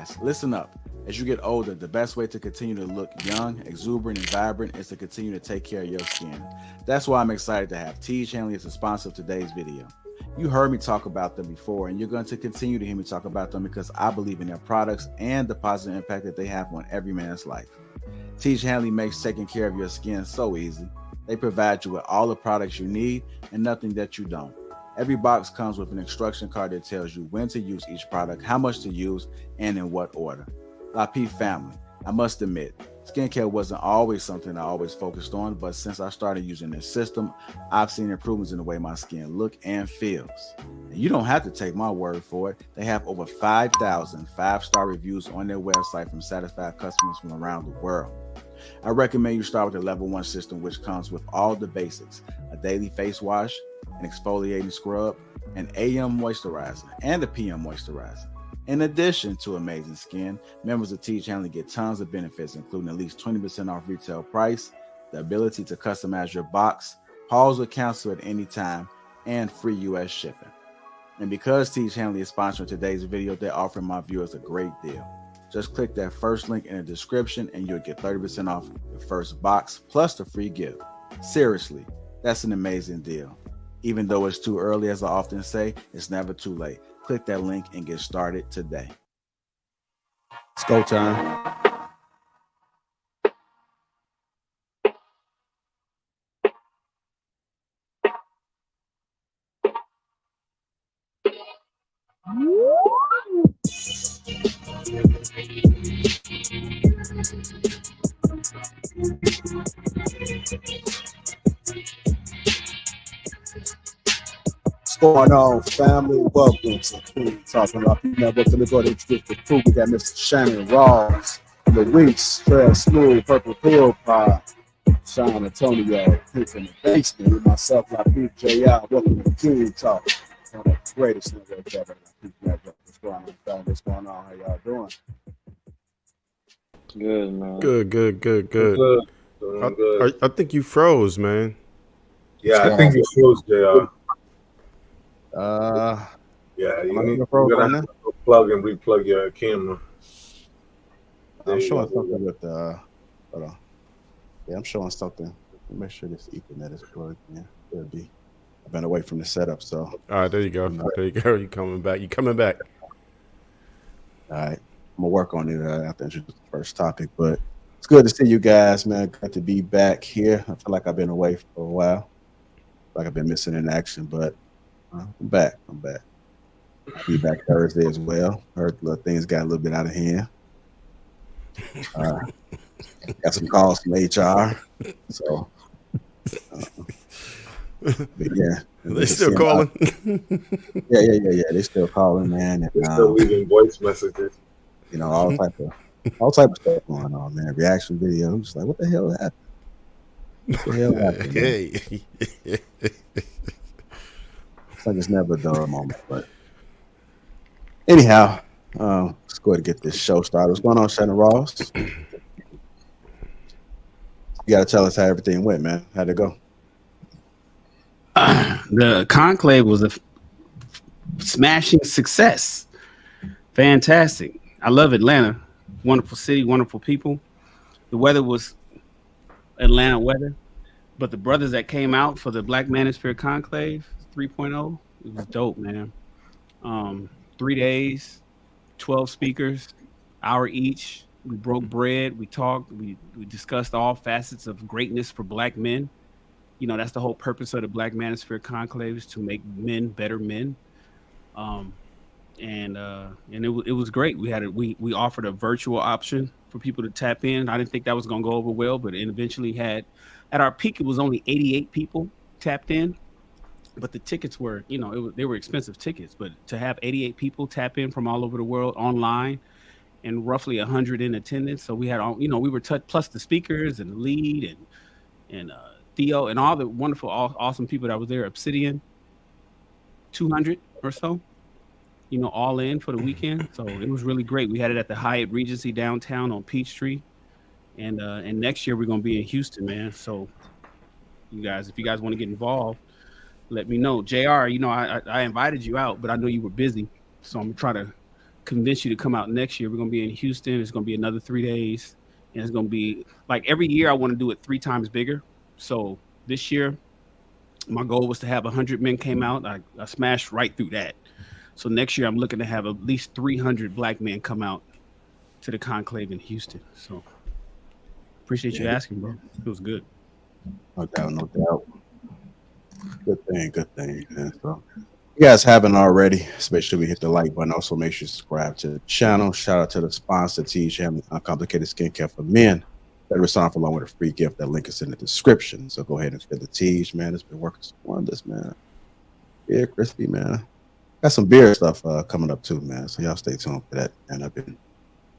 guys, listen up. As you get older, the best way to continue to look young, exuberant, and vibrant is to continue to take care of your skin. That's why I'm excited to have Teej Hanley as a sponsor of today's video. You heard me talk about them before, and you're going to continue to hear me talk about them because I believe in their products and the positive impact that they have on every man's life. Teej Hanley makes taking care of your skin so easy. They provide you with all the products you need and nothing that you don't. Every box comes with an instruction card that tells you when to use each product, how much to use, and in what order. Lapeef family, I must admit, skincare wasn't always something I always focused on, but since I started using this system, I've seen improvements in the way my skin look and feels. And you don't have to take my word for it. They have over 5,000 five-star reviews on their website from satisfied customers from around the world. I recommend you start with the level 1 system, which comes with all the basics: a daily face wash, an exfoliating scrub, an AM moisturizer, and a PM moisturizer. In addition to amazing skin, members of Teej Hanley get tons of benefits, including at least 20% off retail price, the ability to customize your box, pause or cancel at any time, and free US shipping. And because Teej Hanley is sponsoring today's video, they're offering my viewers a great deal. Just click that first link in the description and you'll get 30% off your first box plus the free gift. Seriously, that's an amazing deal. Even though it's too early, as I often say, it's never too late. Click that link and get started today. It's go time. What's going on, family? Welcome to King Talking Lapeef Network. Let me go ahead and introduce the crew. We got Mr. Shannon Rawls, Luis, Trail Smooth, Purple Pill Pie, Sean Antonio, Pink in the Basement, and myself, Lapeef JR. Welcome to King Talk. One of the greatest networks ever, Lapeef Network. What's going on, family? What's going on? How y'all doing? Good, man. Good. Doing good. I think you froze, man. Yeah, I think you froze, JR. Yeah, you're gonna have to plug and replug your camera. I'm showing something with hold on. Yeah, I'm showing something. Make sure this Ethernet is plugged in. It'll be. I've been away from the setup, so. All right, there you go. There you go. You coming back. All right. I'm gonna work on it after I introduce the first topic, but it's good to see you guys, man. Good to be back here. I feel like I've been away for a while. Like I've been missing in action, but I'm back. I'll be back Thursday as well. Heard things got a little bit out of hand. Got some calls from HR. So, but yeah. They still calling? Yeah. They still calling, man. And, they're still leaving voice messages. You know, all type of stuff going on, man. Reaction videos. Just like, what the hell happened? What the hell happened? Hey. It's like it's never a dull moment, but anyhow, let's go ahead and get this show started. What's going on, Shannon Ross? You got to tell us how everything went, man. How'd it go? The conclave was a smashing success. Fantastic. I love Atlanta. Wonderful city, wonderful people. The weather was Atlanta weather, but the brothers that came out for the Black Manosphere Conclave 3.0, it was dope, man. 3 days, 12 speakers, hour each. We broke bread. We talked. We discussed all facets of greatness for Black men. You know, that's the whole purpose of the Black Manosphere Conclave, is to make men better men. And it was great. We offered a virtual option for people to tap in. I didn't think that was going to go over well, but it eventually had. At our peak, it was only 88 people tapped in, but the tickets were, you know, they were expensive tickets. But to have 88 people tap in from all over the world online, and roughly 100 in attendance, so we had all, you know, we were plus the speakers and the lead and Theo and all the wonderful, awesome people that was there. Obsidian, 200 or so. You know, all in for the weekend. So it was really great. We had it at the Hyatt Regency downtown on Peachtree. And next year we're going to be in Houston, man. So you guys, if you guys want to get involved, let me know. JR, you know, I invited you out, but I know you were busy. So I'm trying to convince you to come out next year. We're going to be in Houston. It's going to be another 3 days. And it's going to be like every year I want to do it 3 times bigger. So this year, my goal was to have 100 men came out. I smashed right through that. So next year I'm looking to have at least 300 black men come out to the conclave in Houston. So appreciate you asking, bro. It was good. No doubt, no doubt. Good thing, man. So you guys haven't already, especially we hit the like button. Also, make sure you subscribe to the channel. Shout out to the sponsor, THM Uncomplicated Skincare for Men. That was signed along with a free gift. That link is in the description. So go ahead and fit the tees, man. It's been working some wonders, man. Yeah, crispy, man. Got some beer stuff coming up too, man. So y'all stay tuned for that. And I've been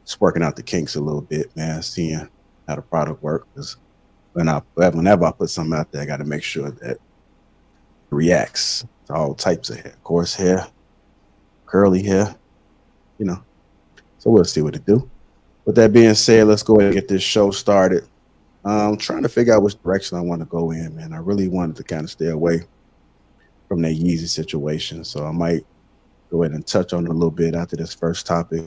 just working out the kinks a little bit, man. Seeing how the product works. Because whenever I put something out there, I got to make sure that it reacts to all types of hair, coarse hair, curly hair, you know. So we'll see what it do. With that being said, let's go ahead and get this show started. I'm trying to figure out which direction I want to go in, man. I really wanted to kind of stay away from that Yeezy situation. So I might go ahead and touch on it a little bit after this first topic.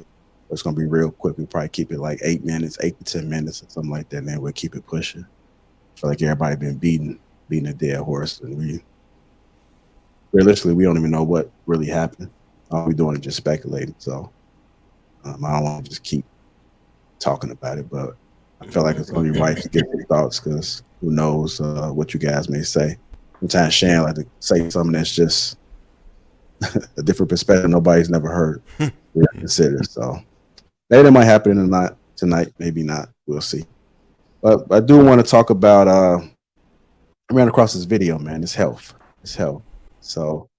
It's going to be real quick. We probably keep it like 8 minutes, 8 to 10 minutes or something like that. And then we'll keep it pushing. I feel like everybody been beating a dead horse. And realistically, we don't even know what really happened. All we're doing is just speculating. So I don't want to just keep talking about it, but I feel like it's going to be right to get your thoughts because who knows what you guys may say. Sometimes Shan like to say something that's just a different perspective nobody's never heard. We have to consider. So maybe that might happen tonight, maybe not. We'll see. But I do want to talk about I ran across this video, man. It's health. So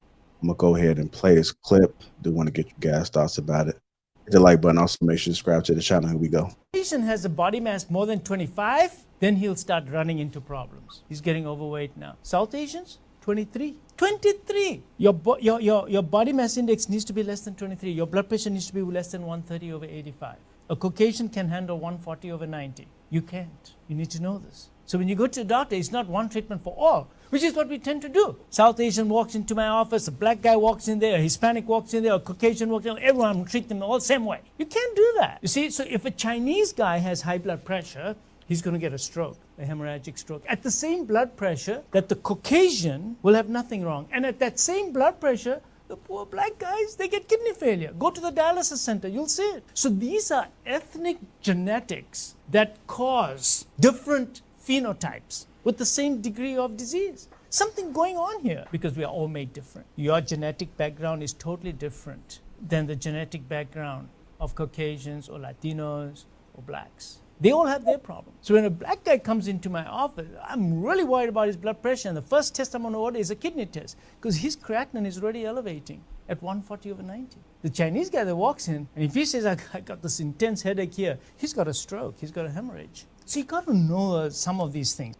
I'm gonna go ahead and play this clip. Do want to get you guys' thoughts about it. Hit the like button. Also make sure you subscribe to the channel. Here we go. Asian has a body mass more than 25, then he'll start running into problems. He's getting overweight now. South Asians, 23. 23. Your body mass index needs to be less than 23. Your blood pressure needs to be less than 130 over 85. A Caucasian can handle 140 over 90. You can't. You need to know this. So when you go to a doctor, it's not one treatment for all, which is what we tend to do. South Asian walks into my office, a black guy walks in there, a Hispanic walks in there, a Caucasian walks in there, everyone treat them all the same way. You can't do that. You see, so if a Chinese guy has high blood pressure, he's going to get a stroke, a hemorrhagic stroke. At the same blood pressure that the Caucasian will have nothing wrong. And at that same blood pressure, the poor black guys, they get kidney failure. Go to the dialysis center, you'll see it. So these are ethnic genetics that cause different phenotypes with the same degree of disease. Something going on here because we are all made different. Your genetic background is totally different than the genetic background of Caucasians or Latinos or blacks. They all have their problems. So when a black guy comes into my office, I'm really worried about his blood pressure. And the first test I'm going to order is a kidney test because his creatinine is already elevating at 140 over 90. The Chinese guy that walks in, and if he says, I got this intense headache here, he's got a stroke, he's got a hemorrhage. So you got to know some of these things.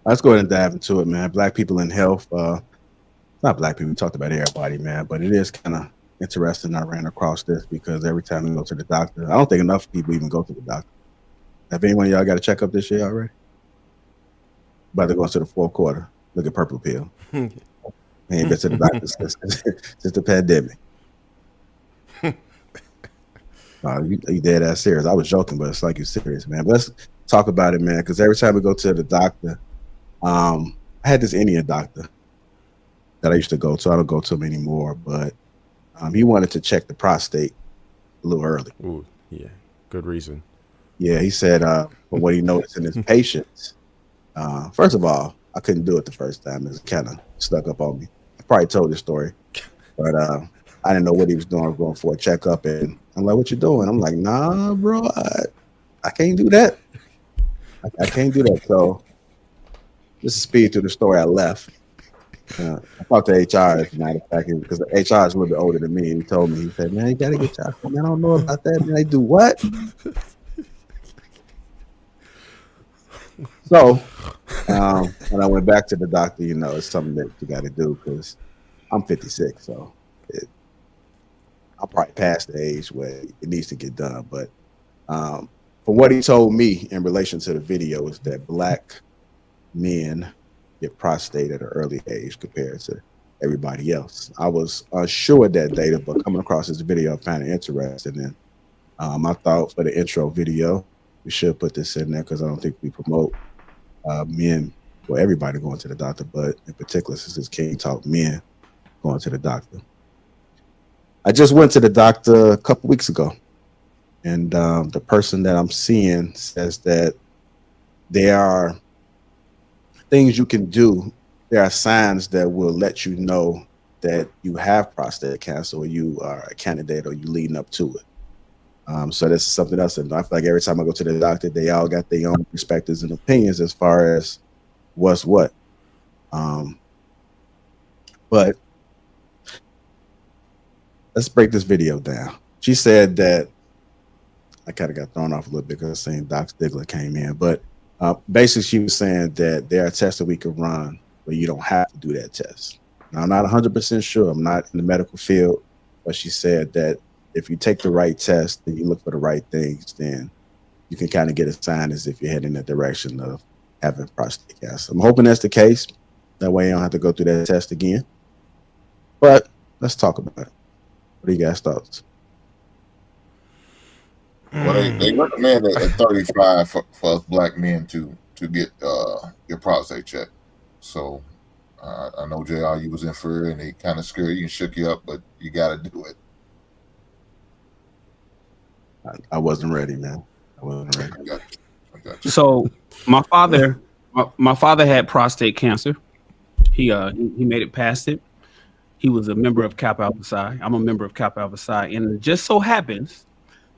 Let's go ahead and dive into it, man. Black people in health. Not black people. We talked about everybody, man, but it is kind of interesting. I ran across this because every time we go to the doctor, I don't think enough people even go to the doctor. Have anyone of y'all got a checkup this year already? About to go into the fourth quarter. Look at Purple Pill. Ain't been to the doctor since the pandemic. You dead ass serious. I was joking, but it's like you're serious, man. But let's talk about it, man, because every time we go to the doctor, I had this Indian doctor that I used to go to. I don't go to him anymore, but he wanted to check the prostate a little early. Ooh, yeah, good reason. Yeah, he said from what he noticed in his patients, first of all, I couldn't do it the first time. It was kind of stuck up on me. I probably told this story, but I didn't know what he was doing. I was going for a checkup, and I'm like, what you doing? I'm like, nah, bro, I can't do that. I can't do that. So just to speed through the story, I left. I talked to HR, as a matter of fact, because the HR is a little bit older than me. He told me, he said, man, you got to get your, man, I don't know about that. Man, they do what? So when I went back to the doctor, you know, it's something that you got to do because I'm 56. So I'm probably past the age where it needs to get done. But from what he told me in relation to the video is that black men get prostate at an early age compared to everybody else. I was unsure of that data, but coming across this video, I found it interesting. And I thought for the intro video, we should put this in there because I don't think we promote men, well, everybody going to the doctor, but in particular, since it's King Talk, men going to the doctor. I just went to the doctor a couple weeks ago, and the person that I'm seeing says that there are things you can do. There are signs that will let you know that you have prostate cancer or you are a candidate or you leading up to it. So this is something else. And I feel like every time I go to the doctor, they all got their own perspectives and opinions as far as what's what. But let's break this video down. She said that I kind of got thrown off a little bit because saying Doc Stigler came in, but basically she was saying that there are tests that we can run where you don't have to do that test. Now, I'm not 100% sure. I'm not in the medical field, but she said that if you take the right test and you look for the right things, then you can kind of get a sign as if you're heading in the direction of having prostate cancer. I'm hoping that's the case. That way you don't have to go through that test again. But let's talk about it. What do you guys' thoughts? Well, they recommend at 35 for us black men to get your prostate checked. So I know JR, you was in for it, and they kind of scared you and shook you up, but you got to do it. I wasn't ready, man. I wasn't ready. I got you. So my father had prostate cancer. He made it past it. He was a member of Kappa Alpha Psi. I'm a member of Kappa Alpha Psi, and it just so happens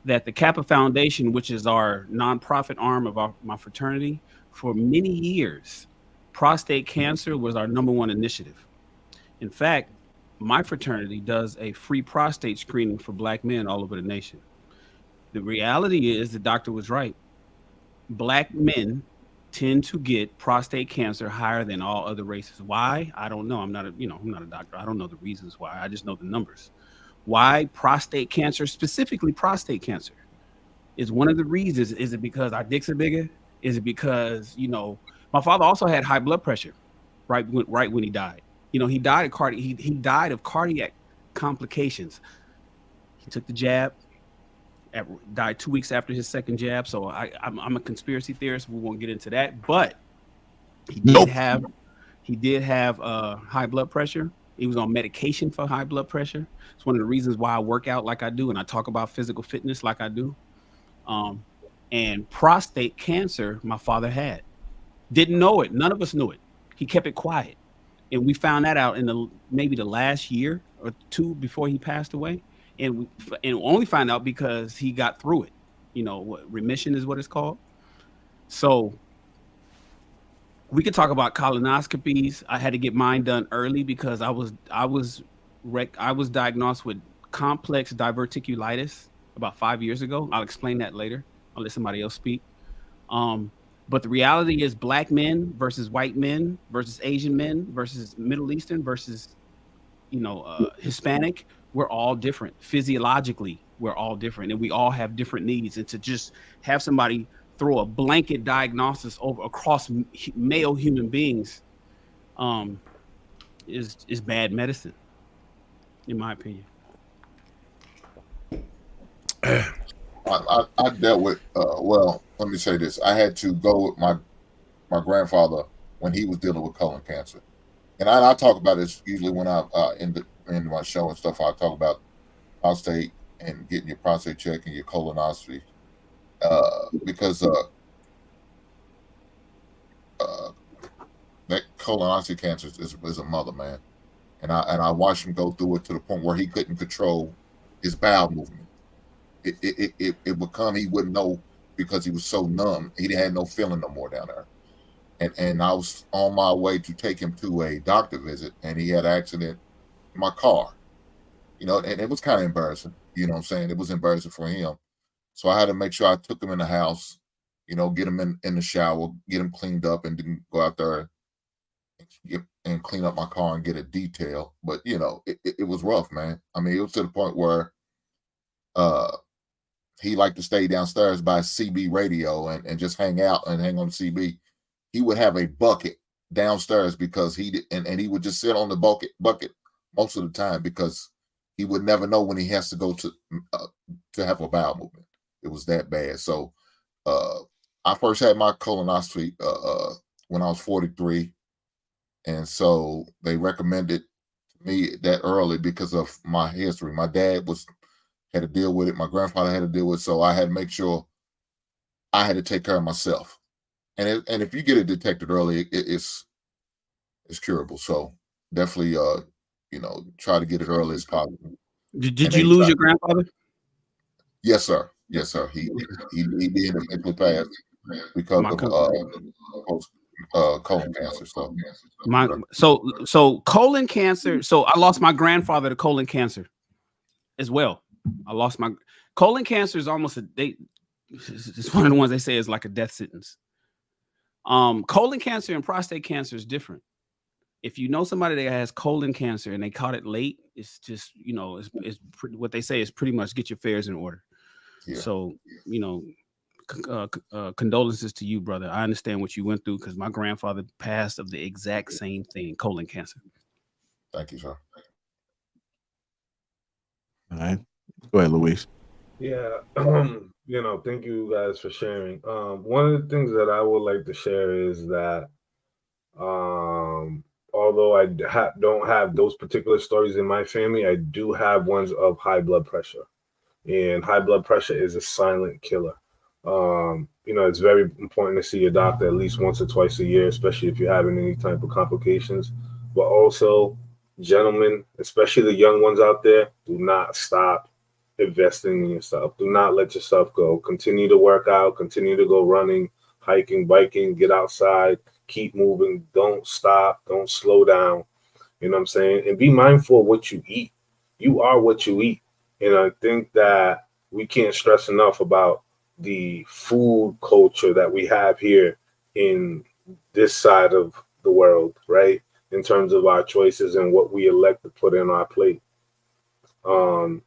that the Kappa Foundation, which is our nonprofit arm of my fraternity, for many years, prostate cancer was our #1 initiative. In fact, my fraternity does a free prostate screening for black men all over the nation. The reality is the doctor was right. Black men tend to get prostate cancer higher than all other races. Why? I don't know. I'm not a doctor. I don't know the reasons why. I just know the numbers. Why prostate cancer, specifically prostate cancer, is one of the reasons. Is it because our dicks are bigger? Is it because, my father also had high blood pressure right when he died. He died of cardiac complications. He took the jab, died 2 weeks after his second jab. So I'm a conspiracy theorist. We won't get into that, but he did have high blood pressure. He was on medication for high blood pressure. It's one of the reasons why I work out like I do and I talk about physical fitness like I do. And prostate cancer, my father had. Didn't know it. None of us knew it. He kept it quiet. And we found that out in maybe the last year or two before he passed away. And we only found out because he got through it. Remission is what it's called. So we could talk about colonoscopies. I had to get mine done early because I was diagnosed with complex diverticulitis about 5 years ago. I'll explain that later. I'll let somebody else speak. But the reality is black men versus white men versus Asian men versus Middle Eastern versus, Hispanic. We're all different. Physiologically, we're all different. And we all have different needs. And to just have somebody throw a blanket diagnosis across male human beings is bad medicine, in my opinion. I dealt with let me say this. I had to go with my grandfather when he was dealing with colon cancer, and I talk about this usually when I in my show and stuff. I talk about prostate and getting your prostate check and your colonoscopy, because that colonoscopy cancer is a mother, man, and I watched him go through it to the point where he couldn't control his bowel movement. It would come, he wouldn't know because he was so numb. He had no feeling no more down there. And I was on my way to take him to a doctor visit, and he had an accident in my car. And it was kind of embarrassing. You know what I'm saying? It was embarrassing for him. So I had to make sure I took him in the house, get him in the shower, get him cleaned up, and then go out there and clean up my car and get it detailed. But, it was rough, man. I mean, it was to the point where he liked to stay downstairs by CB radio and just hang out and hang on CB. He would have a bucket downstairs because he did, and he would just sit on the bucket most of the time because he would never know when he has to go to have a bowel movement. It was that bad. So I first had my colonoscopy when I was 43, and so they recommended me that early because of my history. My dad had to deal with it. My grandfather had to deal with it, so I had to make sure I had to take care of myself. And if you get it detected early, it's curable. So definitely, try to get it early as possible. Did you lose your grandfather? Yes, sir. Yes, sir. He did eventually pass because of colon cancer. So colon cancer. So I lost my grandfather to colon cancer as well. I lost my colon cancer is almost it's one of the ones they say is like a death sentence. Colon cancer and prostate cancer is different. If you know somebody that has colon cancer and they caught it late, it's just, it's what they say is pretty much get your affairs in order. Yeah. So, condolences to you, brother. I understand what you went through because my grandfather passed of the exact same thing, colon cancer. Thank you, sir. All right. Go ahead, Luis. Yeah. Thank you guys for sharing. One of the things that I would like to share is that although I don't have those particular stories in my family, I do have ones of high blood pressure. And high blood pressure is a silent killer. It's very important to see your doctor at least once or twice a year, especially if you're having any type of complications. But also, gentlemen, especially the young ones out there, do not stop investing in yourself. Do not let yourself go. Continue to work out, continue to go running, hiking, biking, get outside, keep moving. Don't stop. Don't slow down. You know what I'm saying? And be mindful of what you eat. You are what you eat. And I think that we can't stress enough about the food culture that we have here in this side of the world, right? In terms of our choices and what we elect to put in our plate.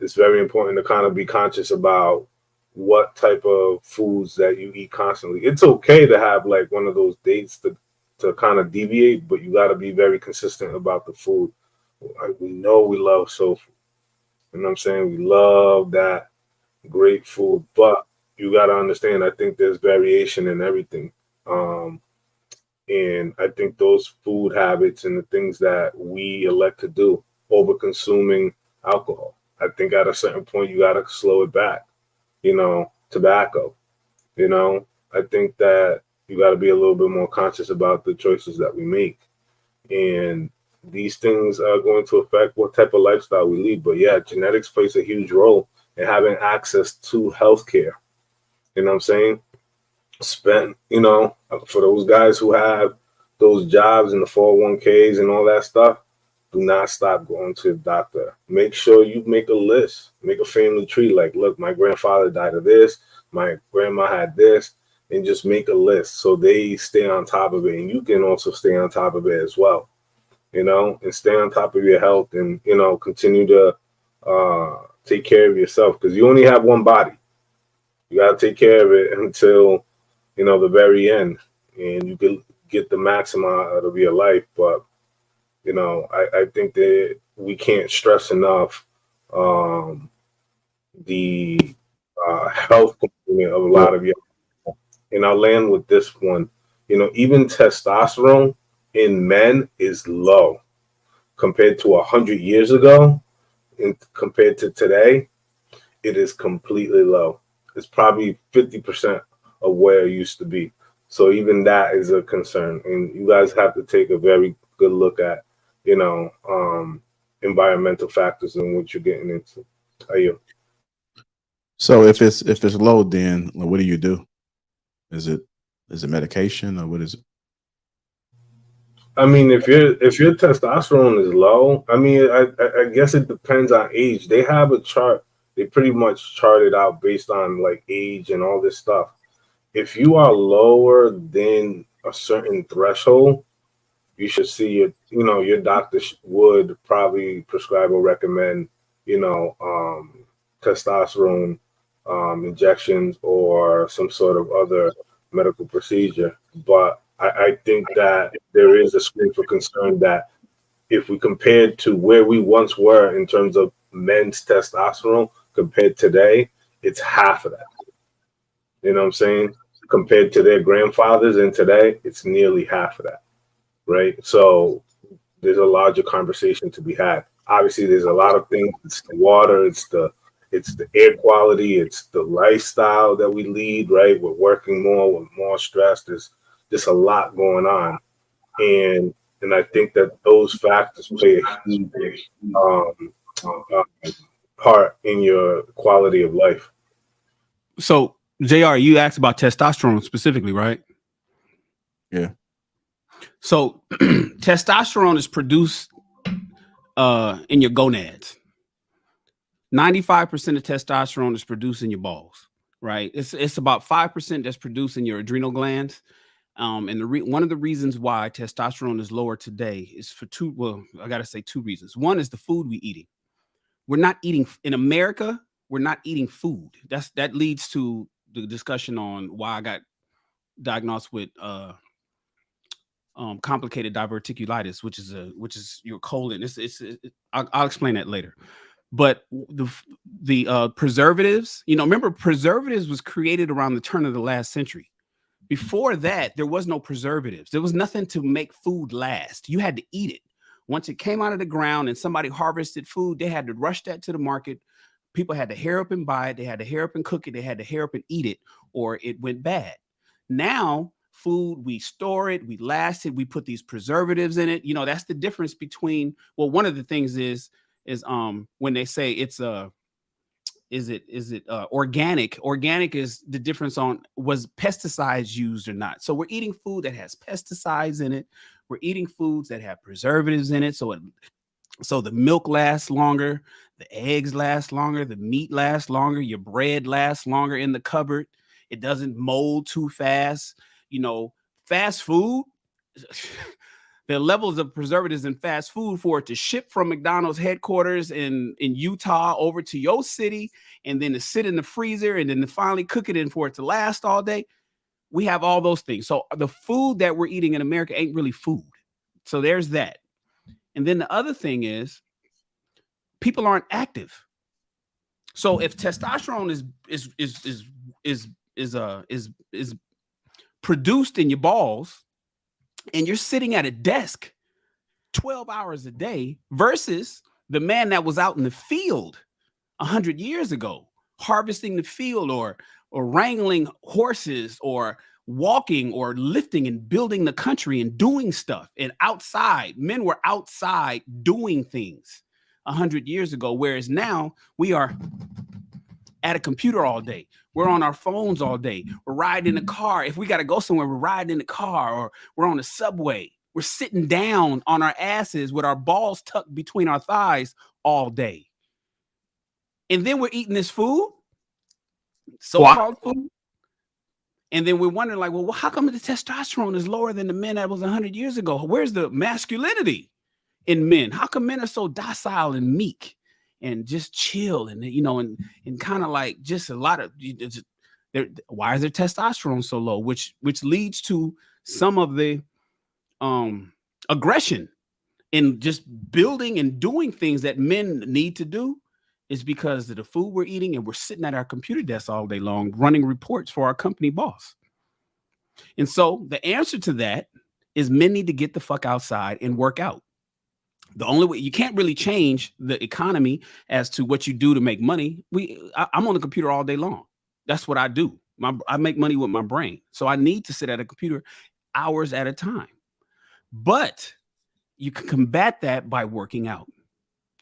It's very important to kind of be conscious about what type of foods that you eat constantly. It's okay to have like one of those dates to kind of deviate, but you got to be very consistent about the food. We know we love soul food. You know what I'm saying? We love that great food, but you got to understand, I think there's variation in everything. And I think those food habits and the things that we elect to do, over consuming alcohol, I think at a certain point you got to slow it back. Tobacco, I think that you got to be a little bit more conscious about the choices that we make. And these things are going to affect what type of lifestyle we lead. But yeah, genetics plays a huge role in having access to healthcare. You know what I'm saying? For those guys who have those jobs and the 401ks and all that stuff, do not stop going to the doctor. Make sure you make a list, make a family tree. Like, look, my grandfather died of this, my grandma had this, and just make a list so they stay on top of it. And you can also stay on top of it as well, and stay on top of your health and, continue to take care of yourself because you only have one body. You got to take care of it until, the very end, and you can get the maximum out of your life. But, I think that we can't stress enough the health component of a lot of young people. And I'll land with this one. Even testosterone in men is low compared to 100 years ago, and compared to today, it is completely low. It's probably 50% of where it used to be. So even that is a concern. And you guys have to take a very good look at, environmental factors and what you're getting into. Are you? So if it's low, then what do you do? Is it medication or what is it? I mean, if your testosterone is low, I mean, I guess it depends on age. They have a chart. They pretty much chart it out based on like age and all this stuff. If you are lower than a certain threshold, you should see your doctor would probably prescribe or recommend, testosterone injections or some sort of other medical procedure. But I think that there is a screen for concern that if we compared to where we once were in terms of men's testosterone compared today, it's half of that. You know what I'm saying? Compared to their grandfathers and today, it's nearly half of that, right? So there's a larger conversation to be had. Obviously, there's a lot of things. It's the water, it's the air quality, it's the lifestyle that we lead, right? We're working more, we're more stressed. There's just a lot going on. And I think that those factors play a huge part in your quality of life. So, JR, you asked about testosterone specifically, right? Yeah. So, testosterone is produced in your gonads. 95% of testosterone is produced in your balls, right? It's about 5% that's produced in your adrenal glands. And one of the reasons why testosterone is lower today is for I got to say two reasons. One is the food we eating. We're not eating in America. We're not eating food. That leads to the discussion on why I got diagnosed with complicated diverticulitis, which is your colon. I'll explain that later. But the preservatives, remember preservatives was created around the turn of the last century. Before that, there was no preservatives. There was nothing to make food last. You had to eat it. Once it came out of the ground and somebody harvested food, they had to rush that to the market. People had to hair up and buy it. They had to hair up and cook it. They had to hair up and eat it, or it went bad. Now, food, we store it, we last it, we put these preservatives in it. That's the difference between, one of the things is when they say it's organic? Organic is the difference on was pesticides used or not. So we're eating food that has pesticides in it. We're eating foods that have preservatives in it. So the milk lasts longer, the eggs last longer, the meat lasts longer, your bread lasts longer in the cupboard. It doesn't mold too fast. Fast food, the levels of preservatives in fast food for it to ship from McDonald's headquarters in Utah over to your city, and then to sit in the freezer, and then to finally cook it in for it to last all day. We have all those things. So the food that we're eating in America ain't really food. So there's that. And then the other thing is people aren't active. So if testosterone is produced in your balls, and you're sitting at a desk 12 hours a day versus the man that was out in the field 100 years ago, harvesting the field or wrangling horses or walking or lifting and building the country and doing stuff. And outside, men were outside doing things 100 years ago, whereas now we are at a computer all day. We're on our phones all day. We're riding in the car. If we got to go somewhere, we're riding in the car, or we're on the subway. We're sitting down on our asses with our balls tucked between our thighs all day. And then we're eating this food, so-called food. And then we're wondering, like, well, how come the testosterone is lower than the men that was 100 years ago? Where's the masculinity in men? How come men are so docile and meek and just chill and and kind of like just a lot of why is their testosterone so low, which leads to some of the aggression in just building and doing things that men need to do, is because of the food we're eating, and we're sitting at our computer desks all day long running reports for our company boss. And so the answer to that is men need to get the fuck outside and work out. The only way, you can't really change the economy as to what you do to make money. I'm on the computer all day long. That's what I do. I make money with my brain. So I need to sit at a computer hours at a time. But you can combat that by working out.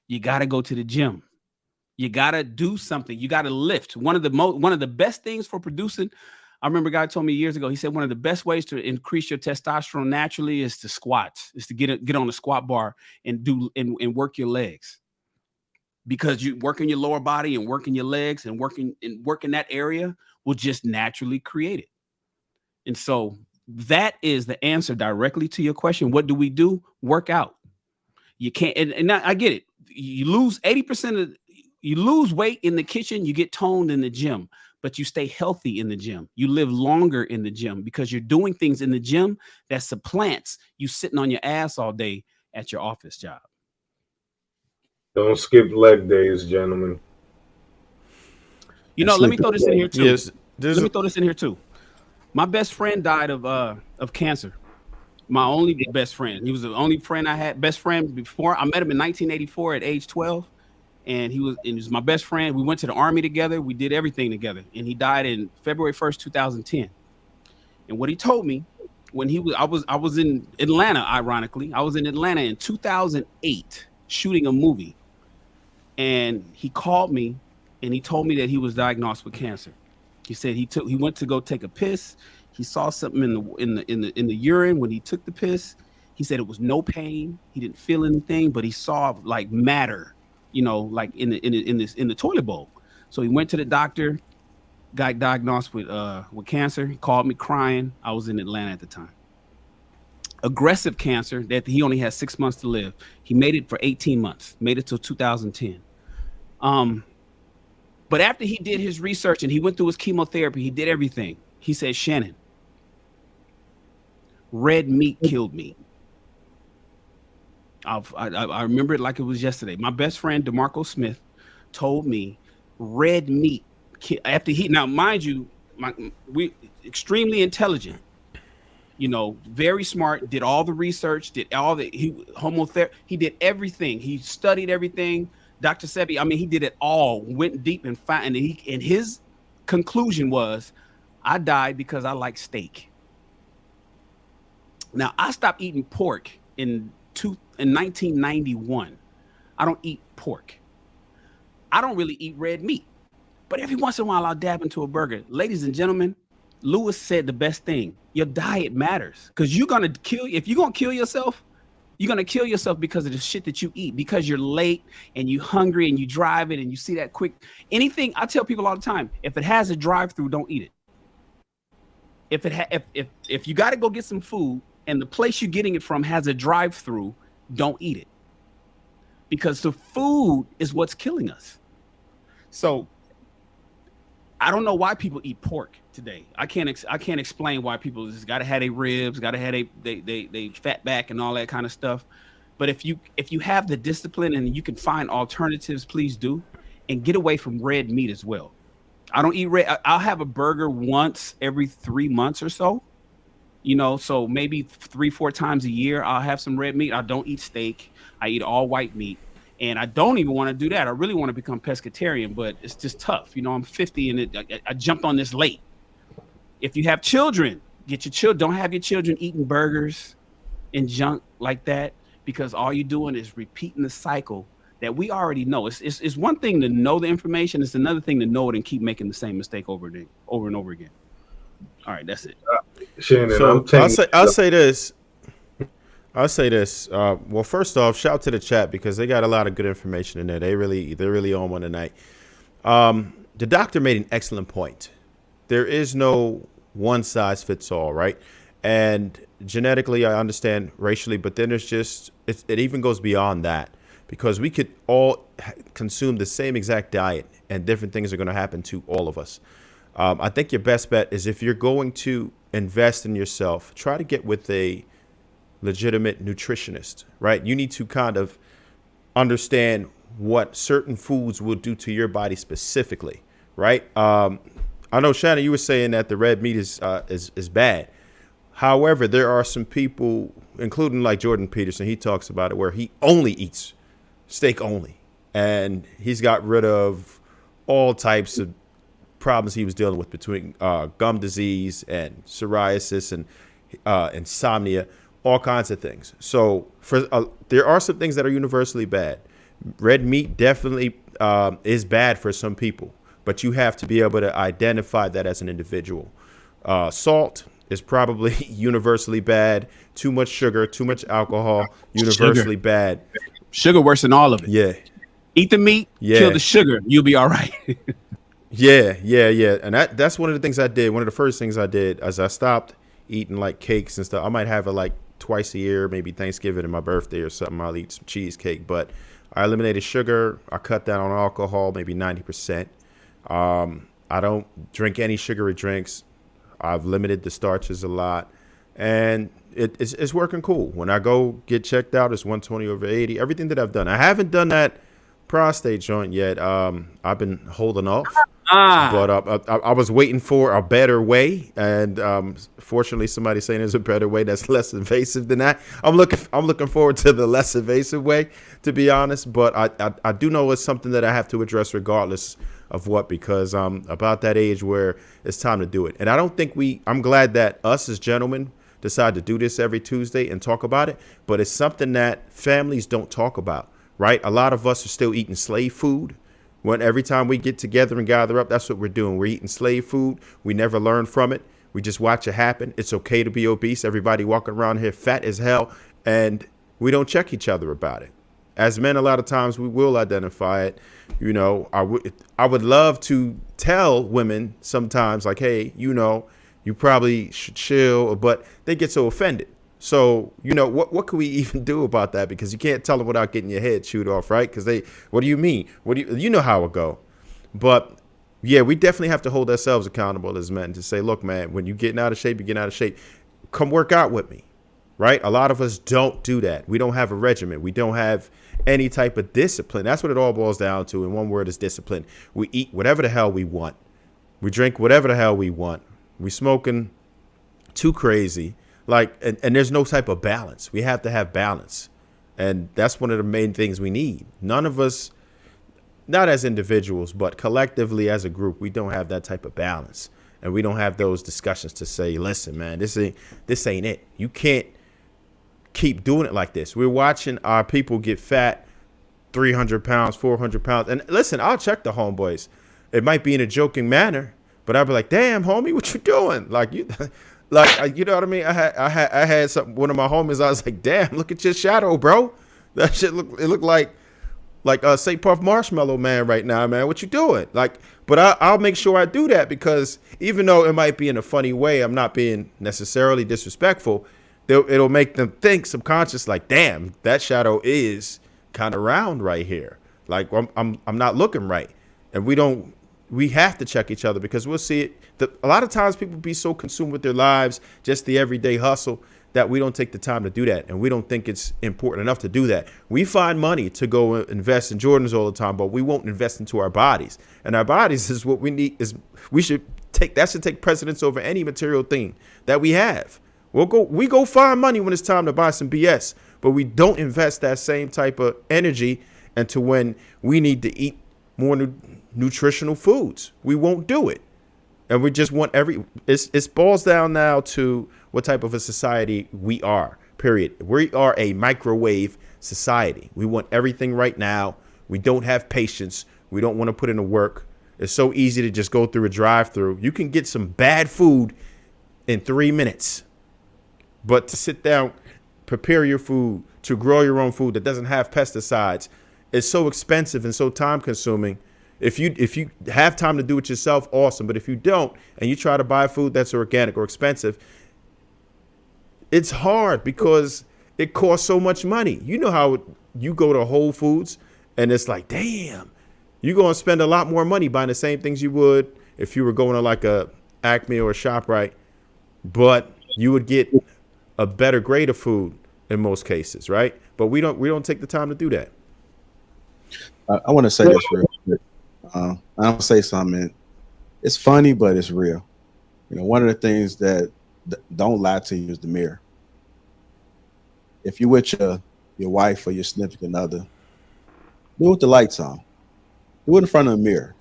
You got to go to the gym. You got to do something. You got to lift. One of the best things for producing, I remember a guy told me years ago, he said one of the best ways to increase your testosterone naturally is to squat, is to get on a squat bar and work your legs. Because you working your lower body and working your legs and working that area will just naturally create it. And so that is the answer directly to your question. What do we do? Work out. You can't, and I get it. You lose 80% of, you lose weight in the kitchen, you get toned in the gym. but you stay healthy in the gym. You live longer in the gym because you're doing things in the gym that supplants you sitting on your ass all day at your office job. Don't skip leg days, gentlemen. You know, let me throw this in here too. Yes, Let me throw this in here too. My best friend died of cancer. My only best friend. He was the only friend I had. Best friend before I met him in 1984 at age 12, and he was my best friend. We went to the Army together. We did everything together, and he died in February 1st, 2010. And what he told me when I was in Atlanta. Ironically, I was in Atlanta in 2008 shooting a movie, and he called me and he told me that he was diagnosed with cancer. He said he went to go take a piss. He saw something in the urine when he took the piss. He said it was no pain. He didn't feel anything, but he saw like matter, like in the toilet bowl. So he went to the doctor, got diagnosed with cancer. He called me crying. I was in Atlanta at the time. Aggressive cancer that he only had 6 months to live. He made it for 18 months. Made it till 2010. But after he did his research and he went through his chemotherapy, he did everything. He said, Shannon, red meat killed me. I remember it like it was yesterday. My best friend, DeMarco Smith, told me red meat. After now, mind you, we extremely intelligent, very smart, did all the research, did all the homotherapy. He did everything. He studied everything. Dr. Sebi, he did it all, went deep and and his conclusion was, I died because I like steak. Now, I stopped eating pork in 1991. I don't eat pork. I don't really eat red meat, but every once in a while I'll dab into a burger. Ladies and gentlemen, Lewis said the best thing. Your diet matters because if you're going to kill yourself, you're going to kill yourself because of the shit that you eat, because you're late and you're hungry and you drive it and you see that quick. Anything, I tell people all the time, if it has a drive-through, don't eat it. If you got to go get some food and the place you're getting it from has a drive-through, don't eat it. Because the food is what's killing us. So I don't know why people eat pork today. I can't explain why people just got to have their ribs, got to have they fat back and all that kind of stuff. But if you have the discipline and you can find alternatives, please do, and get away from red meat as well. I don't eat red. I'll have a burger once every 3 months or so. So maybe 3-4 times a year I'll have some red meat. I don't eat steak. I eat all white meat. And I don't even want to do that. I really want to become pescatarian, but it's just tough. I'm 50 and I jumped on this late. If you have children, don't have your children eating burgers and junk like that, because all you're doing is repeating the cycle that we already know. It's one thing to know the information. It's another thing to know it and keep making the same mistake over and over again. All right, that's it. Shannon, so I'll say this. Well, first off, shout out to the chat because they got a lot of good information in there. They're really on one tonight. The doctor made an excellent point. There is no one size fits all, right? And genetically, I understand racially, but then there's it even goes beyond that, because we could all consume the same exact diet and different things are going to happen to all of us. I think your best bet is, if you're going to invest in yourself, try to get with a legitimate nutritionist, right? You need to kind of understand what certain foods will do to your body specifically, right? I know, Shannon, you were saying that the red meat is bad. However, there are some people, including like Jordan Peterson, he talks about it, where he only eats steak only, and he's got rid of all types of problems he was dealing with, between gum disease and psoriasis and insomnia, all kinds of things. So there are some things that are universally bad. Red meat definitely is bad for some people, but you have to be able to identify that as an individual. Salt is probably universally bad. Too much sugar, too much alcohol, universally bad. Sugar worse than all of it. Yeah. Eat the meat, kill the sugar, you'll be all right. Yeah. And that's one of the things I did. One of the first things I did as I stopped eating like cakes and stuff. I might have it like twice a year, maybe Thanksgiving and my birthday or something. I'll eat some cheesecake, but I eliminated sugar. I cut down on alcohol, maybe 90%. I don't drink any sugary drinks. I've limited the starches a lot, and it's working cool. When I go get checked out, it's 120/80. Everything that I've done, I haven't done that prostate joint yet. I've been holding off, but I was waiting for a better way, and fortunately, somebody saying there's a better way that's less invasive than that. I'm looking forward to the less invasive way, to be honest. But I do know it's something that I have to address regardless of what, because I'm about that age where it's time to do it. And I don't think I'm glad that us as gentlemen decide to do this every Tuesday and talk about it, but it's something that families don't talk about, right? A lot of us are still eating slave food. When every time we get together and gather up, that's what we're doing. We're eating slave food. We never learn from it. We just watch it happen. It's okay to be obese. Everybody walking around here fat as hell, and we don't check each other about it. As men, a lot of times we will identify it. You know, I would love to tell women sometimes, like, hey, you know, you probably should chill, but they get so offended. So, you know, what can we even do about that? Because you can't tell them without getting your head chewed off, right? Because what do you mean? You know how it go. But yeah, we definitely have to hold ourselves accountable as men to say, look, man, when you're getting out of shape, you're getting out of shape. Come work out with me, right? A lot of us don't do that. We don't have a regimen. We don't have any type of discipline. That's what it all boils down to. In one word, is discipline. We eat whatever the hell we want. We drink whatever the hell we want. We smoking too crazy. Like, and there's no type of balance. We have to have balance. And that's one of the main things we need. None of us, not as individuals, but collectively as a group, we don't have that type of balance. And we don't have those discussions to say, listen, man, this ain't it. You can't keep doing it like this. We're watching our people get fat, 300 pounds, 400 pounds. And listen, I'll check the homeboys. It might be in a joking manner, but I'll be like, damn, homie, what you doing? Like, you know what I mean? I had one of my homies, I was like, damn, look at your shadow, bro. That shit looked like St. Puff Marshmallow Man right now, man. What you doing? Like, but I'll make sure I do that, because even though it might be in a funny way, I'm not being necessarily disrespectful. It'll make them think subconscious, like, damn, that shadow is kind of round right here. Like, I'm not looking right. And we have to check each other, because we'll see it. A lot of times people be so consumed with their lives, just the everyday hustle, that we don't take the time to do that. And we don't think it's important enough to do that. We find money to go invest in Jordans all the time, but we won't invest into our bodies. And our bodies is what we need. That should take precedence over any material thing that we have. We go find money when it's time to buy some BS, but we don't invest that same type of energy into when we need to eat more nutritional foods. We won't do it. And we just want it boils down now to what type of a society we are, period. We are a microwave society. We want everything right now. We don't have patience. We don't want to put in the work. It's so easy to just go through a drive-through. You can get some bad food in 3 minutes. But to sit down, prepare your food, to grow your own food that doesn't have pesticides, is so expensive and so time consuming. If you have time to do it yourself, awesome. But if you don't, and you try to buy food that's organic or expensive, it's hard because it costs so much money. You know how you go to Whole Foods and it's like, damn, you're going to spend a lot more money buying the same things you would if you were going to like a Acme or a ShopRite, but you would get a better grade of food in most cases, right? But we don't take the time to do that. I want to say this real quick. I'm gonna say something. It's funny, but it's real. You know, one of the things that don't lie to you is the mirror. If you're with your wife or your significant other, do it with the lights on. Do it in front of the mirror.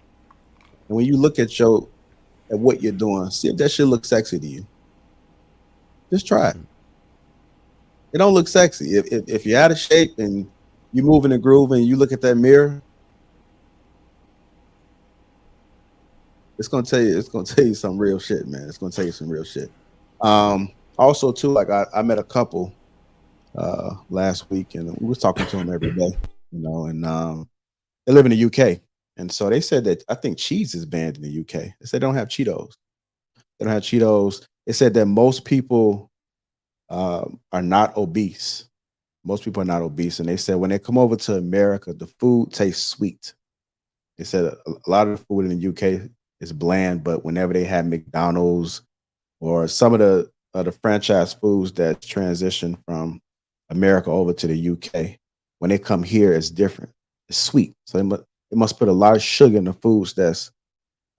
And when you look at what you're doing, see if that shit looks sexy to you. Just try it. It don't look sexy. If you're out of shape and you move in a groove and you look at that mirror, it's gonna tell you some real shit, man. It's gonna tell you some real shit. Also, too, like I met a couple last week, and we was talking to them every day, you know, and they live in the UK, and so they said that I think cheese is banned in the UK. They said they don't have Cheetos. They don't have Cheetos. They said that most people are not obese. Most people are not obese, and they said when they come over to America, the food tastes sweet. They said a lot of the food in the UK it's bland. But whenever they have McDonald's or some of the franchise foods that transition from America over to the UK, when they come here, it's different. It's sweet. So they must put a lot of sugar in the foods that's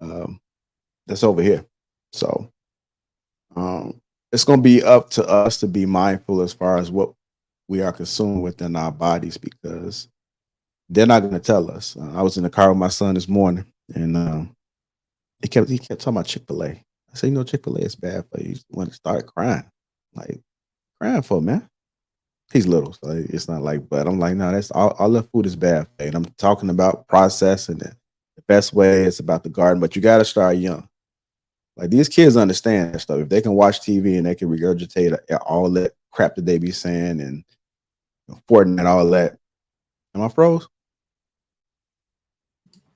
over here. So it's going to be up to us to be mindful as far as what we are consuming within our bodies, because they're not going to tell us. I was in the car with my son this morning, and he kept talking about Chick-fil-A. I said, Chick-fil-A is bad for you. When he started crying, like, crying for, man. He's little, so it's not like, but I'm like, no, that's all that food is bad for you. And I'm talking about processing it. The best way is about the garden, but you got to start young. Like, these kids understand that stuff. If they can watch TV and they can regurgitate all that crap that they be saying and Fortnite, all that. Am I froze?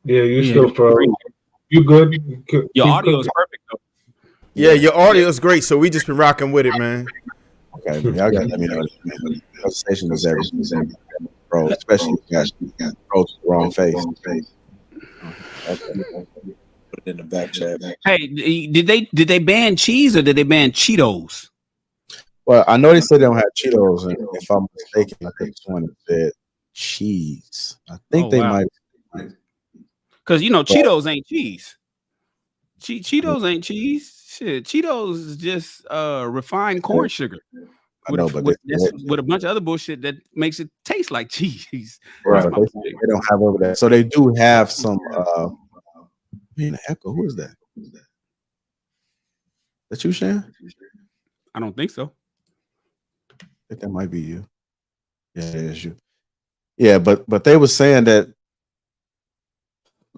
Yeah, you still froze. You good? Your audio is perfect though. Yeah, your audio is great, so we just been rocking with it, man. Okay, y'all got to let me know. The conversation is everything, bro. Especially if you got froze the wrong face. Okay. Put it in the back chat. Hey, did they ban cheese or did they ban Cheetos? Well, I know they said they don't have Cheetos, and if I'm mistaken, I think this one said cheese. I think they might. Because Cheetos ain't cheese. Cheetos ain't cheese. Shit, Cheetos is just refined corn sugar. I know, with a bunch of other bullshit that makes it taste like cheese. Right. They don't have over there. So they do have some man, echo. Who is that? That you, Shan? I don't think so. I think that might be you. Yeah, it is you. Yeah, but they were saying that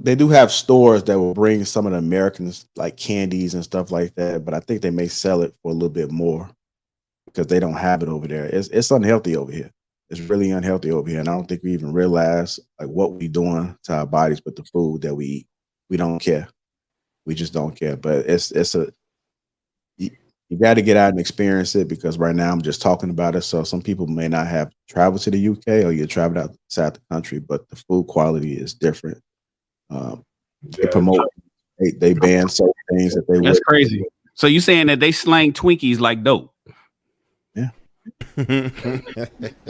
they do have stores that will bring some of the Americans like candies and stuff like that, but I think they may sell it for a little bit more because they don't have it over there. It's unhealthy over here. It's really unhealthy over here, and I don't think we even realize like what we're doing to our bodies with the food that we eat. We don't care. We just don't care. But you got to get out and experience it, because right now I'm just talking about it. So some people may not have traveled to the UK or you traveled outside the country, but the food quality is different. They promote, they ban certain things that they. That's crazy. So you saying that they slang Twinkies like dope? Yeah.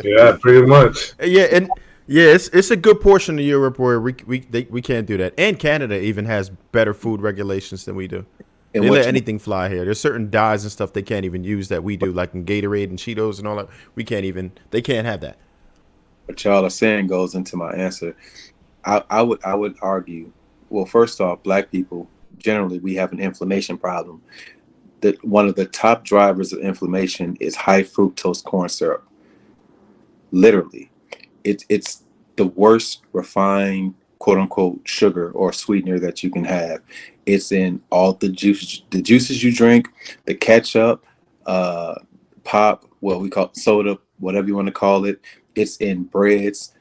Yeah, pretty much. Yeah, and it's a good portion of Europe where we can't do that, and Canada even has better food regulations than we do. And they let anything fly here. There's certain dyes and stuff they can't even use that we do, like in Gatorade and Cheetos and all that. They can't have that. What y'all are saying goes into my answer. I would argue, well, first off, Black people, generally, we have an inflammation problem. That one of the top drivers of inflammation is high fructose corn syrup. Literally, it's the worst refined, quote unquote, sugar or sweetener that you can have. It's in all the juices you drink, the ketchup, pop, what we call soda, whatever you want to call it. It's in breads.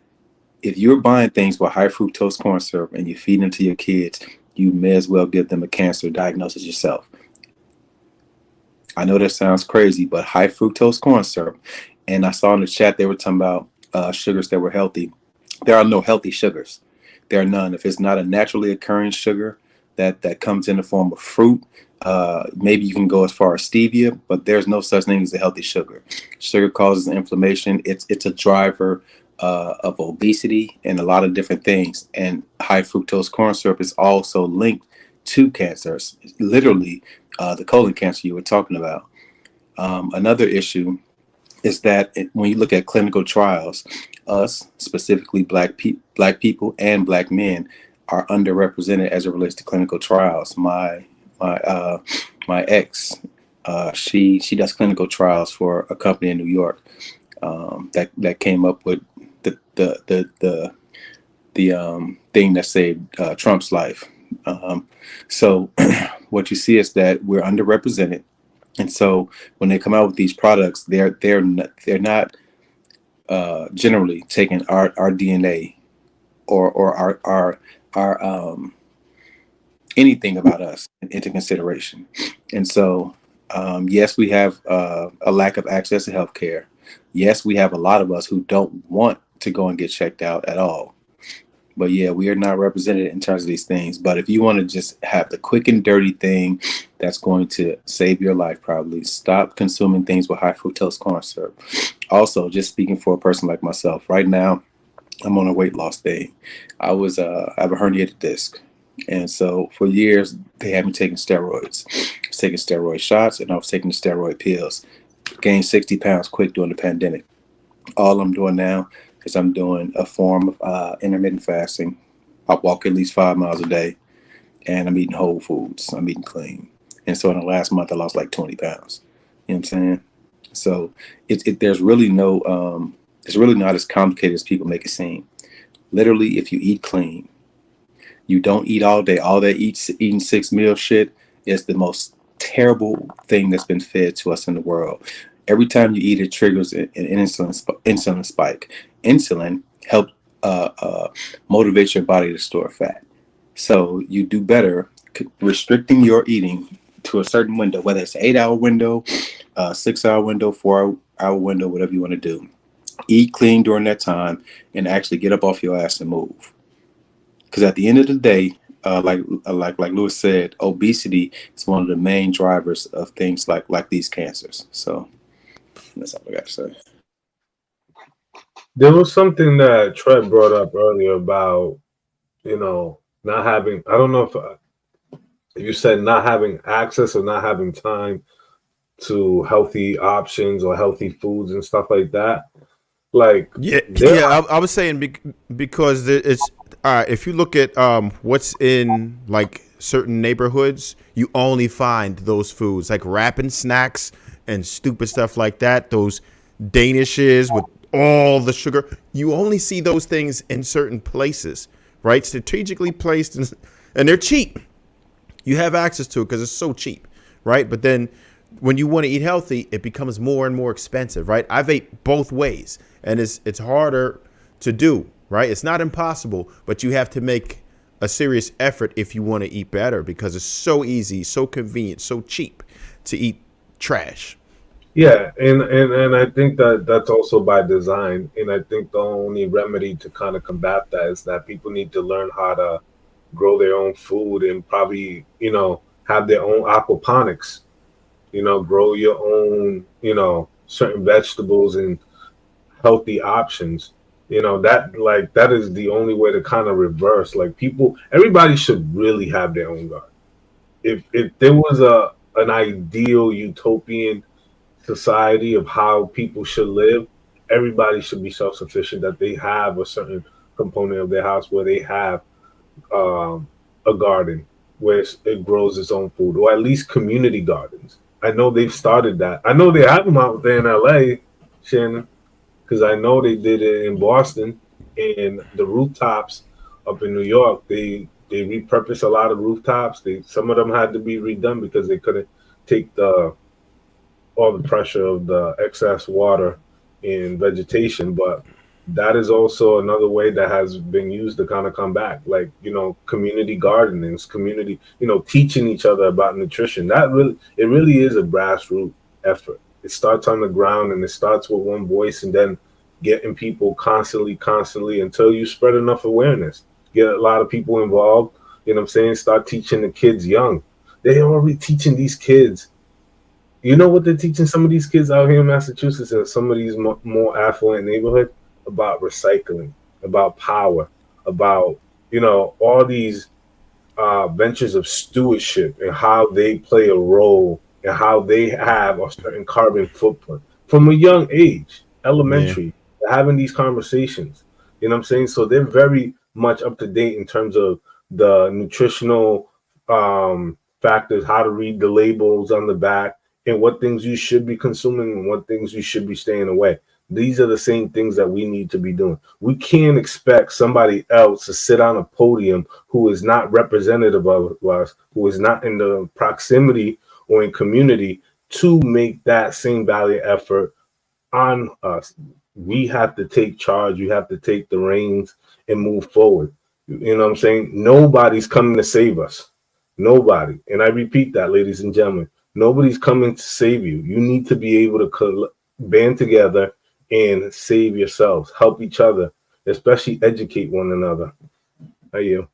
If you're buying things with high fructose corn syrup and you feed them to your kids, you may as well give them a cancer diagnosis yourself. I know that sounds crazy, but high fructose corn syrup. And I saw in the chat they were talking about sugars that were healthy. There are no healthy sugars. There are none. If it's not a naturally occurring sugar that comes in the form of fruit, maybe you can go as far as stevia, but there's no such thing as a healthy sugar. Sugar causes inflammation. It's a driver of obesity and a lot of different things. And high fructose corn syrup is also linked to cancers, literally the colon cancer you were talking about. Another issue is that when you look at clinical trials, us, specifically Black people and Black men, are underrepresented as it relates to clinical trials. My ex, she does clinical trials for a company in New York that came up with the thing that saved Trump's life. So what you see is that we're underrepresented, and so when they come out with these products, they're not generally taking our DNA or our anything about us into consideration. And so yes, we have a lack of access to healthcare. Yes, we have a lot of us who don't want to go and get checked out at all. But yeah, we are not represented in terms of these things. But if you want to just have the quick and dirty thing that's going to save your life, probably stop consuming things with high fructose corn syrup. Also, just speaking for a person like myself, right now, I'm on a weight loss thing. I have a herniated disc. And so for years, they had me taking steroids. I was taking steroid shots and I was taking the steroid pills. Gained 60 pounds quick during the pandemic. All I'm doing now is I'm doing a form of intermittent fasting. I walk at least 5 miles a day, and I'm eating whole foods. I'm eating clean. And so in the last month, I lost like 20 pounds. You know what I'm saying? So there's really no, it's really not as complicated as people make it seem. Literally, if you eat clean, you don't eat all day. All that eating 6 meal shit is the most terrible thing that's been fed to us in the world. Every time you eat, it triggers an insulin spike. Insulin helps motivate your body to store fat. So you do better restricting your eating to a certain window, whether it's an 8-hour window, 6-hour window, 4-hour window, whatever you want to do. Eat clean during that time and actually get up off your ass and move. Because at the end of the day, like Lewis said, obesity is one of the main drivers of things like these cancers. So that's all I got to say. There was something that Trev brought up earlier about, not having, I don't know if you said not having access or not having time to healthy options or healthy foods and stuff like that. Like, I was saying because it's all right. If you look at what's in like certain neighborhoods, you only find those foods like wrapping snacks and stupid stuff like that. Those Danishes with all the sugar. You only see those things in certain places, right? Strategically placed, and they're cheap. You have access to it because it's so cheap, right? But then when you want to eat healthy, it becomes more and more expensive, right? I've ate both ways, and it's harder to do, right? It's not impossible, but you have to make a serious effort if you want to eat better because it's so easy, so convenient, so cheap to eat trash. Yeah, and I think that that's also by design. And I think the only remedy to kind of combat that is that people need to learn how to grow their own food and probably, have their own aquaponics, grow your own, certain vegetables and healthy options. That is the only way to kind of reverse. Like everybody should really have their own garden. If there was an ideal utopian society of how people should live, everybody should be self-sufficient, that they have a certain component of their house where they have a garden where it grows its own food, or at least community gardens. I know they've started that. I know they have them out there in LA, Shannon, because I know they did it in Boston, and the rooftops up in New York, they repurposed a lot of rooftops. Some of them had to be redone because they couldn't take all the pressure of the excess water in vegetation. But that is also another way that has been used to kind of come back, like, community gardenings, community, teaching each other about nutrition. It really is a grassroots effort. It starts on the ground, and it starts with one voice, and then getting people constantly until you spread enough awareness, get a lot of people involved. Start teaching the kids young. They're already teaching these kids. You know what they're teaching some of these kids out here in Massachusetts and some of these more affluent neighborhoods? About recycling, about power, about, all these ventures of stewardship and how they play a role and how they have a certain carbon footprint from a young age, elementary, having these conversations. You know what I'm saying? So they're very much up to date in terms of the nutritional factors, how to read the labels on the back, and what things you should be consuming and what things you should be staying away. These are the same things that we need to be doing. We can't expect somebody else to sit on a podium who is not representative of us, who is not in the proximity or in community, to make that same value effort on us. We have to take charge. You have to take the reins and move forward. You know what I'm saying? Nobody's coming to save us. Nobody. And I repeat that, ladies and gentlemen. Nobody's coming to save you. You need to be able to band together and save yourselves, help each other, especially educate one another. you.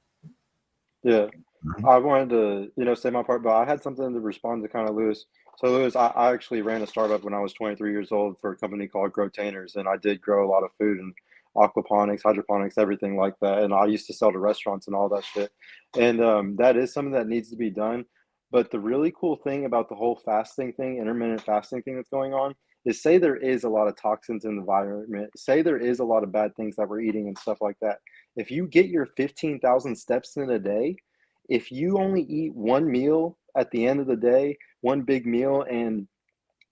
Yeah. Mhm. I wanted to, say my part, but I had something to respond to kind of Lewis. So Lewis, I actually ran a startup when I was 23 years old for a company called Growtainers, and I did grow a lot of food and aquaponics, hydroponics, everything like that. And I used to sell to restaurants and all that shit. And that is something that needs to be done. But the really cool thing about the whole fasting thing, intermittent fasting thing that's going on, is say there is a lot of toxins in the environment, say there is a lot of bad things that we're eating and stuff like that. If you get your 15,000 steps in a day, if you only eat one meal at the end of the day, one big meal, and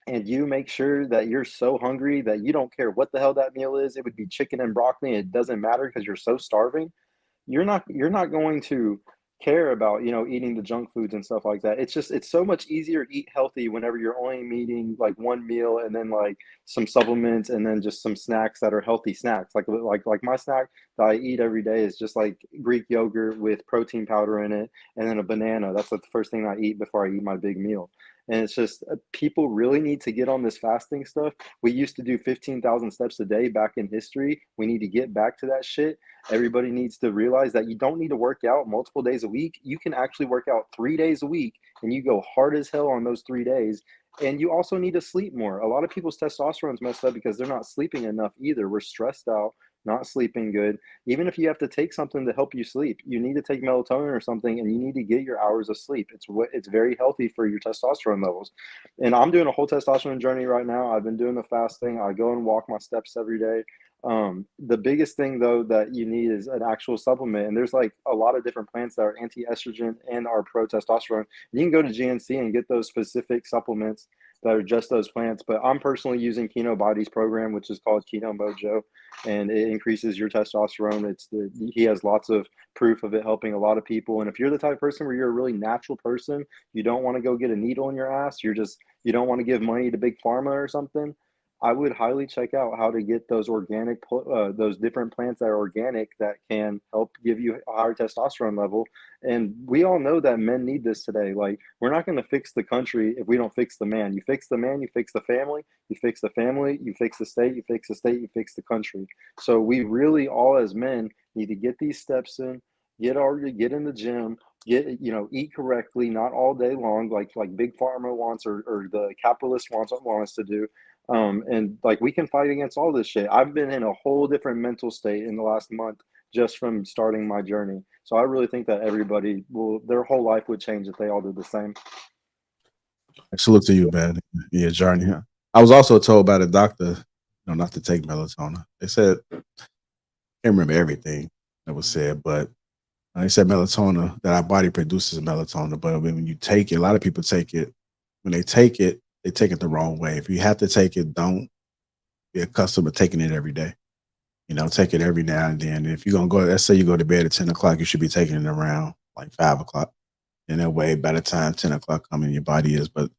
you make sure that you're so hungry that you don't care what the hell that meal is, it would be chicken and broccoli, and it doesn't matter because you're so starving, you're not going to care about eating the junk foods and stuff like that. It's so much easier to eat healthy whenever you're only eating like one meal and then like some supplements and then just some snacks that are healthy snacks, like my snack that I eat every day is just like Greek yogurt with protein powder in it and then a banana. That's like the first thing I eat before I eat my big meal. And it's just people really need to get on this fasting stuff. We used to do 15,000 steps a day back in history. We need to get back to that shit. Everybody needs to realize that you don't need to work out multiple days a week. You can actually work out 3 days a week and you go hard as hell on those 3 days. And you also need to sleep more. A lot of people's testosterone's messed up because they're not sleeping enough either. We're stressed out, not sleeping good. Even if you have to take something to help you sleep, you need to take melatonin or something, and you need to get your hours of sleep. It's very healthy for your testosterone levels. And I'm doing a whole testosterone journey right now. I've been doing the fasting. I go and walk my steps every day. The biggest thing though that you need is an actual supplement, and there's like a lot of different plants that are anti-estrogen and are pro-testosterone. You can go to GNC and get those specific supplements that are just those plants. But I'm personally using Keno Body's program, which is called Keno Mojo, and it increases your testosterone. He has lots of proof of it helping a lot of people. And if you're the type of person where you're a really natural person, you don't want to go get a needle in your ass, you don't want to give money to big pharma or something, I would highly check out how to get those those different plants that are organic that can help give you a higher testosterone level. And we all know that men need this today. Like, we're not going to fix the country if we don't fix the man. You fix the man, you fix the family, you fix the family, you fix the state, you fix the state, you fix the country. So we really all as men need to get these steps in, get in the gym, eat correctly, not all day long, like big pharma wants or the capitalist want us to do. And like we can fight against all this shit. I've been in a whole different mental state in the last month just from starting my journey. So I really think that their whole life would change if they all did the same. Salute to you, man. Yeah, journey. Huh? I was also told by the doctor, not to take melatonin. They said, I can't remember everything that was said, but they said melatonin, that our body produces melatonin. But when you take it, a lot of people take it. When they take it the wrong way. If you have to take it, don't be accustomed to taking it every day. Take it every now and then. If you're going to go, let's say you go to bed at 10 o'clock, you should be taking it around like 5 o'clock. And that way, by the time 10 o'clock comes in, your body is. But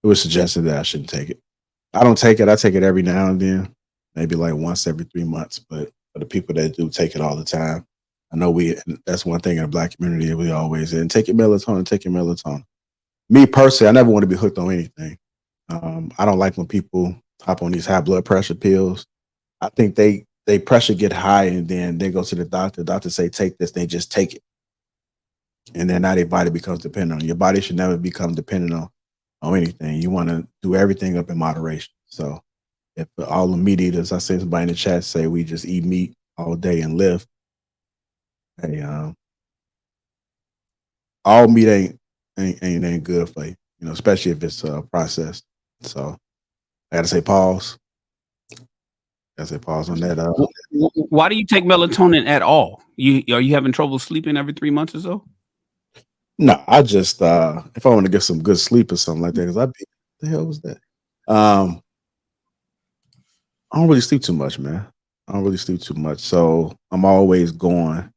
it was suggested that I shouldn't take it. I don't take it. I take it every now and then, maybe like once every 3 months. But for the people that do take it all the time, I know that's one thing in the Black community we always say, take your melatonin, take your melatonin. Me personally, I never want to be hooked on anything. I don't like when people hop on these high blood pressure pills. I think they pressure get high and then they go to the doctor. The doctor say, take this. They just take it. And then now their body becomes dependent on it. Your body should never become dependent on anything. You want to do everything up in moderation. So if all the meat eaters, I see somebody in the chat say we just eat meat all day and live. Hey, all meat ain't good for you, especially if it's processed. So I gotta say pause. On that. Why do you take melatonin at all? Are you having trouble sleeping every 3 months or so? No, I just if I want to get some good sleep or something like that, because the hell was that? I don't really sleep too much, man. I don't really sleep too much, so I'm always going.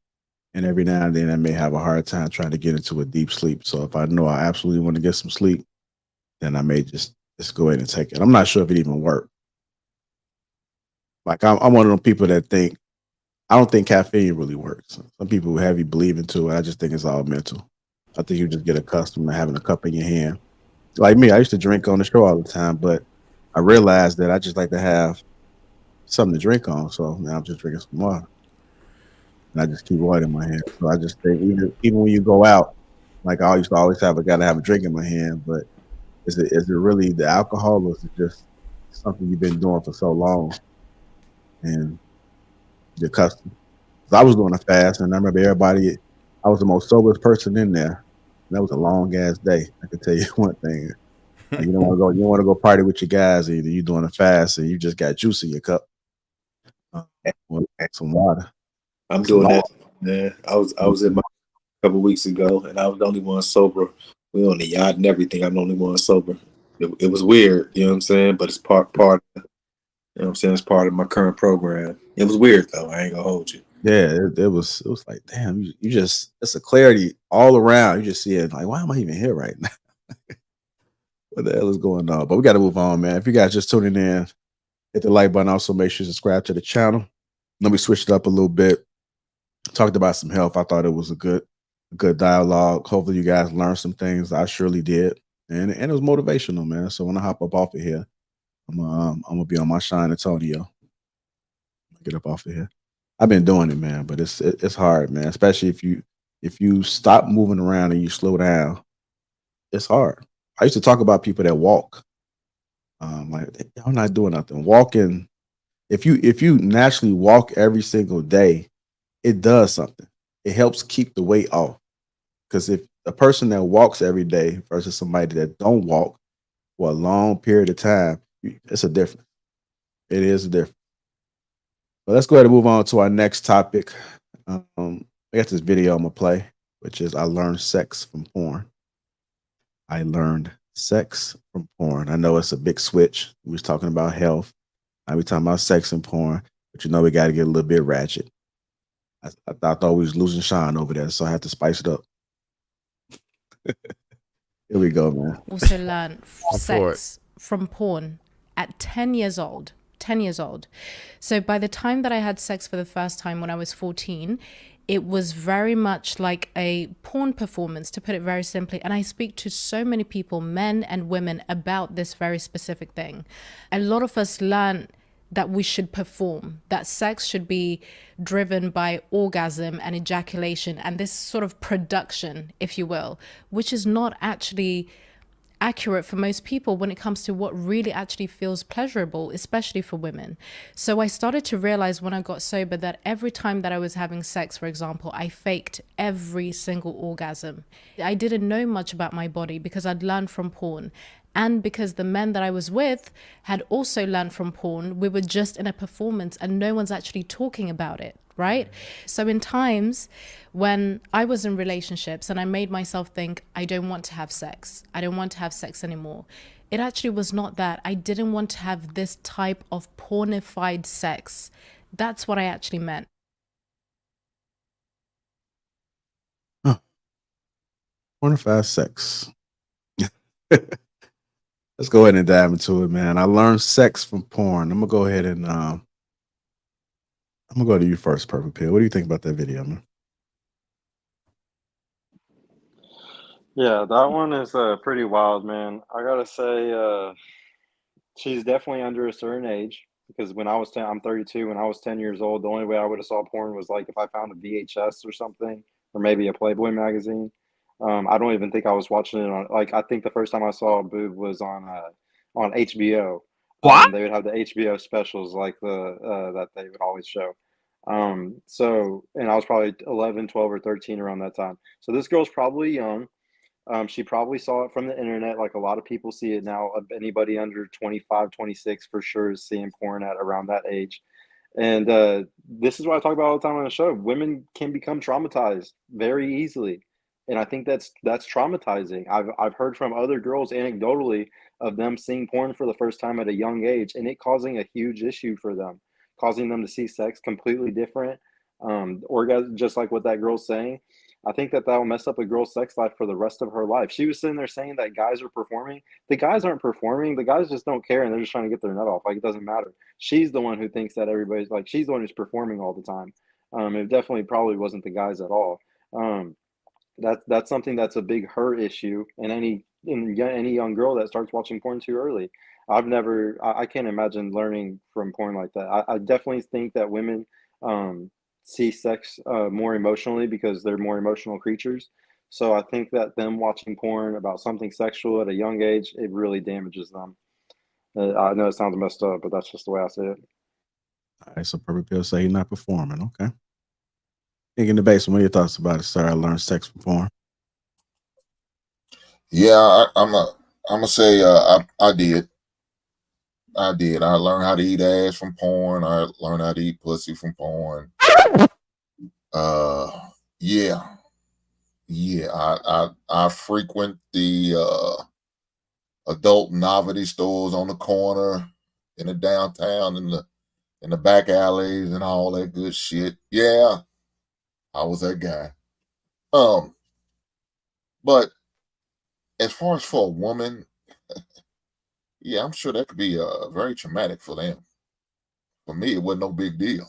And every now and then I may have a hard time trying to get into a deep sleep. So if I know I absolutely want to get some sleep, then I may just go ahead and take it. I'm not sure if it even works. Like I'm one of those people that I don't think caffeine really works. Some people have you believe into it. I just think it's all mental. I think you just get accustomed to having a cup in your hand. Like me, I used to drink on the show all the time, but I realized that I just like to have something to drink on. So now I'm just drinking some water. and I just keep water in my hand. So I just think even when you go out, like I used to always gotta have a drink in my hand, but is it really the alcohol, or is it just something you've been doing for so long and you're accustomed? 'Cause I was doing a fast, and I remember everybody. I was the most soberest person in there. And that was a long ass day. I can tell you one thing. Like, you don't want to go. You don't want to go party with your guys either. You doing a fast, and you just got juice in your cup. Well, some water. I'm Some doing water. that, man. I was in my a couple weeks ago, and I was the only one sober. We on the yacht and everything. I'm the only one sober. It was weird, you know what I'm saying? But it's part, you know what I'm saying? It's part of my current program. It was weird though. I ain't gonna hold you. Yeah, it was. It was like, damn. You just. It's a clarity all around. You just see it like, why am I even here right now? What the hell is going on? But we got to move on, man. If you guys just tuning in, hit the like button. Also, make sure you subscribe to the channel. Let me switch it up a little bit. Talked about some health. I thought it was a good dialogue. Hopefully, you guys learned some things. I surely did, and it was motivational, man. So when I hop up off of here, I'm gonna be on my Shine Antonio. Get up off of here. I've been doing it, man, but it's hard, man. Especially if you stop moving around and you slow down, it's hard. I used to talk about people that walk. Like I'm not doing nothing. Walking. If you naturally walk every single day, it does something. It helps keep the weight off. Because if a person that walks every day versus somebody that don't walk for a long period of time, it's a difference. It is a difference. But let's go ahead and move on to our next topic. I got this video I'm gonna play, which is I learned sex from porn. I learned sex from porn. I know it's a big switch. We was talking about health. Now we talking about sex and porn, but you know we got to get a little bit ratchet. I thought we was losing shine over there, so I had to spice it up. Here we go, man. Also learned I'm for it. sex from porn at 10 years old. 10 years old. So by the time that I had sex for the first time when I was 14, it was very much like a porn performance, to put it very simply. And I speak to so many people, men and women, about this very specific thing. A lot of us learn that we should perform, that sex should be driven by orgasm and ejaculation and this sort of production, if you will, which is not actually accurate for most people when it comes to what really actually feels pleasurable, especially for women. So I started to realize when I got sober that every time that I was having sex, for example, I faked every single orgasm. I didn't know much about my body because I'd learned from porn. And because the men that I was with had also learned from porn, we were just in a performance and no one's actually talking about it, right? So in times when I was in relationships and I made myself think, I don't want to have sex. I don't want to have sex anymore. It actually was not that. I didn't want to have this type of pornified sex. That's what I actually meant. Pornified sex. Let's go ahead and dive into it, man. I learned sex from porn. I'm gonna go ahead and I'm gonna go to you first, Purple Pill. What do you think about that video, man? Yeah, that one is pretty wild, man. I gotta say, she's definitely under a certain age because when I was 10, I'm 32. When I was 10 years old, the only way I would have saw porn was like if I found a VHS or something, or maybe a Playboy magazine. I don't even think I was watching it on like I think the first time I saw a boob was on HBO. What? They would have the HBO specials like that they would always show. So and I was probably 11, 12, or 13 around that time. So this girl's probably young. She probably saw it from the internet like a lot of people see it now. Anybody under 25, 26 for sure is seeing porn at around that age. And this is what I talk about all the time on the show. Women can become traumatized very easily. And I think that's traumatizing. I've heard from other girls anecdotally of them seeing porn for the first time at a young age and it causing a huge issue for them, causing them to see sex completely different. Orgasm, just like what that girl's saying. I think that will mess up a girl's sex life for the rest of her life. She was sitting there saying that guys are performing. The guys aren't performing. The guys just don't care and they're just trying to get their nut off. Like it doesn't matter. She's the one who thinks that everybody's like she's the one who's performing all the time. It definitely probably wasn't the guys at all. Um, that's something that's a big her issue. And any young girl that starts watching porn too early, I can't imagine learning from porn like that. I definitely think that women see sex more emotionally because they're more emotional creatures. So I think that them watching porn about something sexual at a young age, it really damages them. I know it sounds messed up, but that's just the way I see it. All right, so Purple Pill say he's not performing. Okay. King in the basement, what are your thoughts about it, sir? I learned sex from porn. Yeah, I'm gonna say I did. I did. I learned how to eat ass from porn. I learned how to eat pussy from porn. Yeah, yeah. I frequent the adult novelty stores on the corner in the downtown in the back alleys and all that good shit. Yeah, I was that guy. But as far as for a woman, yeah, I'm sure that could be very traumatic for them. For me, it wasn't no big deal.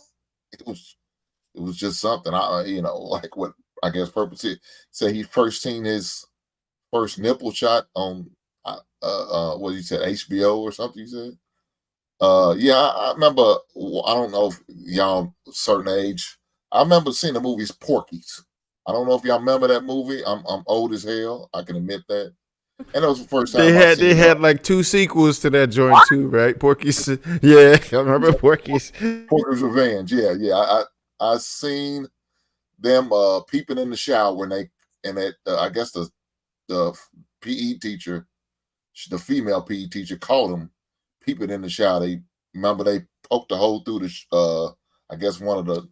It was just something like what I guess Purpose said he first seen his first nipple shot on what he said, HBO or something. He said, yeah, I remember. I don't know if y'all a certain age. I remember seeing the movies Porky's. I don't know if y'all remember that movie. I'm old as hell. I can admit that. And that was the first time They had like 2 sequels to that joint too, right? Porky's, yeah, I remember Porky's. Porky's Revenge. Yeah, yeah. I seen them peeping in the shower when I guess the PE teacher, the female PE teacher, caught them peeping in the shower. They poked a hole through the I guess one of the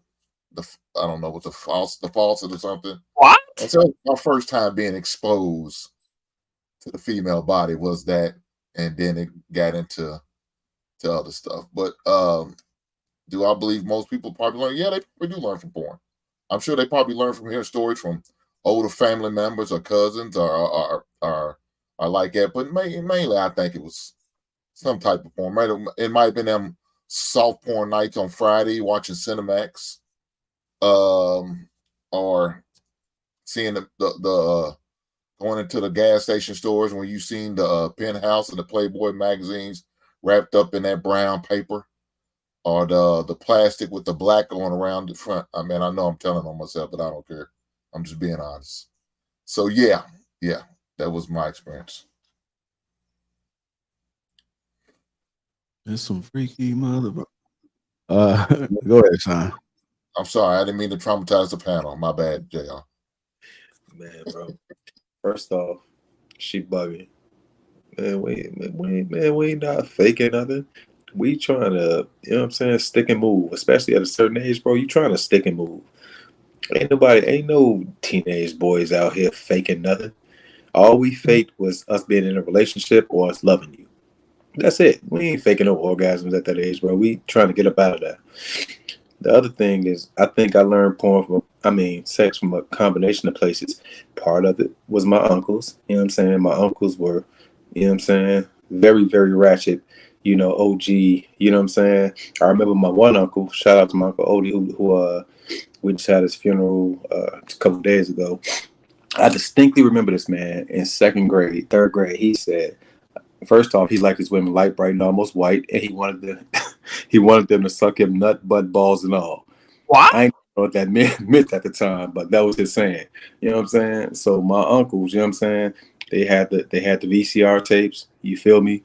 I don't know what the faucet or something. What? And so my first time being exposed to the female body was that, and then it got into other stuff. But do I believe most people probably learn? Yeah, they probably do learn from porn. I'm sure they probably learn from hearing stories from older family members or cousins or like that. But mainly, I think it was some type of porn. It might have been them soft porn nights on Friday watching Cinemax, or seeing the going into the gas station stores when you seen the Penthouse and the Playboy magazines wrapped up in that brown paper, or the plastic with the black going around the front. I mean, I know I'm telling on myself, but I don't care. I'm just being honest. So yeah, that was my experience. There's some freaky mother. Go ahead, son. I'm sorry, I didn't mean to traumatize the panel. My bad, JR. Man, bro. First off, she bugging. Man, we not faking nothing. We trying to, you know what I'm saying, stick and move. Especially at a certain age, bro. You trying to stick and move. Ain't no teenage boys out here faking nothing. All we faked was us being in a relationship or us loving you. That's it. We ain't faking no orgasms at that age, bro. We trying to get up out of that. The other thing is, I think I learned sex from a combination of places. Part of it was my uncles. You know what I'm saying? My uncles were, you know what I'm saying, very, very ratchet, OG, you know what I'm saying? I remember my one uncle, shout out to my Uncle Odie, who we just had his funeral a couple of days ago. I distinctly remember this man in third grade. He said, first off, he liked his women light, bright, and almost white, and he wanted them to suck him nut, butt, balls, and all. What? I ain't know what that meant at the time, but that was his saying. You know what I'm saying? So my uncles, you know what I'm saying, they had the VCR tapes. You feel me?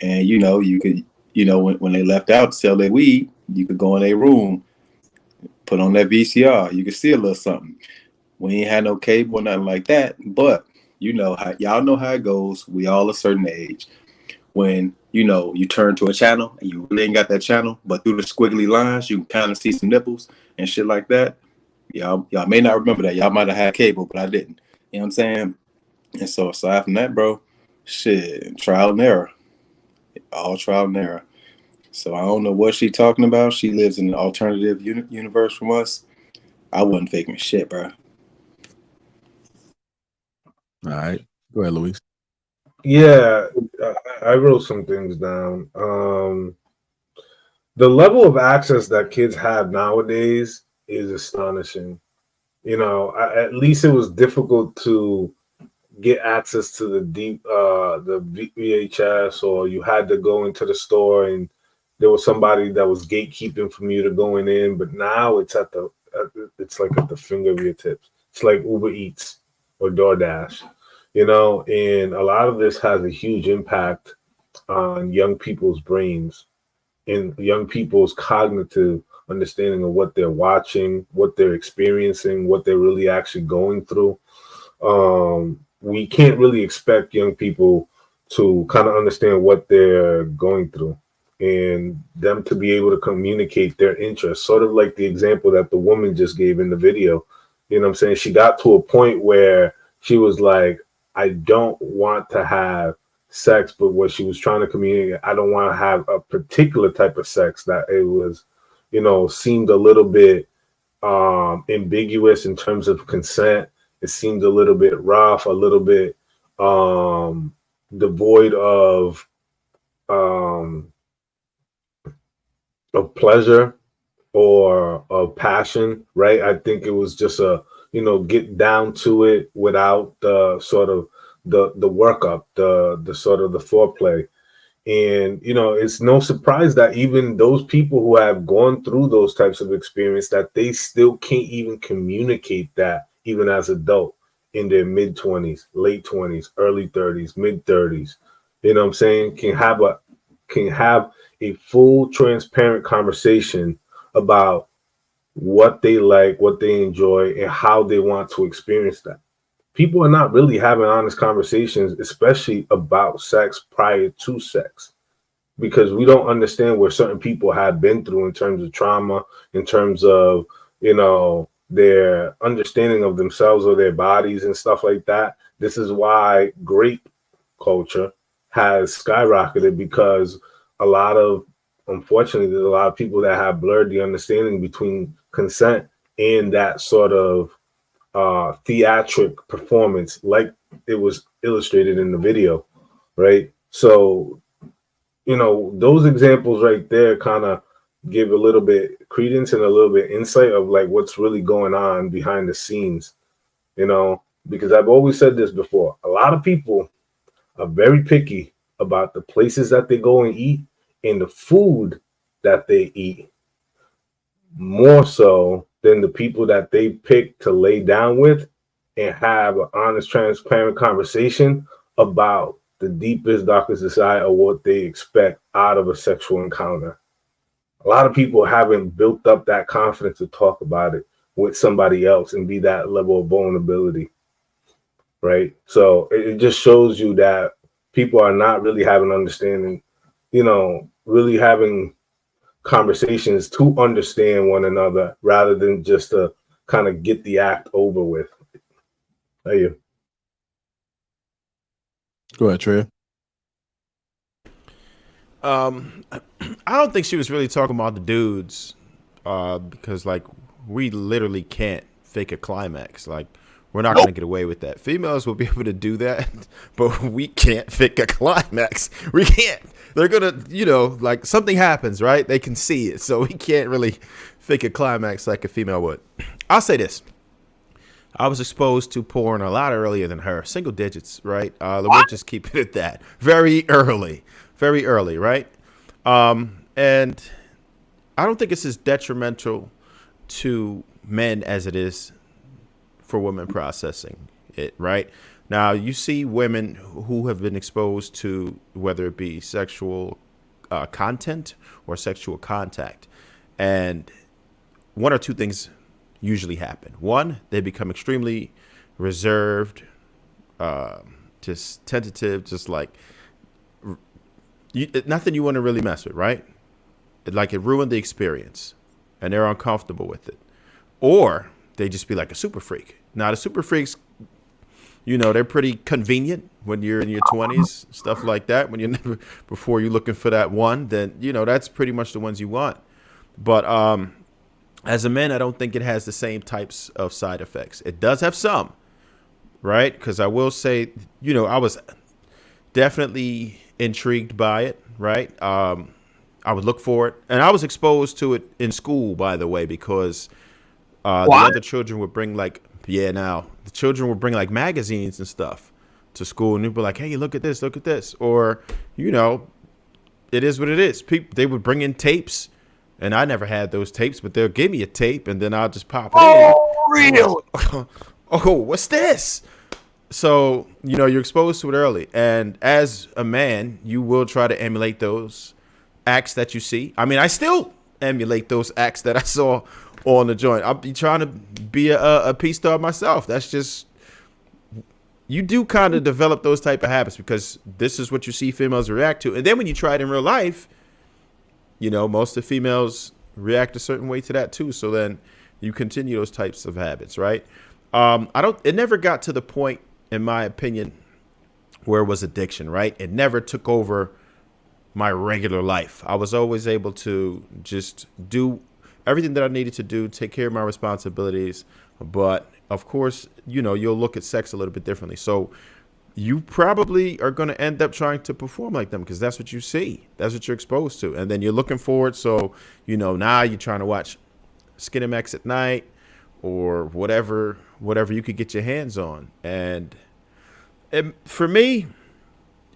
And you could, when they left out to sell their weed, you could go in their room, put on that VCR. You could see a little something. We ain't had no cable or nothing like that, but y'all know how it goes. We all a certain age. When you turn to a channel and you really ain't got that channel, but through the squiggly lines you can kind of see some nipples and shit like that. Y'all may not remember that. Y'all might have had cable, but I didn't. You know what I'm saying? And so aside from that, bro, shit, trial and error. All trial and error. So I don't know what she talking about. She lives in an alternative universe from us. I wasn't faking shit, bro. All right. Go ahead, Luis. Yeah, I wrote some things down. The level of access that kids have nowadays is astonishing. At least it was difficult to get access to the VHS, or you had to go into the store and there was somebody that was gatekeeping from you to going in. But now it's at the it's like at the finger of your tips. It's like Uber Eats or DoorDash, you know, and a lot of this has a huge impact on young people's brains and young people's cognitive understanding of what they're watching, what they're experiencing, what they're really actually going through. We can't really expect young people to kind of understand what they're going through and them to be able to communicate their interests, sort of like the example that the woman just gave in the video. You know what I'm saying? She got to a point where she was like, I don't want to have sex, but what she was trying to communicate, I don't want to have a particular type of sex that it was, you know, seemed a little bit ambiguous in terms of consent. It seemed a little bit rough, a little bit devoid of pleasure or of passion, right? I think it was just a, you know, get down to it without the sort of the workup, the sort of the foreplay. And, you know, it's no surprise that even those people who have gone through those types of experience, that they still can't even communicate that even as adult in their mid 20s, late 20s, early 30s, mid 30s. You know what I'm saying? Can have a full transparent conversation about what they like, what they enjoy, and how they want to experience that. People are not really having honest conversations, especially about sex prior to sex, because we don't understand what certain people have been through in terms of trauma, in terms of, you know, their understanding of themselves or their bodies and stuff like that. This is why grape culture has skyrocketed, because unfortunately, there's a lot of people that have blurred the understanding between consent and that sort of theatric performance, like it was illustrated in the video, right? So, you know, those examples right there kind of give a little bit credence and a little bit insight of like what's really going on behind the scenes, you know, because I've always said this before. A lot of people are very picky about the places that they go and eat and the food that they eat, more so than the people that they pick to lay down with and have an honest, transparent conversation about the deepest, darkest desire of what they expect out of a sexual encounter. A lot of people haven't built up that confidence to talk about it with somebody else and be that level of vulnerability, right? So it just shows you that people are not really having understanding, you know, really having conversations to understand one another rather than just to kind of get the act over with. There you Go ahead, Trey. I don't think she was really talking about the dudes, because like we literally can't fake a climax. Like we're not going to get away with that. Females will be able to do that, but we can't fake a climax. We can't. They're going to, you know, like something happens, right? They can see it. So we can't really fake a climax like a female would. I'll say this. I was exposed to porn a lot earlier than her. Single digits, right? We'll just keep it at that. Very early, right? And I don't think it's as detrimental to men as it is for women processing it, right? Now, you see women who have been exposed to whether it be sexual content or sexual contact, and one or two things usually happen. One, they become extremely reserved, just tentative, just like nothing you want to really mess with, right? It ruined the experience, and they're uncomfortable with it. Or they just be like a super freak. Now, the super freaks, you know, they're pretty convenient when you're in your 20s, stuff like that. When you're before you're looking for that one, then, you know, that's pretty much the ones you want. But as a man, I don't think it has the same types of side effects. It does have some, right? Because I will say, you know, I was definitely intrigued by it, right? I would look for it. And I was exposed to it in school, by the way, because the other children would bring the children would bring like magazines and stuff to school, and they'd be like, hey, look at this. Or, you know, it is what it is. They would bring in tapes And I never had those tapes, but they'll give me a tape, and then I'll just pop it in. Real. Oh, what's this? So, you know, you're exposed to it early. And as a man, you will try to emulate those acts that you see. I mean, I still emulate those acts that I saw on the joint. I'll be trying to be a P star myself. That's just, you do kind of develop those type of habits because this is what you see females react to. And then when you try it in real life, you know, most of the females react a certain way to that too. So then you continue those types of habits, right? It never got to the point, in my opinion, where it was addiction, right? It never took over my regular life. I was always able to just do everything that I needed to do, take care of my responsibilities. But of course, you know, you'll look at sex a little bit differently. So you probably are going to end up trying to perform like them because that's what you see. That's what you're exposed to. And then you're looking forward. So, you know, now you're trying to watch Skinemax at night or whatever you could get your hands on. And for me,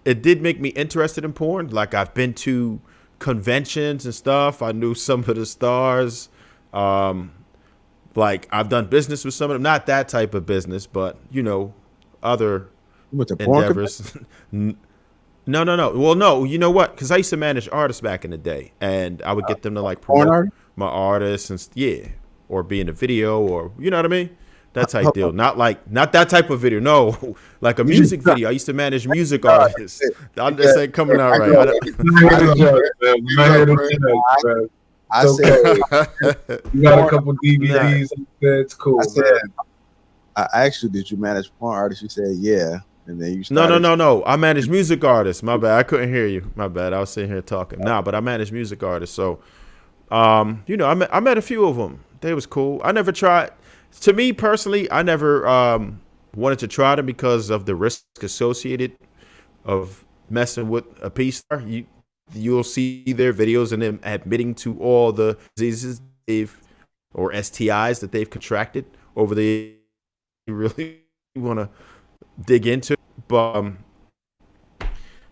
it did make me interested in porn. Like I've been to conventions and stuff. I knew some of the stars. Like I've done business with some of them. Not that type of business, but, you know, other endeavors. No. Well, no, you know what? Because I used to manage artists back in the day, and I would get them to like promote my artists and or be in a video, or you know what I mean, that type deal. Not that type of video. No, like a music video. I used to manage music artists. I'm just saying, coming out right. I said you got a couple DVDs. That's cool. I asked you, did you manage porn artists? You said yeah. And then you No. I manage music artists. My bad. I couldn't hear you. My bad. I was sitting here talking. But I manage music artists. So, you know, I met a few of them. They was cool. I never tried. To me personally, I never wanted to try them because of the risk associated of messing with a P star. You'll see their videos and them admitting to all the diseases or STIs that they've contracted over the. You really want to dig into, but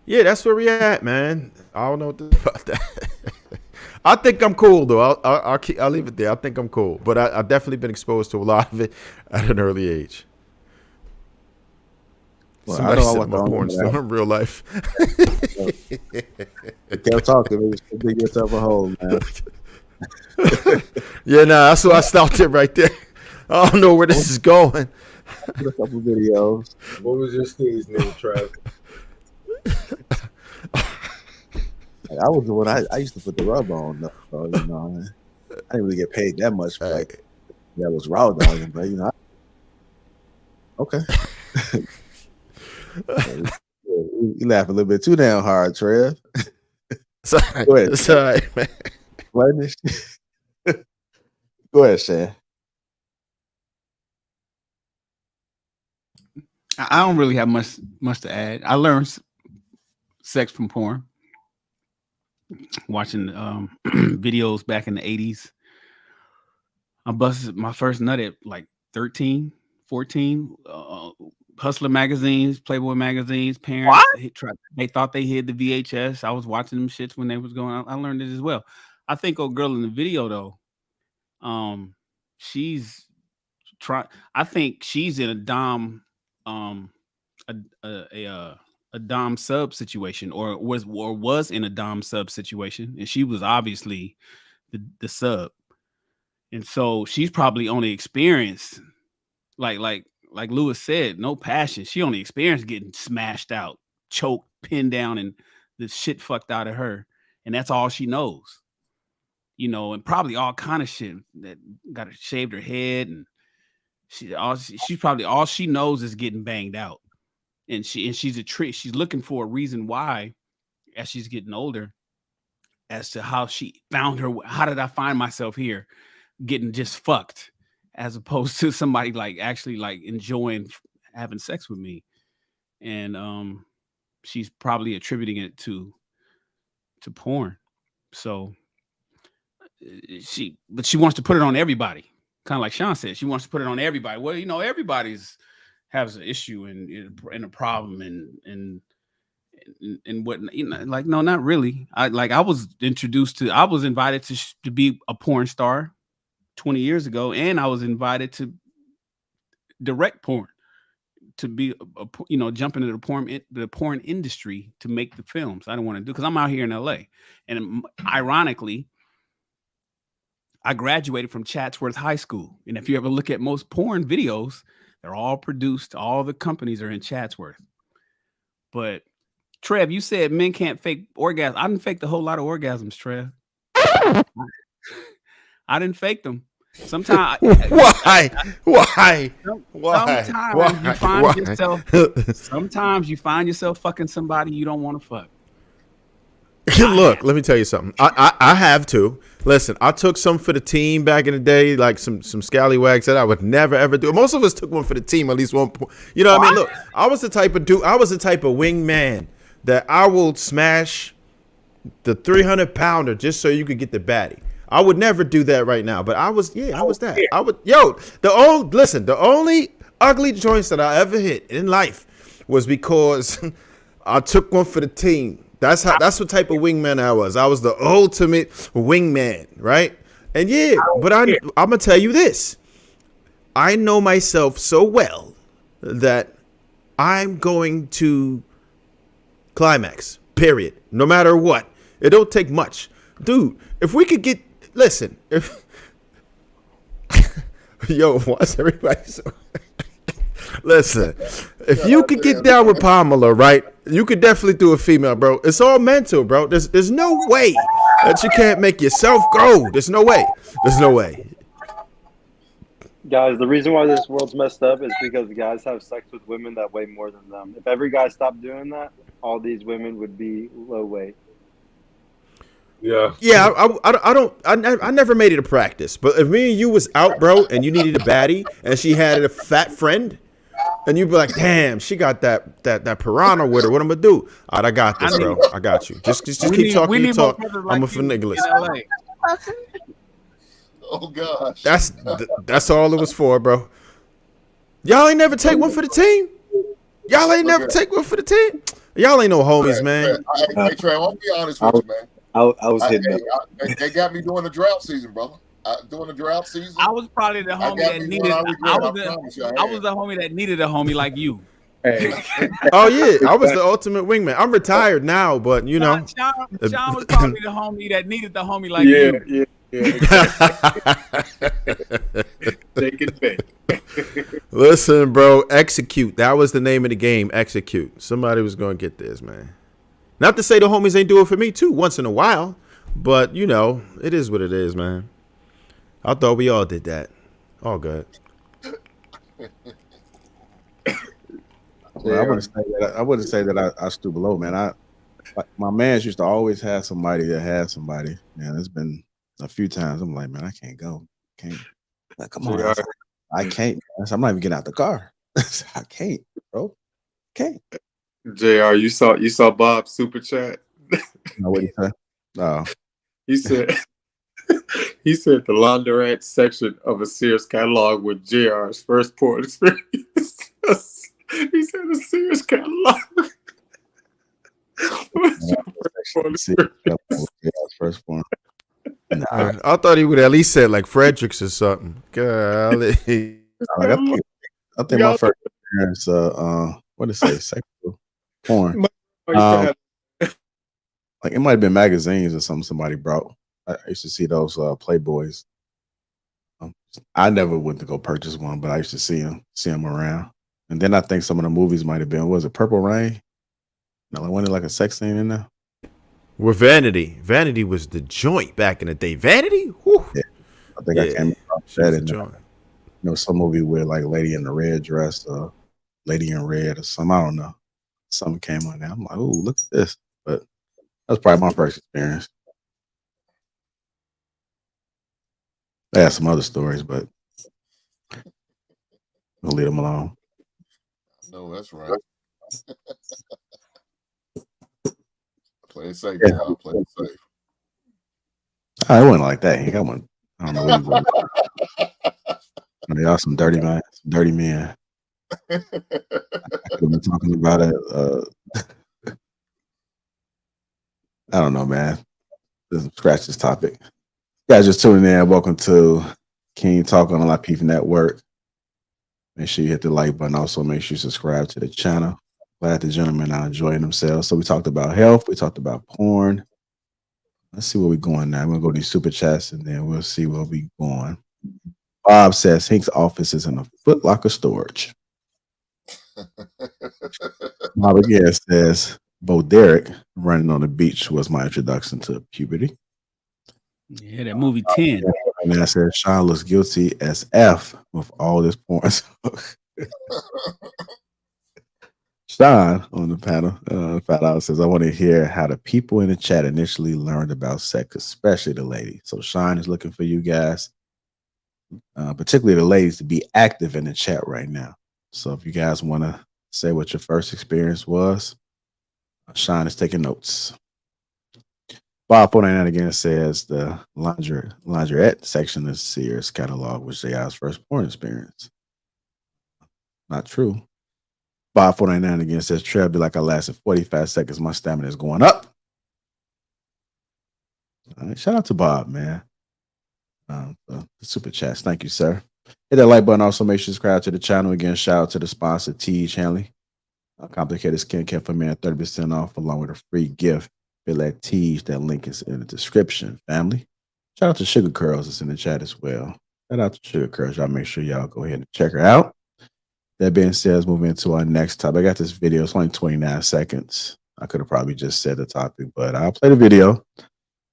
yeah, that's where we at, man. I don't know what to do about that. I think I'm cool though. I'll leave it there. I think I'm cool, but I've definitely been exposed to a lot of it at an early age. Well, somebody said my porn star in real life. Kept talking. Just dig yourself a hole, man. Yeah, that's why I stopped it right there. I don't know where this is going. A couple videos. What was your stage name, Trav? I was the one I used to put the rub on, though. So, you know, I didn't really get paid that much for like that was raw dogging, but you know. Okay. You laugh a little bit too damn hard, Trev. Sorry. Go ahead. Sorry, man. Go ahead, Shan. I don't really have much to add. I learned sex from porn, watching videos back in the 80s. I busted my first nut at like 13, 14. Hustler magazines, Playboy magazines, parents, they thought they hid the VHS. I was watching them shits when they was going on. I learned it as well. I think old girl in the video though, she's trying. I think she's in a dom, a dom sub situation, or was in a dom sub situation, and she was obviously the sub, and so she's probably only experienced like Lewis said, no passion. She only experienced getting smashed out, choked, pinned down, and the shit fucked out of her. And that's all she knows. You know, and probably all kind of shit that got her shaved her head. And she's probably all she knows is getting banged out. And she's a trick. She's looking for a reason why, as she's getting older, as to how she found her. How did I find myself here getting just fucked? As opposed to somebody like actually like enjoying having sex with me. And she's probably attributing it to porn. So she wants to put it on everybody. Kind of like Sean said, she wants to put it on everybody. Well, you know, everybody's has an issue and a problem and and what, like, no, not really. I was invited to be a porn star 20 years ago, and I was invited to direct porn, to be jump into the porn industry to make the films I don't want to do, because I'm out here in LA. And ironically, I graduated from Chatsworth High School, and if you ever look at most porn videos, they're all produced, all the companies are in Chatsworth. But Trev, you said men can't fake orgasms. I didn't fake a whole lot of orgasms, Trev. I didn't fake them. Sometimes Why? Sometimes you find yourself fucking somebody you don't want to fuck. Look, let me tell you something. I have to. Listen, I took some for the team back in the day, like some scallywags that I would never ever do. Most of us took one for the team at least one point. You know what I mean? Look, I was the type of dude. I was the type of wingman that I will smash the 300-pounder just so you could get the baddie. I would never do that right now, but I was that. I would, the only ugly joints that I ever hit in life was because I took one for the team. That's what type of wingman I was. I was the ultimate wingman, right? And but I'm gonna tell you this. I know myself so well that I'm going to climax, period. No matter what. It don't take much. Dude, if we could get, listen, if, what's everybody so? Listen, if you could get down with Pamela, right, you could definitely do a female, bro. It's all mental, bro. There's no way that you can't make yourself go. There's no way. Guys, the reason why this world's messed up is because guys have sex with women that weigh more than them. If every guy stopped doing that, all these women would be low weight. Yeah. I never made it a practice. But if me and you was out, bro, and you needed a baddie, and she had a fat friend, and you'd be like, "Damn, she got that piranha with her. What I'm gonna do? All right, I got this, bro. I got you. Just keep talking. You talk. I'm a finiglis. Oh gosh. That's all it was for, bro. Y'all ain't never take one for the team. Y'all ain't never take one for the team. Y'all ain't no homies, man. Hey, Trey, I'll be honest with you, man. I was hitting they got me during the drought season, brother. During the drought season, I was probably the homie that needed. I was the homie that needed a homie like you. Hey. Oh yeah, I was the ultimate wingman. I'm retared now, but you know, Sean was probably the homie that needed the homie like you. Yeah. Take it back. Listen, bro, execute. That was the name of the game. Execute. Somebody was gonna get this, man. Not to say the homies ain't do it for me too once in a while, but you know, it is what it is, man. I thought we all did that. All good. Well, I wouldn't say that I stoop low, man. My mans used to always have somebody that had somebody. Man, it's been a few times. I'm like, man, I can't go. Like, come on, I can't. I'm not even getting out the car. I can't, bro. Can't. JR, you saw Bob's super chat. No, what did you say? Oh, He said the laundrette section of a Sears catalog with JR's first porn experience. He said a Sears catalog. first porn. Nah. I thought he would at least said like Fredericks or something. Golly. I think my first experience, what did it say? Sexual porn. Like it might have been magazines or something somebody brought. I used to see those Playboys. I never went to go purchase one, but I used to see them around. And then I think some of the movies might have been, was it Purple Rain? No, wasn't it like a sex scene in there? With Vanity. Vanity was the joint back in the day. Vanity? Whew. Yeah. I think I came across that in there. You know, some movie with like Lady in the Red dress, Lady in Red or something. I don't know. Something came on there. I'm like, oh, look at this. But that's probably my first experience. I have some other stories, but we'll leave them alone. No, that's right. Play it safe, y'all. Play it safe. I wasn't like that. He got one. I don't know what he was. Y'all some dirty men. I could have been talking about it. I don't know, man. Doesn't scratch this topic. You guys just tuning in. Welcome to King Talk on the Lapeef Network. Make sure you hit the like button. Also, make sure you subscribe to the channel. Glad the gentlemen are enjoying themselves. So we talked about health. We talked about porn. Let's see where we're going now. We're going to go to these super chats, and then we'll see where we're going. Bob says Hink's office is in a Foot Locker storage. Bob again says Bo Derek running on the beach was my introduction to puberty. Yeah, that movie 10. And then I said Sean looks guilty as F with all this porn. Sean on the panel, Fat Out says, I want to hear how the people in the chat initially learned about sex, especially the ladies. So Sean is looking for you guys, particularly the ladies, to be active in the chat right now. So if you guys want to say what your first experience was, Sean is taking notes. Bob 49 again says the lingerette section of Sears catalog was JI's first porn experience. Not true. Bob 49 again says Trev be like I lasted 45 seconds. My stamina is going up. All right, shout out to Bob, man. The super chats. Thank you, sir. Hit that like button. Also, make sure you subscribe to the channel. Again, shout out to the sponsor, T.H. Hanley. Complicated skincare for men, 30% off, along with a free gift. Feel that T.H. That link is in the description, family. Shout out to Sugar Curls. It's in the chat as well. Shout out to Sugar Curls. Y'all make sure y'all go ahead and check her out. That being said, let's move into our next topic. I got this video. It's only 29 seconds. I could have probably just said the topic, but I'll play the video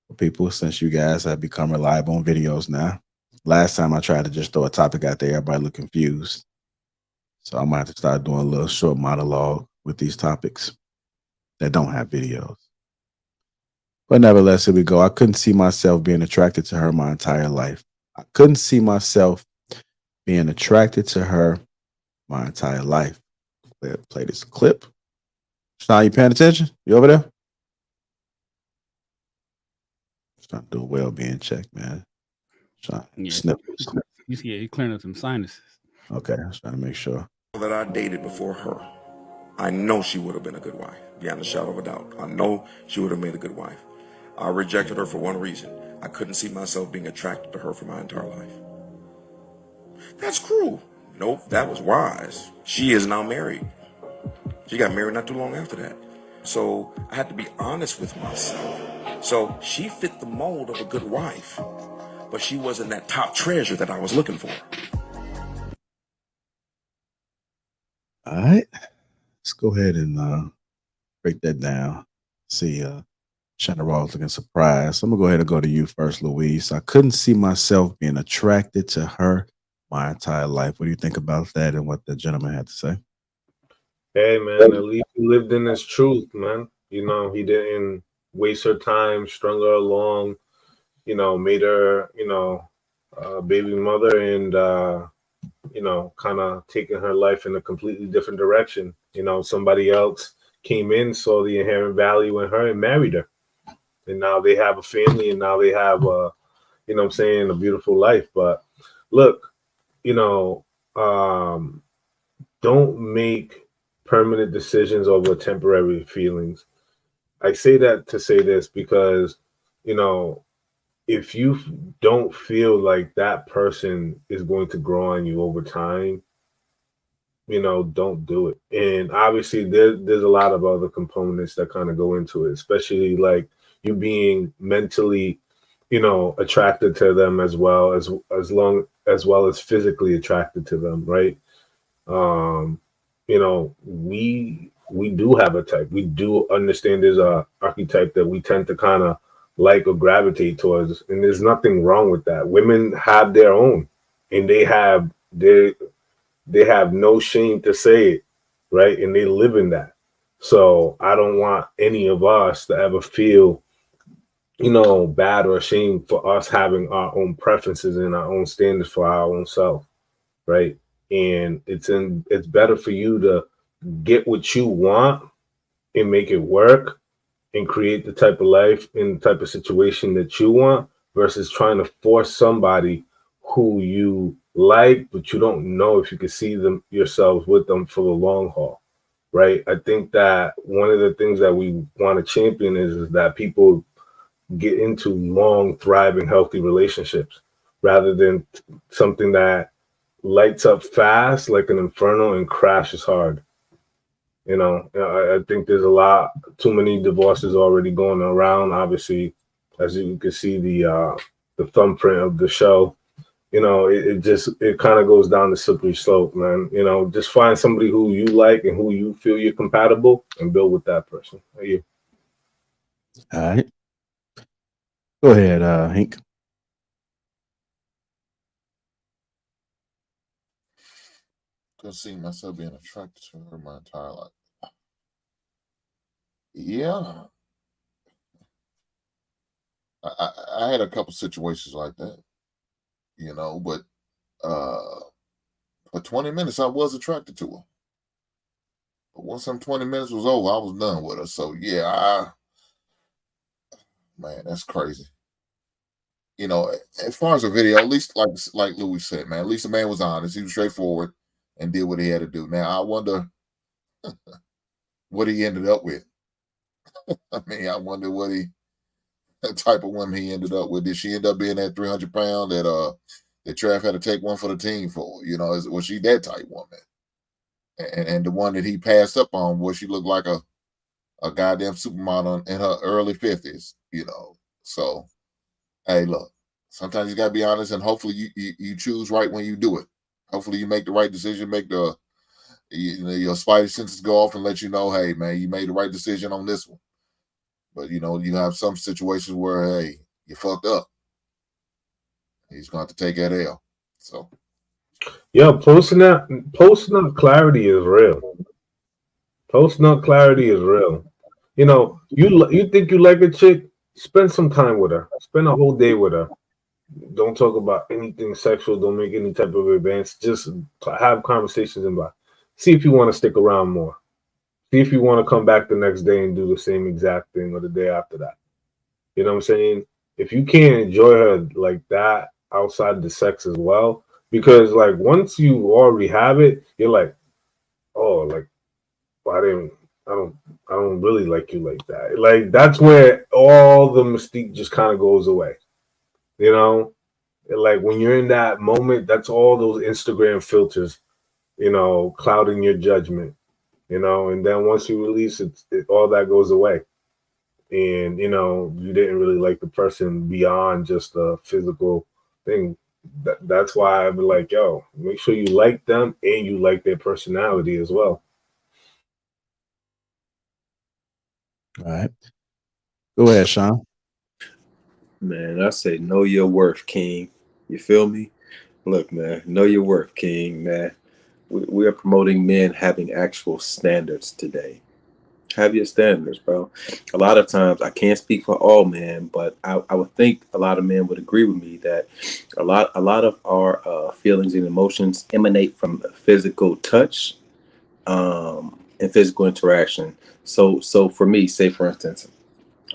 for people since you guys have become reliable on videos now. Last time I tried to just throw a topic out there, everybody looked confused. So I might have to start doing a little short monologue with these topics that don't have videos. But nevertheless, here we go. I couldn't see myself being attracted to her my entire life. I couldn't see myself being attracted to her my entire life. Play this clip. Sean, you paying attention? You over there? Trying to do a well-being check, man. Sean, Yeah. snip. You see, you're clearing up some sinuses. Okay, I was trying to make sure. That I dated before her, I know she would have been a good wife, beyond a shadow of a doubt. I know she would have made a good wife. I rejected her for one reason. I couldn't see myself being attracted to her for my entire life. That's cruel. Nope, that was wise. She is now married. She got married not too long after that. So I had to be honest with myself. So she fit the mold of a good wife, but she wasn't that top treasure that I was looking for. All right. Let's go ahead and break that down. See, Shannon Rawls looking surprised. I'm going to go ahead and go to you first, Louise. I couldn't see myself being attracted to her my entire life. What do you think about that and what the gentleman had to say? Hey, man, at least he lived in his truth, man. You know, he didn't waste her time, strung her along, you know, made her, you know, baby mother and, you know, kind of taking her life in a completely different direction. You know, somebody else came in, saw the inherent value in her and married her. And now they have a family and now they have, you know what I'm saying, a beautiful life. But look, you know, don't make permanent decisions over temporary feelings. I say that to say this because, you know, if you don't feel like that person is going to grow on you over time, you know, don't do it. And obviously there's a lot of other components that kind of go into it, especially like you being mentally, you know, attracted to them as well as physically attracted to them, right? You know, we do have a type. We do understand there's a archetype that we tend to kind of like or gravitate towards, and there's nothing wrong with that. Women have their own, and they have no shame to say it, right? And they live in that. So I don't want any of us to ever feel, you know, bad or ashamed for us having our own preferences and our own standards for our own self, right? And it's better for you to get what you want and make it work and create the type of life and the type of situation that you want versus trying to force somebody who you like, but you don't know if you can see them yourselves with them for the long haul, right? I think that one of the things that we want to champion is that people get into long, thriving, healthy relationships rather than something that lights up fast like an inferno and crashes hard. I think there's a lot too many divorces already going around. Obviously, as you can see the thumbprint of the show, it kind of goes down the slippery slope, man. Just find somebody who you like and who you feel you're compatible and build with that person. Are you? All right. Go ahead, Hank. Couldn't see myself being attracted to her my entire life. Yeah. I had a couple situations like that, but for 20 minutes I was attracted to her. But once them 20 minutes was over, I was done with her. So yeah, man, that's crazy. As far as the video, at least like Louis said, man, at least the man was honest. He was straightforward and did what he had to do. Now I wonder what he ended up with. I wonder what type of woman he ended up with. Did she end up being that 300-pound that Trav had to take one for the team for? Was she that type woman? And the one that he passed up on, was she looked like a goddamn supermodel in her early 50s? So hey, look, sometimes you gotta be honest, and hopefully you choose right when you do it. Hopefully you make the right decision, make your spidey senses go off and let you know, hey man, you made the right decision on this one. But you have some situations where, hey, you fucked up. He's going to take that L. So, yeah, posting up clarity is real. Posting up clarity is real. You think you like a chick, spend some time with her. Spend a whole day with her. Don't talk about anything sexual. Don't make any type of advance. Just have conversations about. See if you want to stick around more. See if you want to come back the next day and do the same exact thing or the day after that. You know what I'm saying? If you can't enjoy her like that outside the sex as well, because like once you already have it, you're like, oh, like, well, I don't really like you like that. Like that's where all the mystique just kind of goes away. Like when you're in that moment, that's all those Instagram filters, clouding your judgment. And then once you release it, all that goes away. And, you didn't really like the person beyond just a physical thing. That's why I'd be like, yo, make sure you like them and you like their personality as well. All right. Go ahead, Sean. Man, I say know your worth, King. You feel me? Look, man, know your worth, King, man. We are promoting men having actual standards today. Have your standards, bro. A lot of times, I can't speak for all men, but I would think a lot of men would agree with me that a lot of our feelings and emotions emanate from physical touch and physical interaction. So for me, say for instance,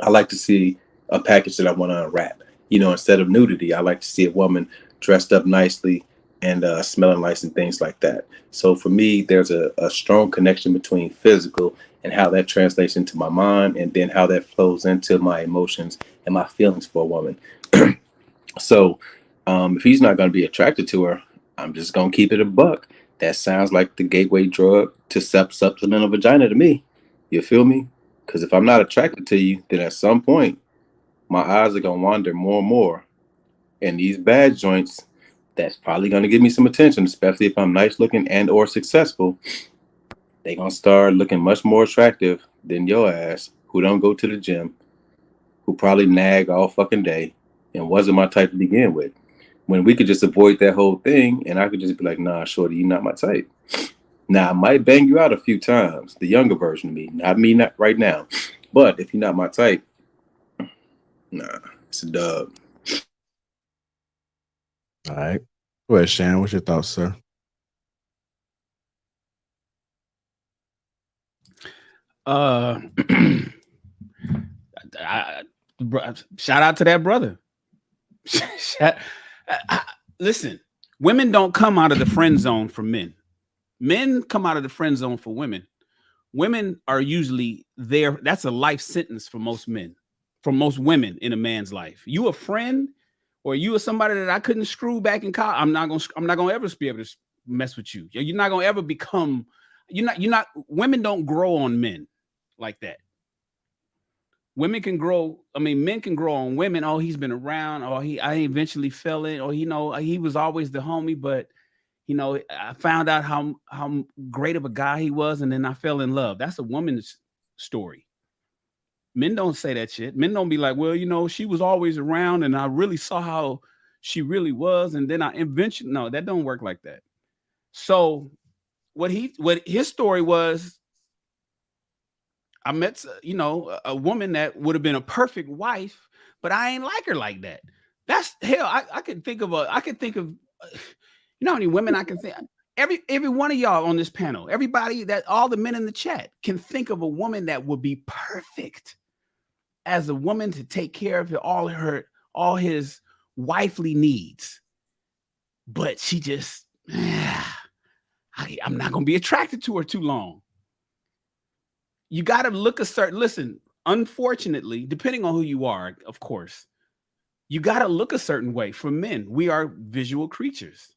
I like to see a package that I want to unwrap. Instead of nudity, I like to see a woman dressed up nicely and smelling nice and things like that. So for me, there's a strong connection between physical and how that translates into my mind, and then how that flows into my emotions and my feelings for a woman. So if he's not going to be attracted to her, I'm just going to keep it a buck. That sounds like the gateway drug to supplemental vagina to me. You feel me? Because if I'm not attracted to you, then at some point, my eyes are going to wander more and more. And these bad joints, that's probably going to give me some attention, especially if I'm nice looking and or successful. They going to start looking much more attractive than your ass, who don't go to the gym, who probably nag all fucking day and wasn't my type to begin with. When we could just avoid that whole thing and I could just be like, nah, shorty, you're not my type. Now, I might bang you out a few times, the younger version of me, not right now. But if you're not my type, nah, it's a dub. All right. Go ahead, Shannon. What's your thoughts, sir? Shout out to that brother. Listen, women don't come out of the friend zone for men. Men come out of the friend zone for women. women are usually there. That's a life sentence for most men, for most women in a man's life. You a friend, or you are somebody that I couldn't screw back in college. I'm not gonna ever be able to mess with you. You're not gonna ever become. You're not. Women don't grow on men like that. Women can grow. I mean, men can grow on women. Oh, he's been around. Oh, I eventually fell in. Or he was always the homie, but I found out how great of a guy he was, and then I fell in love. That's a woman's story. Men don't say that shit. Men don't be like, well, she was always around, and I really saw how she really was, and then I eventually. No, that don't work like that. So, what his story was, I met a woman that would have been a perfect wife, but I ain't like her like that. That's hell. I could think of how many women I can think. Every one of y'all on this panel, everybody, that all the men in the chat can think of a woman that would be perfect as a woman to take care of all his wifely needs. But she just, I'm not going to be attracted to her too long. You got to look listen, unfortunately, depending on who you are, of course, you got to look a certain way. For men, we are visual creatures.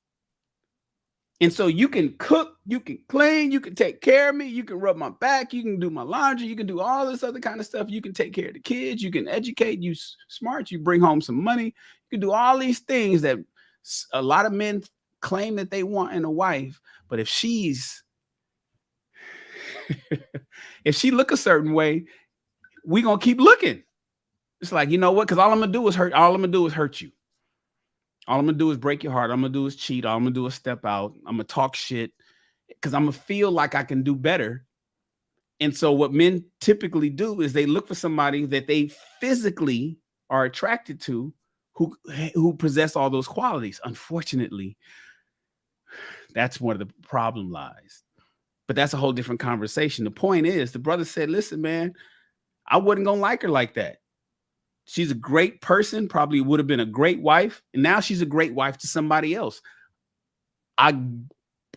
And so you can cook, you can clean, you can take care of me, you can rub my back, you can do my laundry, you can do all this other kind of stuff. You can take care of the kids, you can educate, you smart, you bring home some money. You can do all these things that a lot of men claim that they want in a wife. But if she look a certain way, we gonna keep looking. It's like, you know what? Because all I'm gonna do is hurt you. All I'm gonna do is break your heart. All I'm gonna do is cheat. All I'm gonna do is step out. I'm gonna talk shit because I'm gonna feel like I can do better. And so what men typically do is they look for somebody that they physically are attracted to who possess all those qualities. Unfortunately, that's where the problem lies. But that's a whole different conversation. The point is, the brother said, listen, man, I wasn't gonna like her like that. She's a great person, probably would have been a great wife, and now she's a great wife to somebody else. I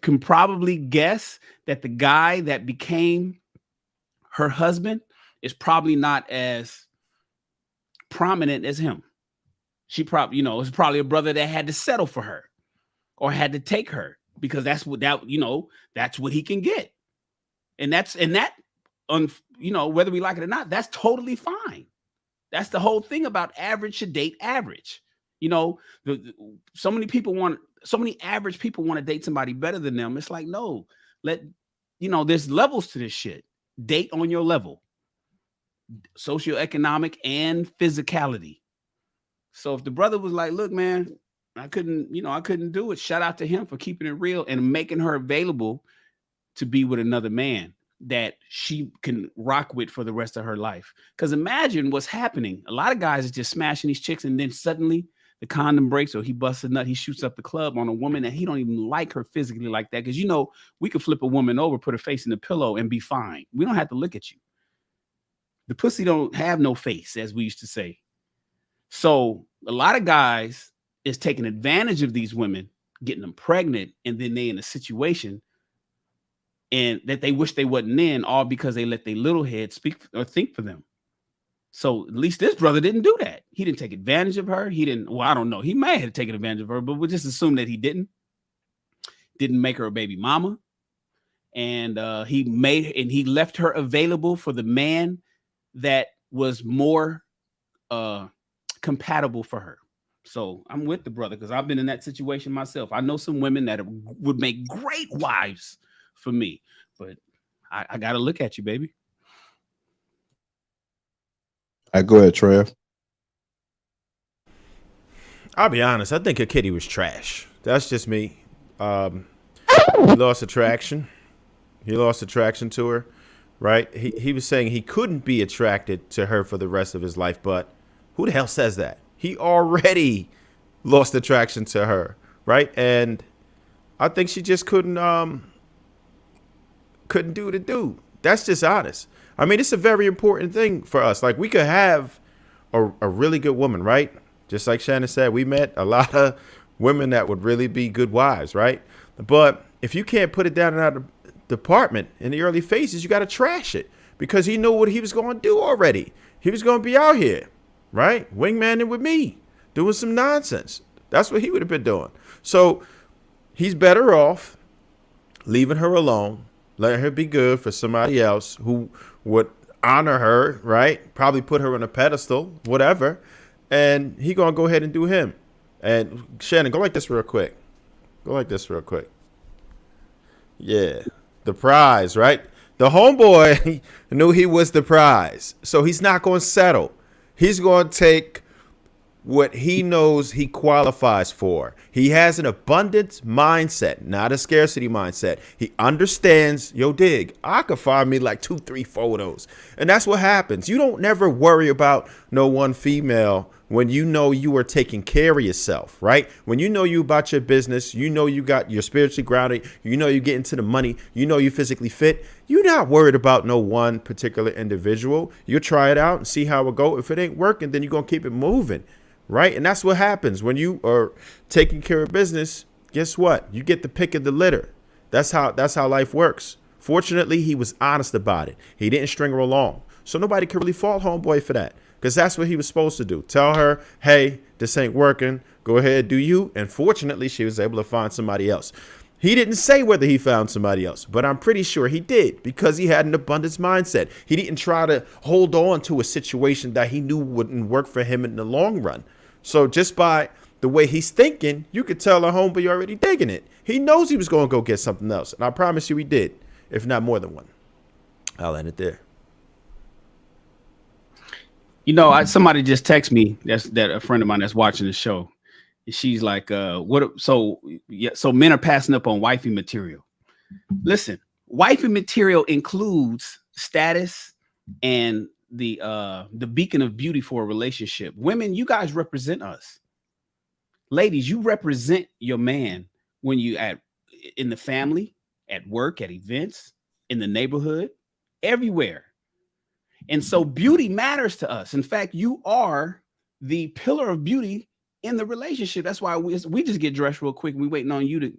can probably guess that the guy that became her husband is probably not as prominent as him. She probably, it's probably a brother that had to settle for her or had to take her because that's what he can get. And whether we like it or not, that's totally fine. That's the whole thing about average should date average. So many average people want to date somebody better than them. It's like, no, there's levels to this shit. Date on your level, socioeconomic and physicality. So if the brother was like, look, man, I couldn't do it. Shout out to him for keeping it real and making her available to be with another man that she can rock with for the rest of her life. Because imagine what's happening. A lot of guys are just smashing these chicks, and then suddenly the condom breaks or he busts a nut. He shoots up the club on a woman that he don't even like her physically like that. Because, we could flip a woman over, put her face in the pillow and be fine. We don't have to look at you. The pussy don't have no face, as we used to say. So a lot of guys is taking advantage of these women, getting them pregnant, and then they in a situation and that they wish they wasn't in, all because they let their little head speak or think for them. So at least this brother didn't do that. He didn't take advantage of her. I don't know. He may have taken advantage of her, but we'll just assume that he didn't make her a baby mama. And he left her available for the man that was more compatible for her. So I'm with the brother because I've been in that situation myself. I know some women that would make great wives for me, but I got to look at you, baby. I go ahead, Trev. I'll be honest. I think her kitty was trash. That's just me. He lost attraction. He lost attraction to her, right? He was saying he couldn't be attracted to her for the rest of his life, but who the hell says that? He already lost attraction to her, right? And I think she just couldn't do the dude. That's just honest. I mean, it's a very important thing for us. Like, we could have a really good woman, right? Just like Shannon said, we met a lot of women that would really be good wives, right? But if you can't put it down department in the early phases, you got to trash it because he knew what he was going to do already. He was going to be out here, right? Wingmanning with me, doing some nonsense. That's what he would have been doing. So he's better off leaving her alone, letting her be good for somebody else who would honor her, right? Probably put her on a pedestal, whatever. And he going to go ahead and do him. And Shannon, go like this real quick. Go like this real quick. Yeah. The prize, right? The homeboy knew he was the prize. So he's not going to settle. He's going to take what he knows he qualifies for. He has an abundance mindset, not a scarcity mindset. He understands, yo, dig, I could find me like 2-3 photos. And that's what happens. You don't never worry about no one female when you know you are taking care of yourself, right? When you know you about your business, you know you got you're spiritually grounded, you know you get into the money, you know you're physically fit, you're not worried about no one particular individual. You'll try it out and see how it go. If it ain't working, then you're going to keep it moving. Right. And that's what happens when you are taking care of business. Guess what? You get the pick of the litter. That's how life works. Fortunately, he was honest about it. He didn't string her along. So nobody can really fault homeboy for that because that's what he was supposed to do. Tell her, hey, this ain't working. Go ahead, do you. And fortunately, she was able to find somebody else. He didn't say whether he found somebody else, but I'm pretty sure he did because he had an abundance mindset. He didn't try to hold on to a situation that he knew wouldn't work for him in the long run. So just by the way he's thinking, you could tell a homeboy already digging it. He knows he was going to go get something else. And I promise you he did, if not more than one. I'll end it there. You know, somebody just texted me. That a friend of mine that's watching the show. She's like, what? So men are passing up on wifey material. Listen, wifey material includes status and the beacon of beauty for a relationship. Women, you guys represent us. Ladies, you represent your man when you in the family, at work, at events, in the neighborhood, everywhere. And so beauty matters to us. In fact, you are the pillar of beauty in the relationship. That's why we just get dressed real quick. We waiting on you to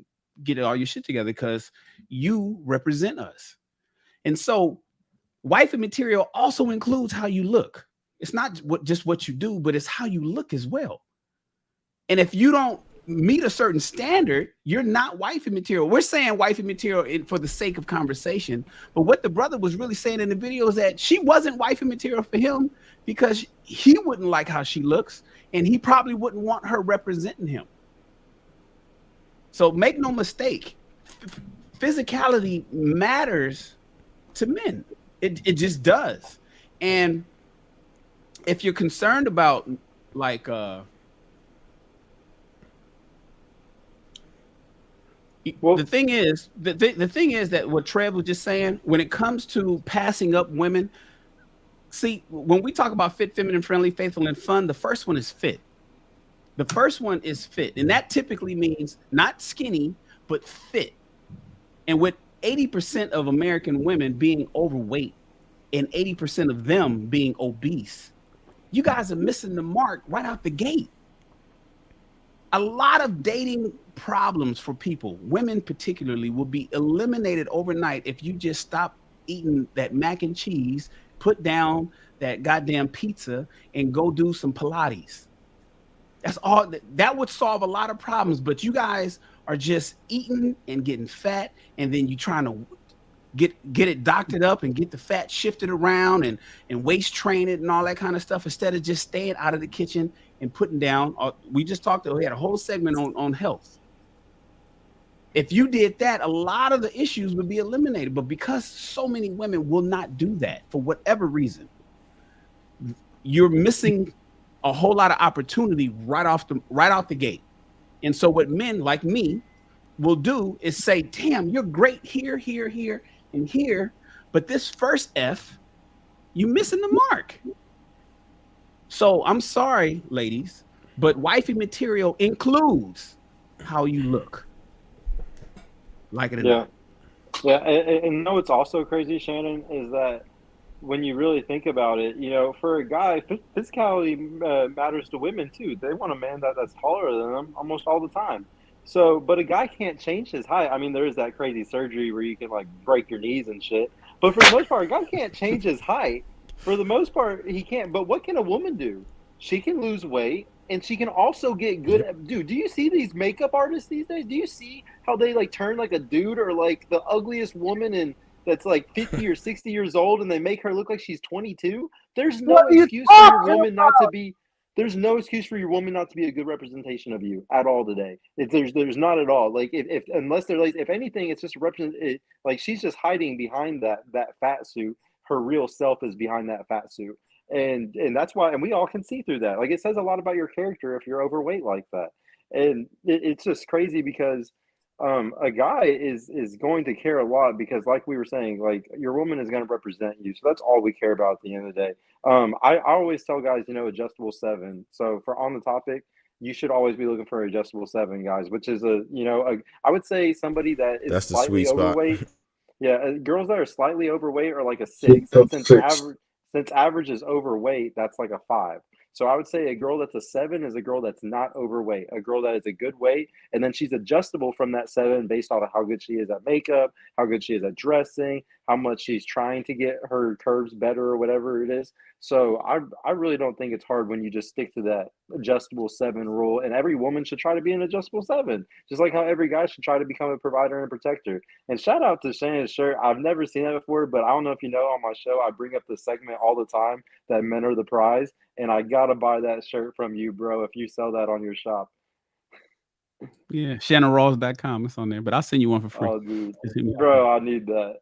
get all your shit together because you represent us. And so wifey material also includes how you look. It's not just what you do, but it's how you look as well. And if you don't meet a certain standard, you're not wifey material. We're saying wifey material for the sake of conversation. But what the brother was really saying in the video is that she wasn't wifey material for him because he wouldn't like how she looks. And he probably wouldn't want her representing him. So make no mistake, physicality matters to men. It just does. And if you're concerned about like the thing is that what Trev was just saying, when it comes to passing up women, see, when we talk about fit, feminine, friendly, faithful, and fun, the first one is fit. The first one is fit. And that typically means not skinny, but fit. And with 80% of American women being overweight and 80% of them being obese, you guys are missing the mark right out the gate. A lot of dating problems for people, women particularly, will be eliminated overnight if you just stop eating that mac and cheese, put down that goddamn pizza, and go do some Pilates. That's all. That would solve a lot of problems, but you guys are just eating and getting fat, and then you trying to get it doctored up and get the fat shifted around and waist train it and all that kind of stuff instead of just staying out of the kitchen and putting down. We just we had a whole segment on health. If you did that, a lot of the issues would be eliminated. But because so many women will not do that for whatever reason, you're missing a whole lot of opportunity right out the gate. And so what men like me will do is say, damn, you're great here, here, here, and here. But this first F, you missing the mark. So I'm sorry, ladies, but wifey material includes how you look. Like it or not. Yeah. And no, it's also crazy, Shannon, is that when you really think about it, you know, for a guy, physicality matters to women too. They want a man that's taller than them almost all the time. So, but a guy can't change his height. I mean, there is that crazy surgery where you can like break your knees and shit. But for the most part, a guy can't change his height. For the most part, he can't. But what can a woman do? She can lose weight and she can also get good at, dude, do you see these makeup artists these days? Do you see how they like turn like a dude or like the ugliest woman and that's like 50 or 60 years old and they make her look like she's 22? There's no excuse for your woman not to be there's no excuse for your woman not to be a good representation of you at all today. There's not at all. Like if unless they're like if anything, it's just like she's just hiding behind that fat suit. Her real self is behind that fat suit, and that's why. And we all can see through that. Like it says a lot about your character if you're overweight like that. And it's just crazy because a guy is going to care a lot because like we were saying, like your woman is going to represent you. So that's all we care about at the end of the day. I always tell guys, adjustable 7. So for on the topic, you should always be looking for adjustable 7, guys, which is I would say somebody that is That's the slightly sweet spot. overweight. Yeah, girls that are slightly overweight are like a Keep 6, top and since six. average is overweight, that's like a 5. So I would say a girl that's a 7 is a girl that's not overweight, a girl that is a good weight, and then she's adjustable from that 7 based on how good she is at makeup, how good she is at dressing, how much she's trying to get her curves better or whatever it is. So I really don't think it's hard when you just stick to that adjustable 7 rule, and every woman should try to be an adjustable 7, just like how every guy should try to become a provider and protector. And shout out to Shannon's shirt. I've never seen that before, but I don't know if you know on my show, I bring up the segment all the time that men are the prize. And I gotta buy that shirt from you, bro, if you sell that on your shop. Yeah, ShannonRaws.com. It's on there, but I'll send you one for free. Oh, dude. Just hit me up. Bro, I need that.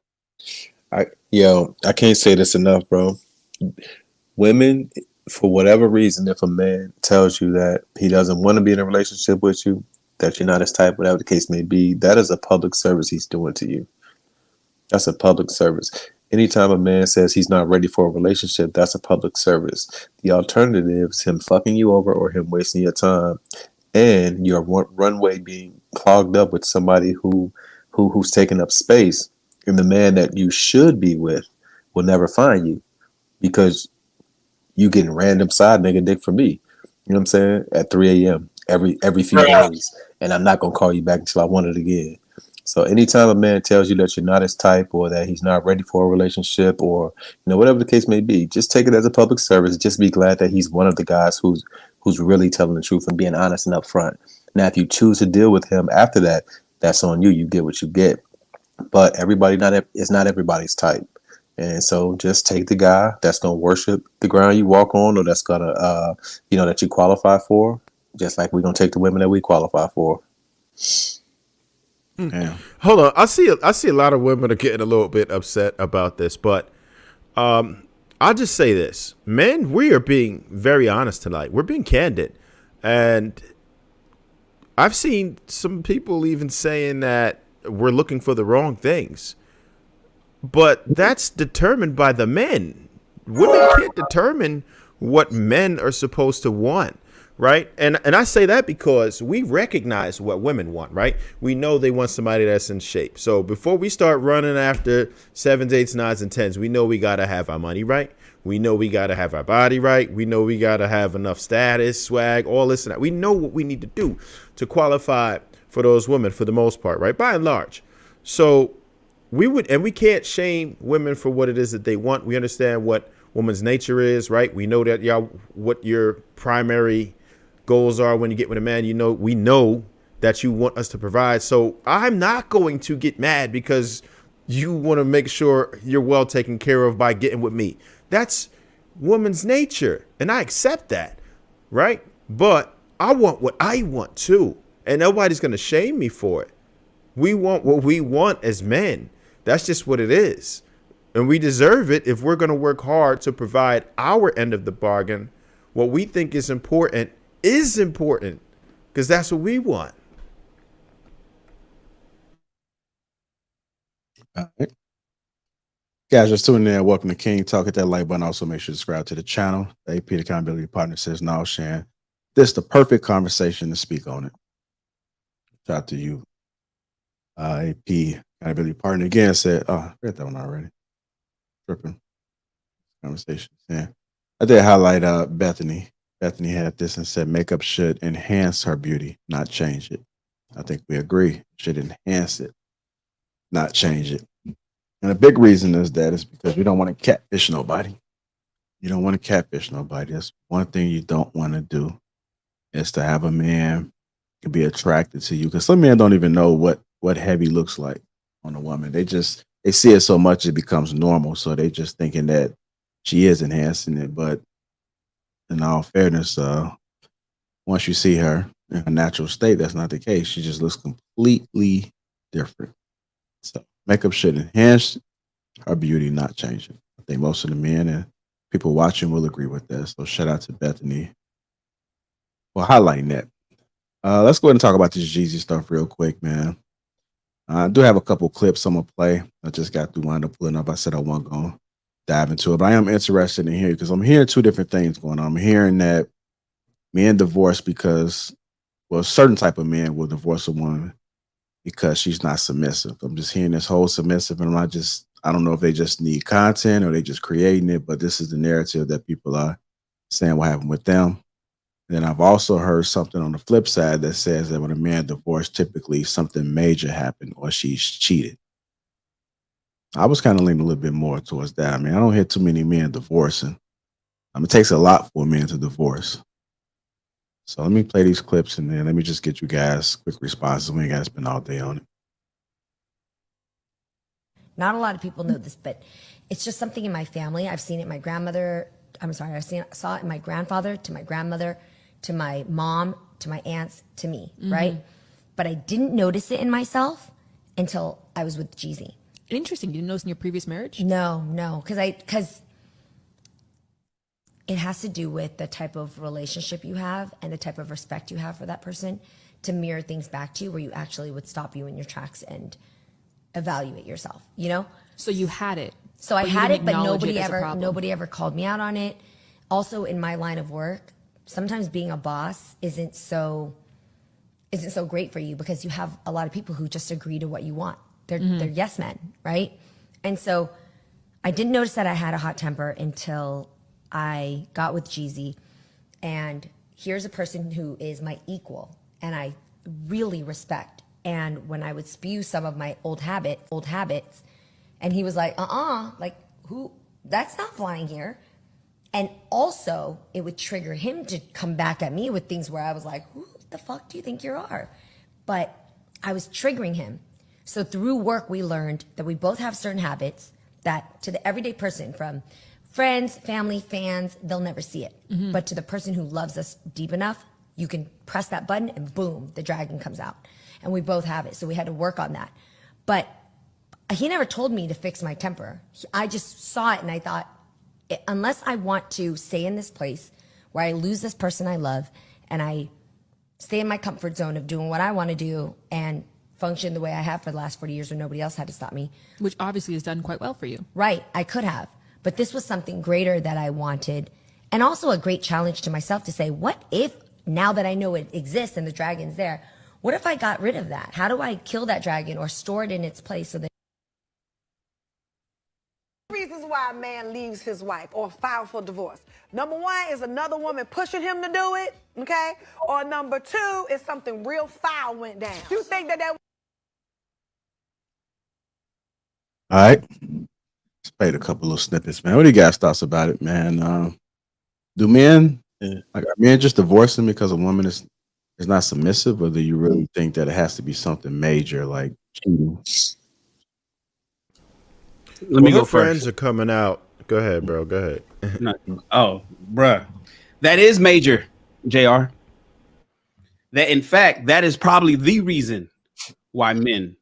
I can't say this enough, bro. Women, for whatever reason, if a man tells you that he doesn't want to be in a relationship with you, that you're not his type, whatever the case may be, that is a public service he's doing to you. That's a public service. Anytime a man says he's not ready for a relationship, that's a public service. The alternative is him fucking you over or him wasting your time and your runway being clogged up with somebody who's taking up space. And the man that you should be with will never find you because you getting random side nigga dick from me. You know what I'm saying? At 3 a.m. every few days. And I'm not gonna call you back until I want it again. So anytime a man tells you that you're not his type or that he's not ready for a relationship or whatever the case may be, just take it as a public service. Just be glad that he's one of the guys who's really telling the truth and being honest and upfront. Now, if you choose to deal with him after that, that's on you. You get what you get. But it's not everybody's type. And so just take the guy that's gonna worship the ground you walk on or that's gonna that you qualify for, just like we're gonna take the women that we qualify for. Yeah. Hold on. I see a lot of women are getting a little bit upset about this, but I'll just say this. Men, we are being very honest tonight. We're being candid. And I've seen some people even saying that we're looking for the wrong things. But that's determined by the men. Women can't determine what men are supposed to want. Right. And I say that because we recognize what women want. Right. We know they want somebody that's in shape. So before we start running after 7s, 8s, 9s, and 10s, we know we got to have our money right. We know we got to have our body right. We know we got to have enough status, swag, all this and that. We know what we need to do to qualify for those women for the most part. Right. By and large. So we can't shame women for what it is that they want. We understand what woman's nature is. Right. We know that what your primary goals are when you get with a man. We know that you want us to provide. So I'm not going to get mad because you want to make sure you're well taken care of by getting with me. That's woman's nature. And I accept that. Right. But I want what I want too. And nobody's going to shame me for it. We want what we want as men. That's just what it is. And we deserve it if we're going to work hard to provide our end of the bargain. What we think is important because that's what we want. All right. Guys, just tuning in. Welcome to King Talk. Hit that like button. Also, make sure to subscribe to the channel. The AP, the accountability partner, says, "No, Shan, this is the perfect conversation to speak on it." Shout out to you, AP, accountability partner. Again, said, "Oh, I read that one already." Tripping conversation. Yeah, I did highlight Bethany. Bethany had this and said, "Makeup should enhance her beauty, not change it." I think we agree. Should enhance it, not change it. And a big reason is that is because you don't want to catfish nobody. You don't want to catfish nobody. That's one thing you don't want to do is to have a man be attracted to you. Because some men don't even know what heavy looks like on a woman. They see it so much it becomes normal. So they just thinking that she is enhancing it. But in all fairness, once you see her in her natural state, that's not the case. She just looks completely different. So makeup should enhance her beauty, not change it. I think most of the men and people watching will agree with that. So shout out to Bethany for highlighting that. Let's go ahead and talk about this Jeezy stuff real quick, man. I do have a couple clips I'm gonna play. I just got through wind up pulling up. I said I wasn't gonna dive into it, but I am interested in hearing because I'm hearing two different things going on. I'm hearing that men divorce because, well, a certain type of man will divorce a woman because she's not submissive. I'm just hearing this whole submissive, and I don't know if they just need content or they just creating it, but this is the narrative that people are saying what happened with them. Then I've also heard something on the flip side that says that when a man divorced, typically something major happened or she's cheated. I was kind of leaning a little bit more towards that. I mean, I don't hear too many men divorcing. It takes a lot for a man to divorce. So let me play these clips and then let me just get you guys quick responses. We ain't got to spend all day on it. Not a lot of people know this, but it's just something in my family. I've seen it in my grandmother. Saw it in my grandfather, to my grandmother, to my mom, to my aunts, to me, right? But I didn't notice it in myself until I was with Jeezy. Interesting. You didn't notice in your previous marriage? No, because it has to do with the type of relationship you have and the type of respect you have for that person to mirror things back to you where you actually would stop you in your tracks and evaluate yourself, you know? So you had it. So I had it, but nobody ever called me out on it. Also, in my line of work, sometimes being a boss isn't so great for you because you have a lot of people who just agree to what you want. They're yes men, right? And so I didn't notice that I had a hot temper until I got with Jeezy. And here's a person who is my equal and I really respect. And when I would spew some of my old habits, and he was like, like who? That's not flying here. And also, it would trigger him to come back at me with things where I was like, who the fuck do you think you are? But I was triggering him. So through work, we learned that we both have certain habits that to the everyday person, from friends, family, fans, they'll never see it. But to the person who loves us deep enough, you can press that button and boom, the dragon comes out. And we both have it. So we had to work on that. But he never told me to fix my temper. I just saw it and I thought, unless I want to stay in this place where I lose this person I love and I stay in my comfort zone of doing what I want to do and function the way I have for the last 40 years where nobody else had to stop me. Which obviously has done quite well for you. Right, I could have. But this was something greater that I wanted. And also a great challenge to myself to say, what if, now that I know it exists and the dragon's there, what if I got rid of that? How do I kill that dragon or store it in its place so that reasons why a man leaves his wife or files for divorce. Number one is another woman pushing him to do it, okay? Or number two is something real foul went down. You think that All right. Let's play a couple little snippets, man. What do you guys thoughts about it, man? Do men just divorcing because a woman is not submissive, or do you really think that it has to be something major like cheating? Let me go first. Friends are coming out. Go ahead, bro. Go ahead. Oh, bruh. That is major, JR. That, in fact, that is probably the reason why men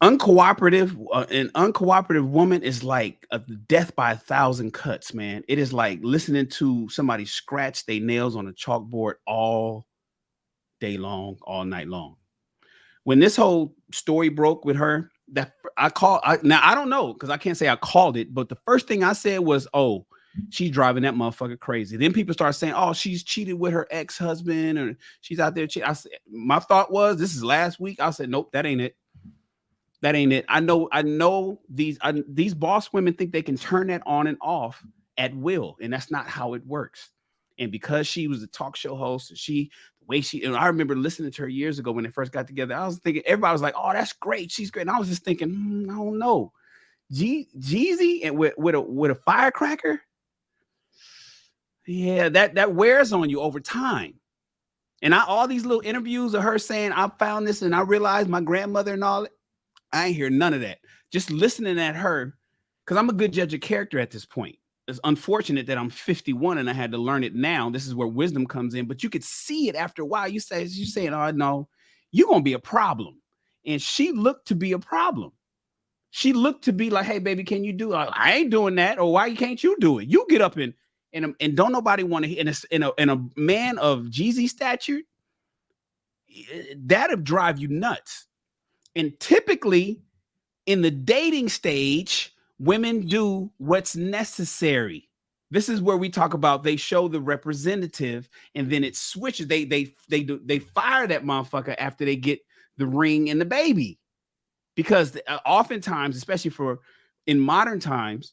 an uncooperative woman is like a death by 1,000 cuts, man. It is like listening to somebody scratch their nails on a chalkboard all day long, all night long. When this whole story broke with her, now I don't know, because I can't say I called it, but the first thing I said was, oh, she's driving that motherfucker crazy. Then people start saying, oh, she's cheated with her ex-husband, or she's out there cheating. My thought was, this is last week. I said, nope, that ain't it. That ain't it. I know these boss women think they can turn that on and off at will, and that's not how it works. And because she was a talk show host, way she, and I remember listening to her years ago when they first got together. I was thinking, everybody was like, "Oh, that's great, she's great." And I was just thinking, I don't know, Jeezy and with a firecracker, yeah, that wears on you over time. And all these little interviews of her saying, "I found this and I realized my grandmother and all that," I ain't hear none of that. Just listening at her, because I'm a good judge of character at this point. It's unfortunate that I'm 51 and I had to learn it now. This is where wisdom comes in, but you could see it after a while. You're saying, "Oh no, you're gonna be a problem," and she looked to be a problem. She looked to be like, "Hey, baby, can you do? I ain't doing that, or why can't you do it? You get up and don't nobody want to." In a man of Jeezy stature, that'll drive you nuts. And typically, in the dating stage, women do what's necessary. This is where we talk about they show the representative, and then it switches. They fire that motherfucker after they get the ring and the baby, because oftentimes, especially in modern times,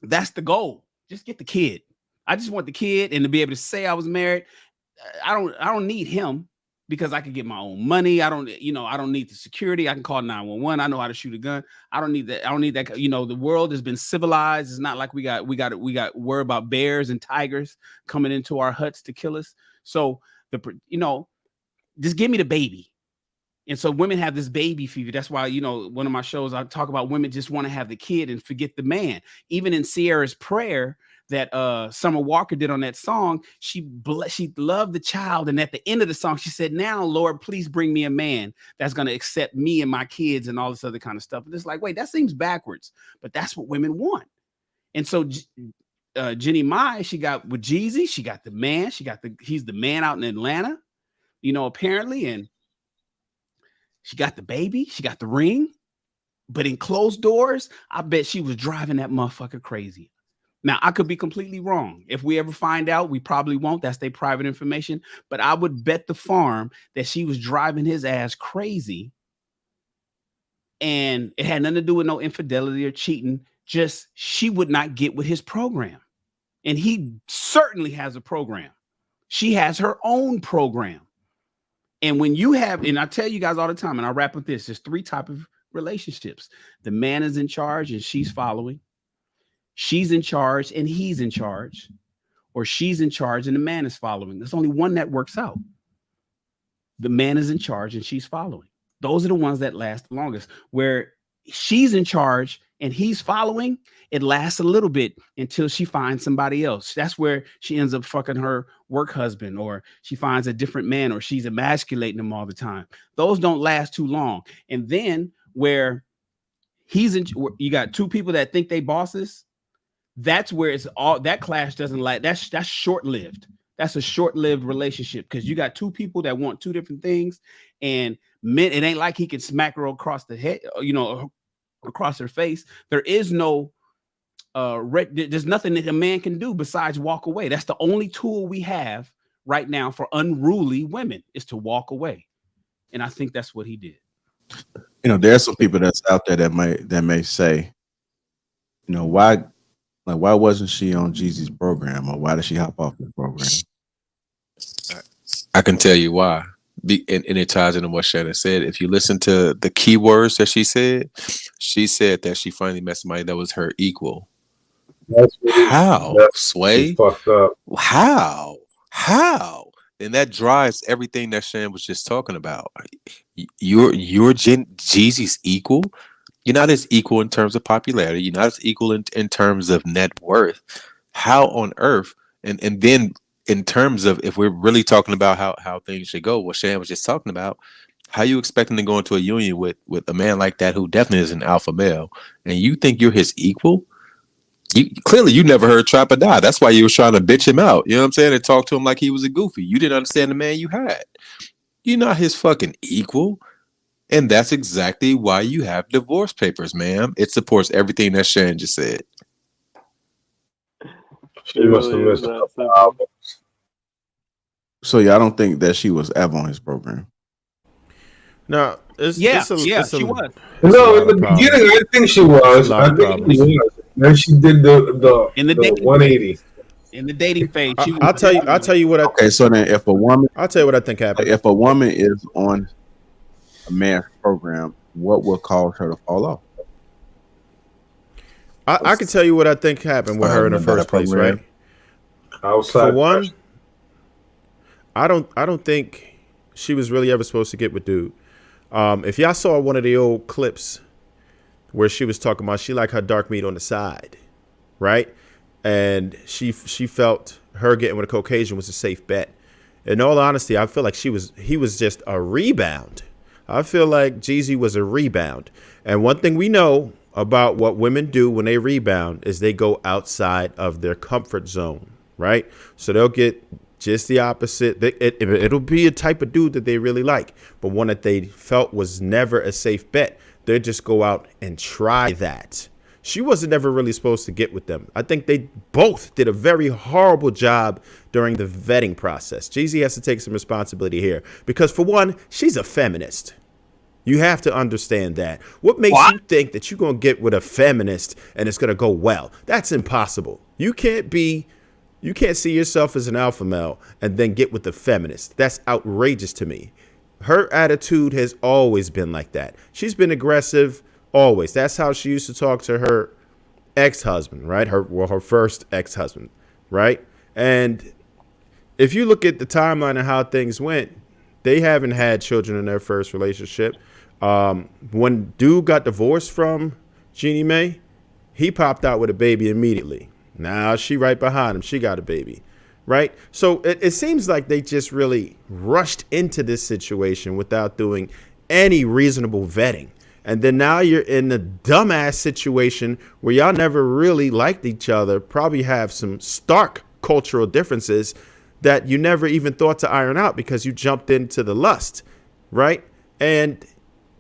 that's the goal. Just get the kid. I just want the kid and to be able to say I was married. I don't need him, because I can get my own money. I don't need the security. I can call 911. I know how to shoot a gun. I don't need that. The world has been civilized. It's not like we got worry about bears and tigers coming into our huts to kill us. So just give me the baby. And so women have this baby fever. That's why, one of my shows, I talk about women just want to have the kid and forget the man. Even in Sierra's prayer that Summer Walker did on that song, she loved the child. And at the end of the song, she said, "Now, Lord, please bring me a man that's going to accept me and my kids," and all this other kind of stuff. And it's like, wait, that seems backwards, but that's what women want. And so Jenny Mai, she got with Jeezy, she got the man, he's the man out in Atlanta, apparently. And she got the baby, she got the ring, but in closed doors, I bet she was driving that motherfucker crazy. Now, I could be completely wrong. If we ever find out, we probably won't. That's their private information. But I would bet the farm that she was driving his ass crazy. And it had nothing to do with no infidelity or cheating. Just she would not get with his program. And he certainly has a program. She has her own program. And when you have, and I tell you guys all the time, and I'll wrap with this, there's 3 types of relationships. The man is in charge and she's following. She's in charge and he's in charge. Or she's in charge and the man is following. There's only one that works out. The man is in charge and she's following. Those are the ones that last the longest. Where she's in charge and he's following, it lasts a little bit until she finds somebody else. That's where she ends up fucking her work husband, or she finds a different man, or she's emasculating him all the time. Those don't last too long. And then where you got 2 people that think they bosses, that's where it's all that clash doesn't like. That's short-lived. That's a short-lived relationship, because you got 2 people that want 2 different things, and it ain't like he can smack her across the head, across her face. There is no there's nothing that a man can do besides walk away. That's the only tool we have right now for unruly women, is to walk away. And I think that's what he did. There's some people that's out there that may say, why wasn't she on Jeezy's program, or why did she hop off the program? I can tell you why. And it ties into what Shannon said. If you listen to the key words that she said that she finally met somebody that was her equal. How? Sway? Fucked up. How? And that drives everything that Shannon was just talking about. You're Jeezy's equal. You're not as equal in terms of popularity. You're not as equal in terms of net worth. How on earth? And then in terms of, if we're really talking about how things should go, what Shannon was just talking about, how you expecting to go into a union with a man like that, who definitely is an alpha male, and you think you're his equal? Clearly you never heard Trap or Die. That's why you was trying to bitch him out. You know what I'm saying? And talk to him like he was a goofy. You didn't understand the man you had. You're not his fucking equal. And that's exactly why you have divorce papers, ma'am. It supports everything that Shannon just said. She must have missed a couple albums. So y'all don't think that she was ever on his program? No, she was. No, in the beginning, I think she was. I think she was. Then she did the 180. in the dating phase. I'll tell you what. Okay, so then if a woman, I'll tell you what I think happened. If a woman is on a man's program, what will cause her to fall off? I can tell you what I think happened with her in the first place, right? Outside For one, I don't think she was really ever supposed to get with dude. If y'all saw one of the old clips where she was talking about she liked her dark meat on the side, right? And she felt her getting with a Caucasian was a safe bet. In all honesty, I feel like he was just a rebound. I feel like Jeezy was a rebound. And one thing we know about what women do when they rebound is they go outside of their comfort zone, right? So they'll get just the opposite. It'll be a type of dude that they really like, but one that they felt was never a safe bet. They'll just go out and try that. She wasn't ever really supposed to get with them. I think they both did a very horrible job during the vetting process. Jeezy has to take some responsibility here because, for one, she's a feminist. You have to understand that. What makes you think that you're going to get with a feminist and it's going to go well? That's impossible. You can't see yourself as an alpha male and then get with the feminist. That's outrageous to me. Her attitude has always been like that. She's been aggressive. Always. That's how she used to talk to her ex-husband, right? Her first ex-husband, right? And if you look at the timeline of how things went, they haven't had children in their first relationship. When dude got divorced from Jeannie Mae, he popped out with a baby immediately. Now she right behind him. She got a baby, right? So it seems like they just really rushed into this situation without doing any reasonable vetting. And then now you're in a dumbass situation where y'all never really liked each other, probably have some stark cultural differences that you never even thought to iron out because you jumped into the lust, right? And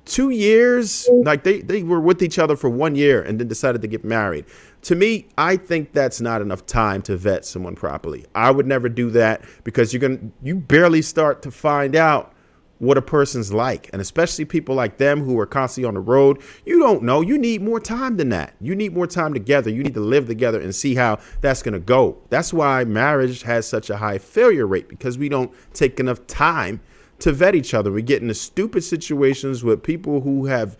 2 years, like they were with each other for 1 year and then decided to get married. To me, I think that's not enough time to vet someone properly. I would never do that because you barely start to find out what a person's like, and especially people like them who are constantly on the road. You don't know. You need more time than that. You need more time together. You need to live together and see how that's going to go. That's why marriage has such a high failure rate, because we don't take enough time to vet each other. We get into stupid situations with people who have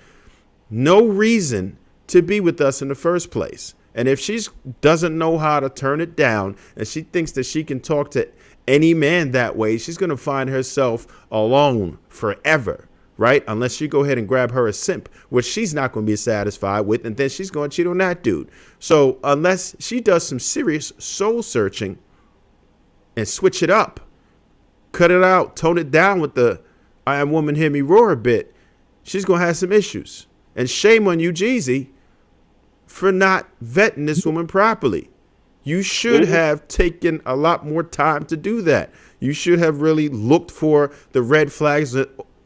no reason to be with us in the first place. And if she doesn't know how to turn it down and she thinks that she can talk to any man that way, she's going to find herself alone forever, right? Unless you go ahead and grab her a simp, which she's not going to be satisfied with, and then she's going to cheat on that dude. So unless she does some serious soul searching and switch it up, cut it out, tone it down with the I am woman, hear me roar a bit, she's going to have some issues. And shame on you, Jeezy, for not vetting this woman properly. You should have taken a lot more time to do that. You should have really looked for the red flags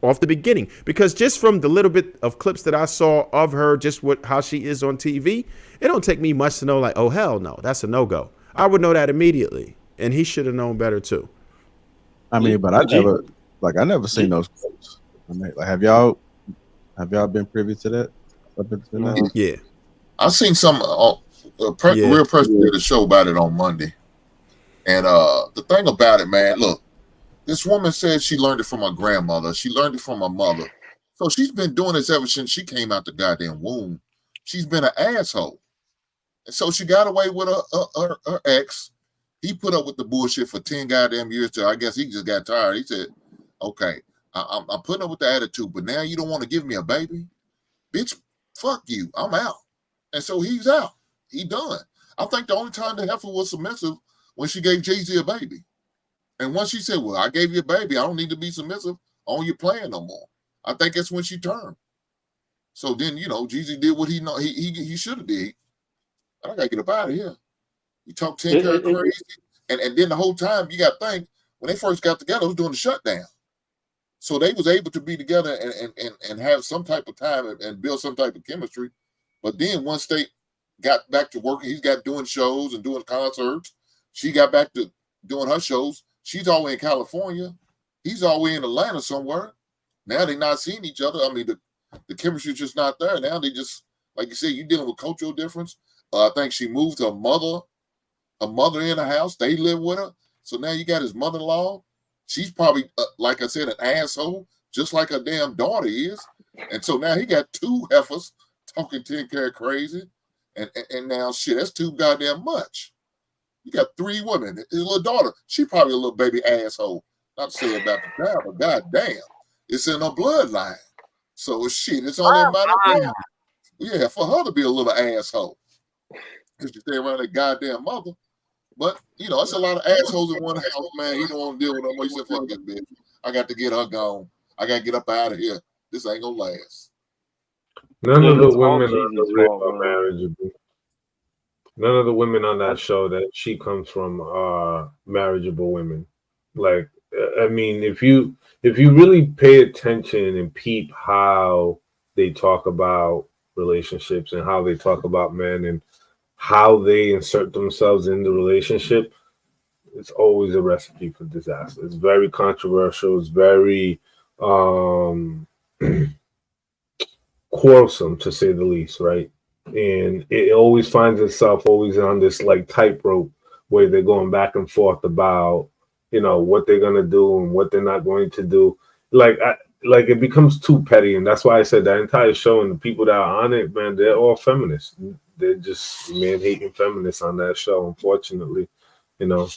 off the beginning, because just from the little bit of clips that I saw of her, just how she is on TV, it don't take me much to know, like, oh, hell no, that's a no-go. I would know that immediately, and he should have known better too. I mean, but I never seen those clips. I mean, like, have y'all been privy to that? Yeah. I've seen some. Real Person did a show about it on Monday, and the thing about it, man, look, this woman said she learned it from her grandmother. She learned it from her mother. So she's been doing this ever since she came out the goddamn womb. She's been an asshole, and so she got away with her ex. He put up with the bullshit for 10 goddamn years till I guess he just got tired. He said, "Okay, I'm putting up with the attitude, but now you don't want to give me a baby, bitch. Fuck you. I'm out." And so he's out. He done. I think the only time the heifer was submissive when she gave Jay-Z a baby. And once she said, well, I gave you a baby, I don't need to be submissive on your plan no more. I think that's when she turned. So then, Jay-Z did what he should have did. I gotta get up out of here. You talk 10 crazy. And then the whole time you gotta think, when they first got together, it was doing the shutdown. So they was able to be together and have some type of time and build some type of chemistry. But then once they got back to working, he's got doing shows and doing concerts. She got back to doing her shows. She's all the way in California. He's all the way in Atlanta somewhere. Now they're not seeing each other. I mean, the chemistry's just not there. Now they just, like you said, you're dealing with cultural difference. I think she moved her mother her mother in the house. They live with her. So now you got his mother-in-law. She's probably, like I said, an asshole, just like her damn daughter is. And so now he got 2 heifers talking 10 karat crazy. And now, shit, that's too goddamn much. You got 3 women. His little daughter, she probably a little baby asshole. Not to say about the child, but goddamn, it's in her bloodline. So shit, it's only a matter of time. Yeah, for her to be a little asshole. If you stay around that goddamn mother. But, you know, it's a lot of assholes in one house, man. He don't want to deal with them. He said, fuck that bitch. I got to get her gone. I got to get up out of here. This ain't going to last. None of the women on the rip are marriageable. None of the women on that show that she comes from are marriageable women. Like, I mean, if you really pay attention and peep how they talk about relationships and how they talk about men and how they insert themselves in the relationship, it's always a recipe for disaster. It's very controversial. It's very quarrelsome, to say the least, right? And it always finds itself always on this like tightrope where they're going back and forth about, you know, what they're gonna do and what they're not going to do. Like it becomes too petty, and that's why I said that entire show and the people that are on it, man, they're all feminists. They're just man-hating feminists on that show, unfortunately, you know.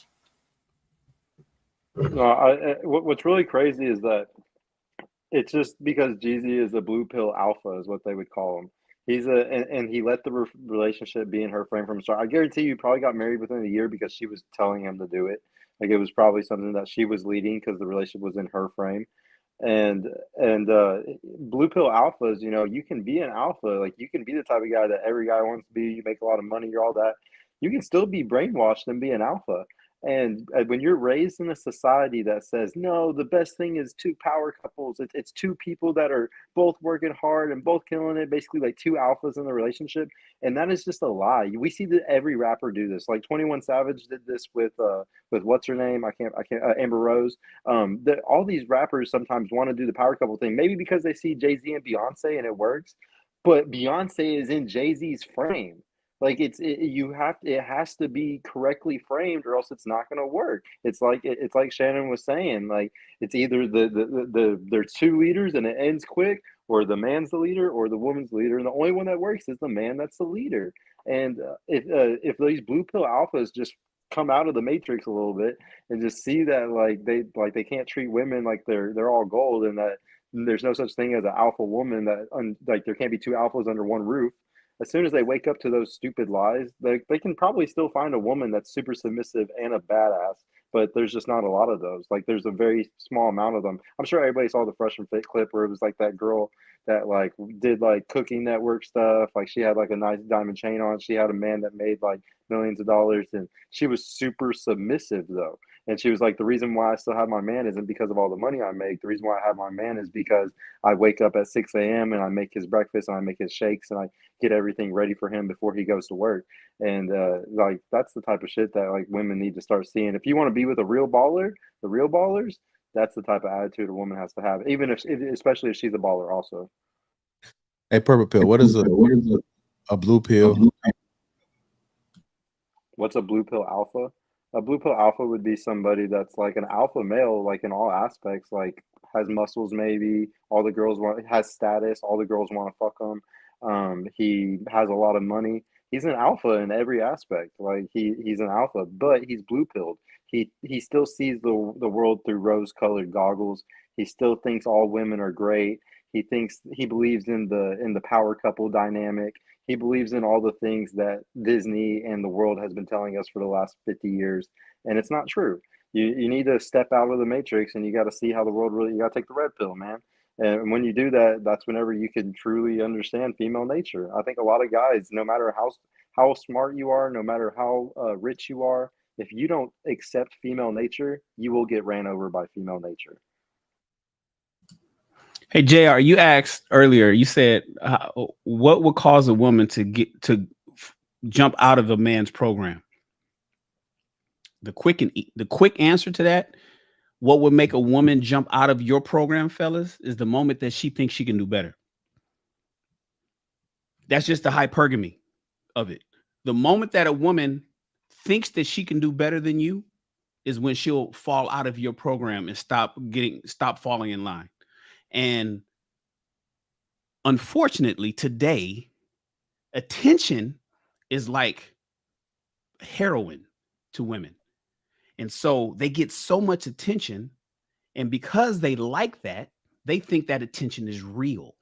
No, what's really crazy is that it's just because Jeezy is a blue pill alpha, is what they would call him. He's and he let the relationship be in her frame from the start. I guarantee you probably got married within a year because she was telling him to do it. Like it was probably something that she was leading because the relationship was in her frame. And blue pill alphas, you know, you can be an alpha. Like you can be the type of guy that every guy wants to be. You make a lot of money, you're all that. You can still be brainwashed and be an alpha. And when you're raised in a society that says, no, the best thing is 2 power couples, it's 2 people that are both working hard and both killing it, basically like 2 alphas in the relationship. And that is just a lie. We see that every rapper do this. Like 21 Savage did this with what's her name? I can't Amber Rose. All these rappers sometimes want to do the power couple thing, maybe because they see Jay-Z and Beyonce and it works. But Beyonce is in Jay-Z's frame. Like it has to be correctly framed or else it's not going to work. It's like Shannon was saying, like it's either there's 2 leaders and it ends quick, or the man's the leader or the woman's the leader, and the only one that works is the man that's the leader. And if these blue pill alphas just come out of the matrix a little bit and just see that they can't treat women like they're all gold, and that there's no such thing as an alpha woman, that like there can't be 2 alphas under one roof. As soon as they wake up to those stupid lies, they can probably still find a woman that's super submissive and a badass, but there's just not a lot of those. Like there's a very small amount of them. I'm sure everybody saw the Fresh and Fit clip where it was like that girl that like did like Cooking Network stuff. Like she had like a nice diamond chain on. She had a man that made like millions of dollars, and she was super submissive though. And she was like, the reason why I still have my man isn't because of all the money I make. The reason why I have my man is because I wake up at 6 a.m. and I make his breakfast and I make his shakes and I get everything ready for him before he goes to work. And like that's the type of shit that like women need to start seeing. If you want to be with a real baller, the real ballers, that's the type of attitude a woman has to have, even especially if she's a baller also. Hey, Purple Pill, what is a blue pill? What's a blue pill alpha? A blue pill alpha would be somebody that's like an alpha male, like in all aspects, like has muscles, maybe all the girls has status, all the girls want to fuck him. He has a lot of money. He's an alpha in every aspect. Like he's an alpha, but he's blue pilled. He still sees the world through rose colored goggles. He still thinks all women are great. He believes in the power couple dynamic. He believes in all the things that Disney and the world has been telling us for the last 50 years. And it's not true. You need to step out of the matrix, and you got to see how the world really, you got to take the red pill, man. And when you do that, that's whenever you can truly understand female nature. I think a lot of guys, no matter how smart you are, no matter how rich you are, if you don't accept female nature, you will get ran over by female nature. Hey, JR, you asked earlier, you said, what would cause a woman to jump out of a man's program? The quick answer to that, what would make a woman jump out of your program, fellas, is the moment that she thinks she can do better. That's just the hypergamy of it. The moment that a woman thinks that she can do better than you is when she'll fall out of your program and stop falling in line. And unfortunately, today, attention is like heroin to women. And so they get so much attention. And because they like that, they think that attention is real.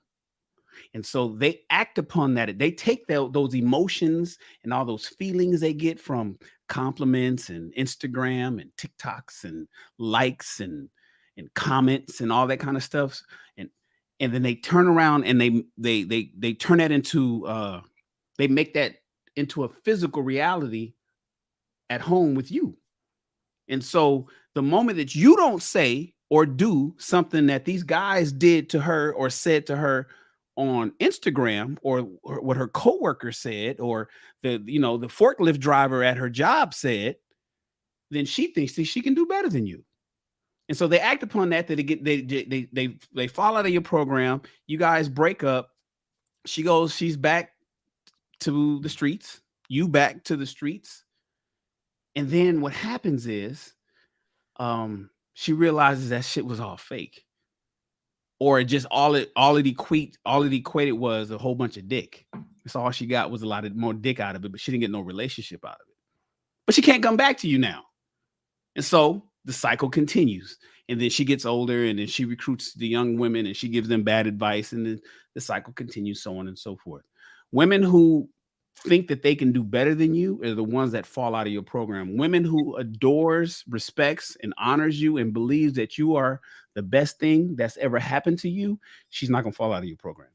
And so they act upon that. They take those emotions and all those feelings they get from compliments and Instagram and TikToks and likes and comments and all that kind of stuff. And then they turn around and they turn that into they make that into a physical reality at home with you. And so the moment that you don't say or do something that these guys did to her or said to her on Instagram, or what her coworker said, or the forklift driver at her job said, then she thinks that she can do better than you. And so they act upon that they fall out of your program. You guys break up. She's back to the streets, you back to the streets. And then what happens is she realizes that shit was all fake. Or it just all it equated was a whole bunch of dick. That's all she got, was a lot of more dick out of it, but she didn't get no relationship out of it. But she can't come back to you now. And so the cycle continues. And then she gets older, and then she recruits the young women and she gives them bad advice, and then the cycle continues, so on and so forth. Women who think that they can do better than you are the ones that fall out of your program. Women who adores, respects, and honors you and believes that you are the best thing that's ever happened to you, she's not gonna fall out of your program.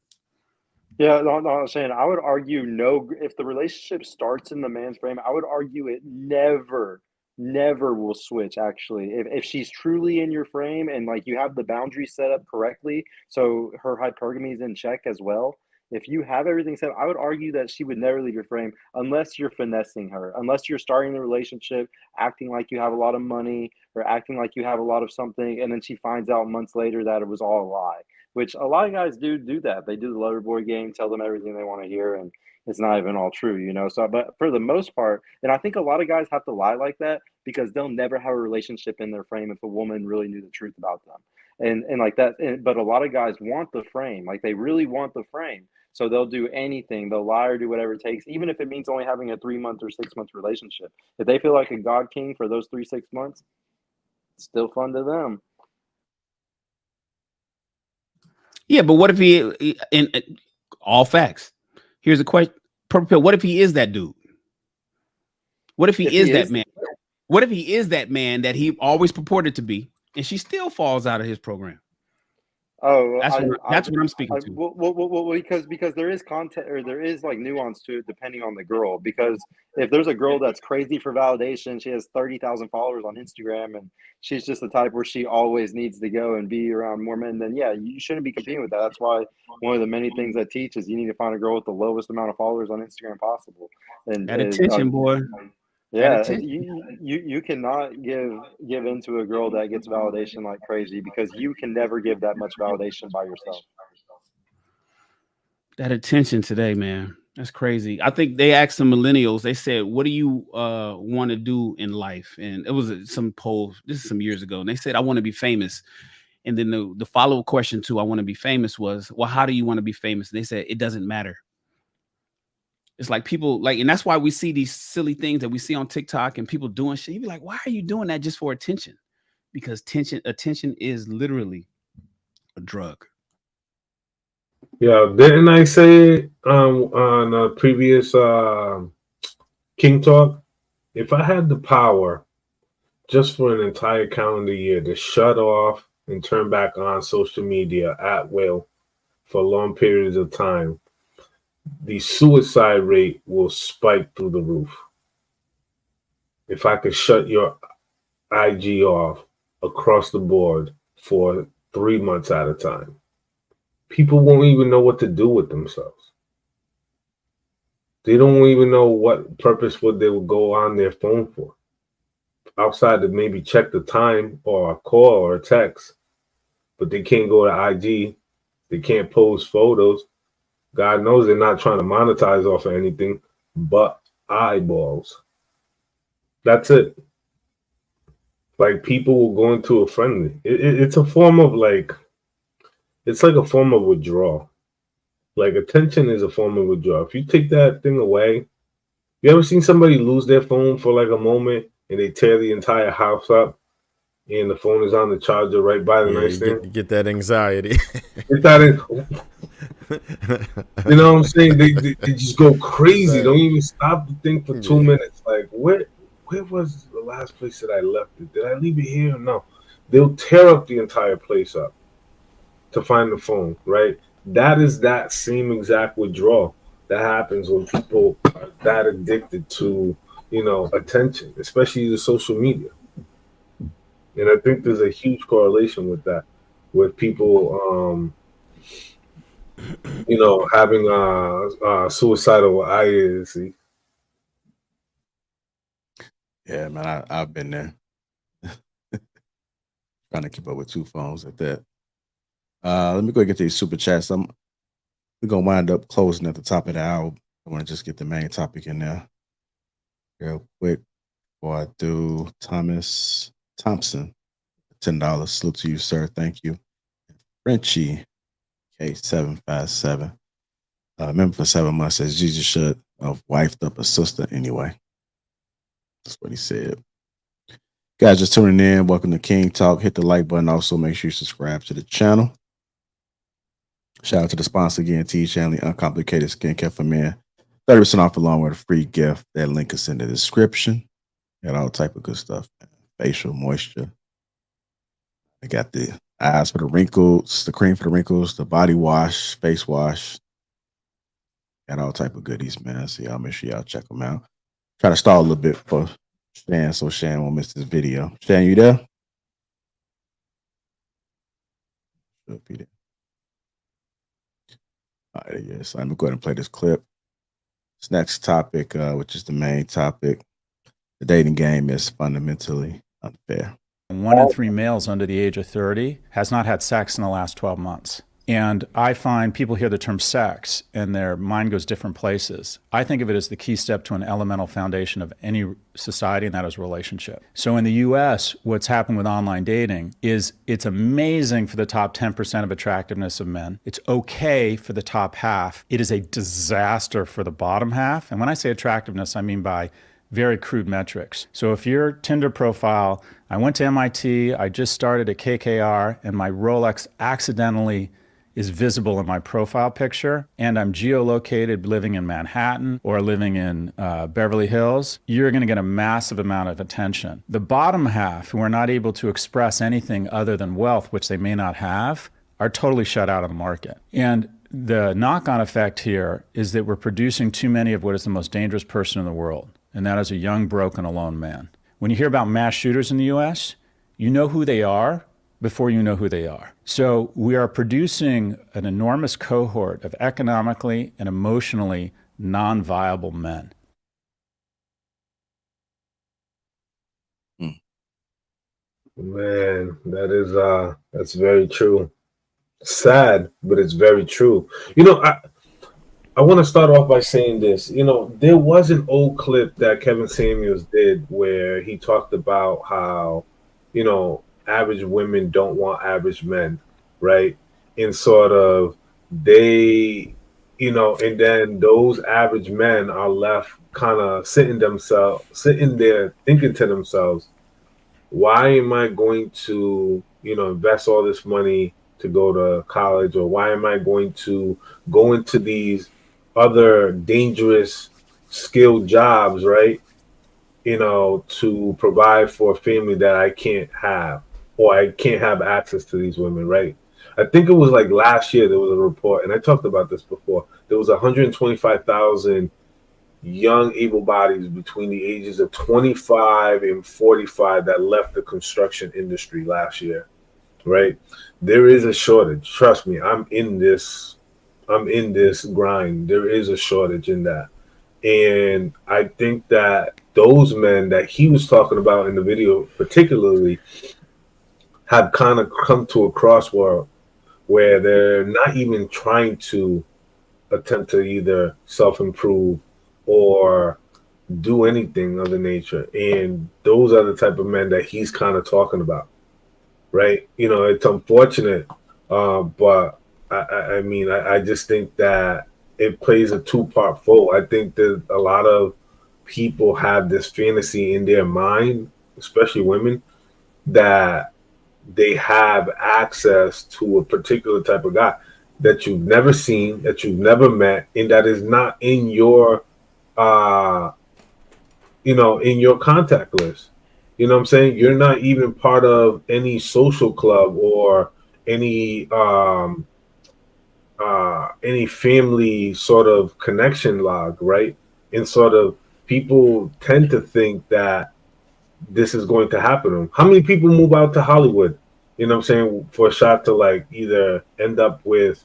Yeah, no, I'm saying, I would argue no. If the relationship starts in the man's frame, I would argue it never will switch. Actually, if she's truly in your frame and like you have the boundaries set up correctly, so her hypergamy is in check as well. If you have everything set up, I would argue that she would never leave your frame unless you're finessing her, unless you're starting the relationship, acting like you have a lot of money or acting like you have a lot of something, and then she finds out months later that it was all a lie, which a lot of guys do that. They do the lover boy game, tell them everything they want to hear, and it's not even all true, you know? So, but for the most part, and I think a lot of guys have to lie like that because they'll never have a relationship in their frame if a woman really knew the truth about them. And like that, but a lot of guys want the frame, like they really want the frame. So they'll do anything. They'll lie or do whatever it takes, even if it means only having a 3-month or 6-month relationship. If they feel like a god king for those 3-6 months, it's still fun to them. Yeah, but what if he, in all facts, here's a question. What if he is that dude? What if he is that man? What if he is that man that he always purported to be, and she still falls out of his program? Oh, that's what I'm speaking to. Well, because there is content, or there is like nuance to it depending on the girl. Because if there's a girl that's crazy for validation, she has 30,000 followers on Instagram, and she's just the type where she always needs to go and be around more men, then yeah, you shouldn't be competing with that. That's why one of the many things I teach is you need to find a girl with the lowest amount of followers on Instagram possible. And that attention, boy. Yeah, you cannot give into a girl that gets validation like crazy, because you can never give that much validation by yourself. That attention today, man, that's crazy. I think they asked some millennials, they said, what do you want to do in life? And it was some poll, this is some years ago, and they said, I want to be famous. And then the follow-up question to I want to be famous was, well, how do you want to be famous? And they said, it doesn't matter. It's like people like, and that's why we see these silly things that we see on TikTok and people doing shit. You be like, why are you doing that just for attention? Because attention is literally a drug. Yeah, didn't I say on a previous King Talk, if I had the power just for an entire calendar year to shut off and turn back on social media at will for long periods of time, the suicide rate will spike through the roof. If I could shut your IG off across the board for 3 months at a time, people won't even know what to do with themselves. They don't even know what purpose would they would go on their phone for, outside to maybe check the time or a call or a text. But they can't go to IG. They can't post photos. God knows they're not trying to monetize off of anything but eyeballs. That's it. Like people will go into a friendly. It's a form of like, it's like a form of withdrawal. Like attention is a form of withdrawal. If you take that thing away, you ever seen somebody lose their phone for like a moment and they tear the entire house up and the phone is on the charger right by the Yeah, nightstand? you get that anxiety. Get that in. You know what I'm saying? They just go crazy. Don't even stop to think for 2 minutes. Like where was the last place that I left it? Did I leave it here or no? They'll tear up the entire place up to find the phone, right? That is that same exact withdrawal that happens when people are that addicted to, attention, especially the social media. And I think there's a huge correlation with that, with people, having suicidal ideation. Yeah, man, I've been there. Trying to keep up with 2 phones at that. Let me go get these super chats. We're gonna wind up closing at the top of the hour. I want to just get the main topic in there real quick before I do. Thomas Thompson, $10. Salute to you, sir. Thank you. Frenchie K757. Member for 7 months says Jesus should have wifed up a sister anyway. That's what he said. Guys, just tuning in. Welcome to King Talk. Hit the like button. Also, make sure you subscribe to the channel. Shout out to the sponsor again, T Channel, Uncomplicated Skincare for Men. 30% off along with a free gift. That link is in the description. Got all type of good stuff. Man. Facial moisture. I got the eyes for the wrinkles, the cream for the wrinkles, the body wash, face wash. Got all type of goodies, man. So y'all make sure y'all check them out. Try to stall a little bit for Shan, so Shan won't miss this video. Shan, you there? Should be there. All right, yes. I'm gonna go ahead and play this clip. This next topic, which is the main topic, the dating game is fundamentally unfair. 1 in 3 males under the age of 30 has not had sex in the last 12 months. And I find people hear the term sex and their mind goes different places. I think of it as the key step to an elemental foundation of any society, and that is relationship. So in the US, what's happened with online dating is it's amazing for the top 10% of attractiveness of men. It's okay for the top half. It is a disaster for the bottom half. And when I say attractiveness, I mean by very crude metrics. So if your Tinder profile, I went to MIT, I just started at KKR, and my Rolex accidentally is visible in my profile picture, and I'm geolocated living in Manhattan or living in Beverly Hills, you're gonna get a massive amount of attention. The bottom half, who are not able to express anything other than wealth, which they may not have, are totally shut out of the market. And the knock-on effect here is that we're producing too many of what is the most dangerous person in the world, and that is a young, broken, alone man. When you hear about mass shooters in the US, you know who they are before you know who they are. So we are producing an enormous cohort of economically and emotionally non-viable men. Man, that's very true. Sad, but it's very true. I want to start off by saying this. There was an old clip that Kevin Samuels did where he talked about how, average women don't want average men, right? And sort of they, and then those average men are left kind of sitting there thinking to themselves, why am I going to, invest all this money to go to college, or why am I going to go into these other dangerous skilled jobs, right? To provide for a family that I can't have, or I can't have access to these women, right? I think it was like last year there was a report, and I talked about this before. There was 125,000 young able bodies between the ages of 25 and 45 that left the construction industry last year, right? There is a shortage. Trust me, I'm in this grind. There is a shortage in that. And I think that those men that he was talking about in the video particularly have kind of come to a crossroad where they're not even trying to attempt to either self-improve or do anything of the nature. And those are the type of men that he's kind of talking about, right? You know, it's unfortunate, but I mean, I just think that it plays a two-part role. I think that a lot of people have this fantasy in their mind, especially women, that they have access to a particular type of guy that you've never seen, that you've never met, and that is not in your in your contact list. You know what I'm saying? You're not even part of any social club or any family sort of connection log, right? And sort of people tend to think that this is going to happen to them. How many people move out to Hollywood, you know what I'm saying, for a shot to like either end up with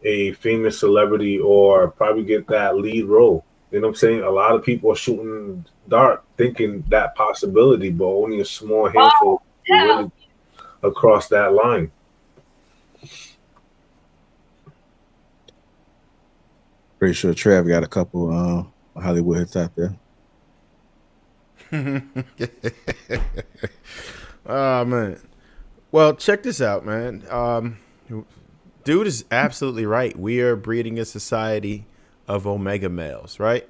a famous celebrity or probably get that lead role? You know what I'm saying? A lot of people are shooting dark, thinking that possibility, but only a small handful really across that line. Pretty sure Trev got a couple Hollywood hits out there. Oh man. Well, check this out, man. Dude is absolutely right. We are breeding a society of omega males, right?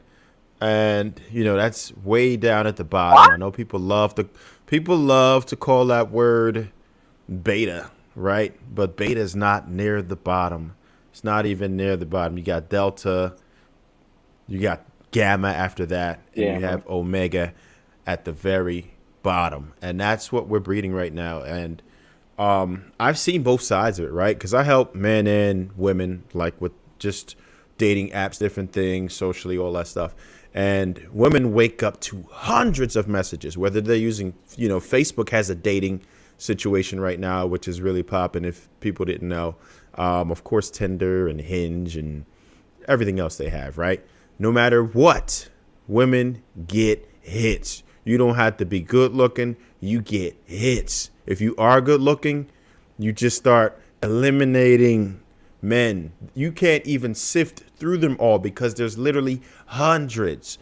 And you know that's way down at the bottom. I know people love to call that word beta, right? But beta is not near the bottom. It's not even near the bottom. You got delta, you got gamma after that, and you have omega at the very bottom. And that's what we're breeding right now. And I've seen both sides of it, right? Because I help men and women, like with just dating apps, different things, socially, all that stuff. And women wake up to hundreds of messages, whether they're using, you know, Facebook has a dating situation right now, which is really popping if people didn't know. Of course, Tinder and Hinge and everything else they have, right? No matter what, women get hits. You don't have to be good looking. You get hits. If you are good looking, you just start eliminating men. You can't even sift through them all because there's literally hundreds.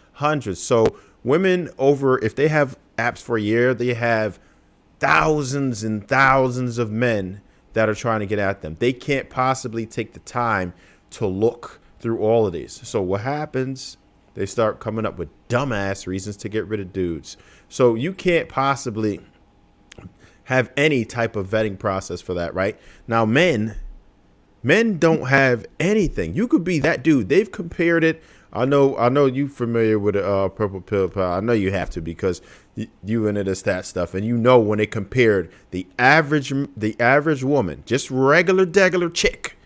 So women if they have apps for a year, they have thousands and thousands of men that are trying to get at them. They can't possibly take the time to look through all of these. So what happens? They start coming up with dumbass reasons to get rid of dudes. So you can't possibly have any type of vetting process for that, right? Now, men don't have anything. You could be that dude. They've compared it. I know you familiar with purple pill. I know you have to because you into this stat stuff, and you know when they compared the average woman, just regular chick,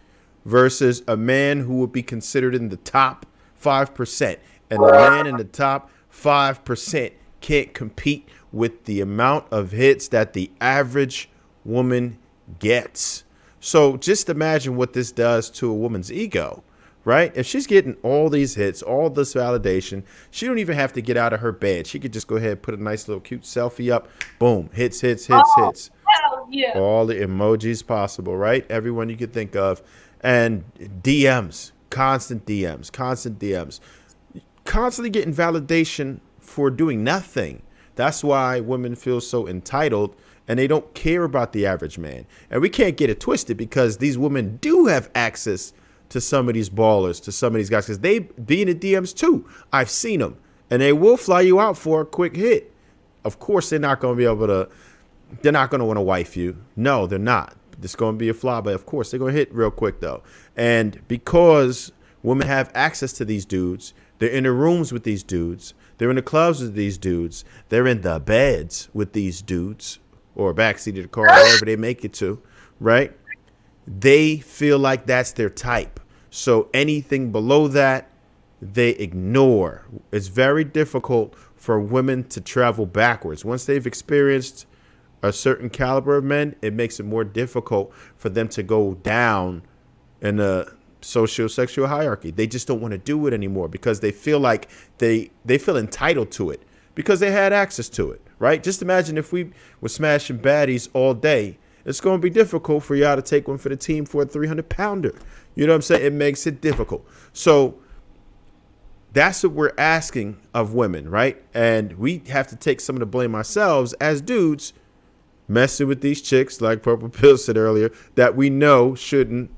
versus a man who would be considered in the top 5%, and the man in the top 5% can't compete with the amount of hits that the average woman gets. So just imagine what this does to a woman's ego, right? If she's getting all these hits, all this validation, she don't even have to get out of her bed. She could just go ahead and put a nice little cute selfie up. Boom, hits. Hell yeah. All the emojis possible, right? Everyone you could think of. And DMs, constant DMs, constantly getting validation for doing nothing. That's why women feel so entitled and they don't care about the average man. And we can't get it twisted because these women do have access to some of these ballers, to some of these guys, because they be in the DMs too. I've seen them, and they will fly you out for a quick hit. Of course, they're not going to want to wife you. No, they're not. It's going to be a fly, but of course, they're going to hit real quick though. And because women have access to these dudes, they're in the rooms with these dudes, they're in the clubs with these dudes, they're in the beds with these dudes, or backseat of the car, wherever they make it to, right? They feel like that's their type. So anything below that, they ignore. It's very difficult for women to travel backwards. Once they've experienced a certain caliber of men, it makes it more difficult for them to go down in a socio-sexual hierarchy. They just don't want to do it anymore because they feel like they feel entitled to it because they had access to it, right? Just imagine if we were smashing baddies all day. It's going to be difficult for y'all to take one for the team for a 300-pounder. You know what I'm saying? It makes it difficult. So That's what we're asking of women, right? And we have to take some of the blame ourselves as dudes messing with these chicks, like Purple Pill said earlier, that we know shouldn't,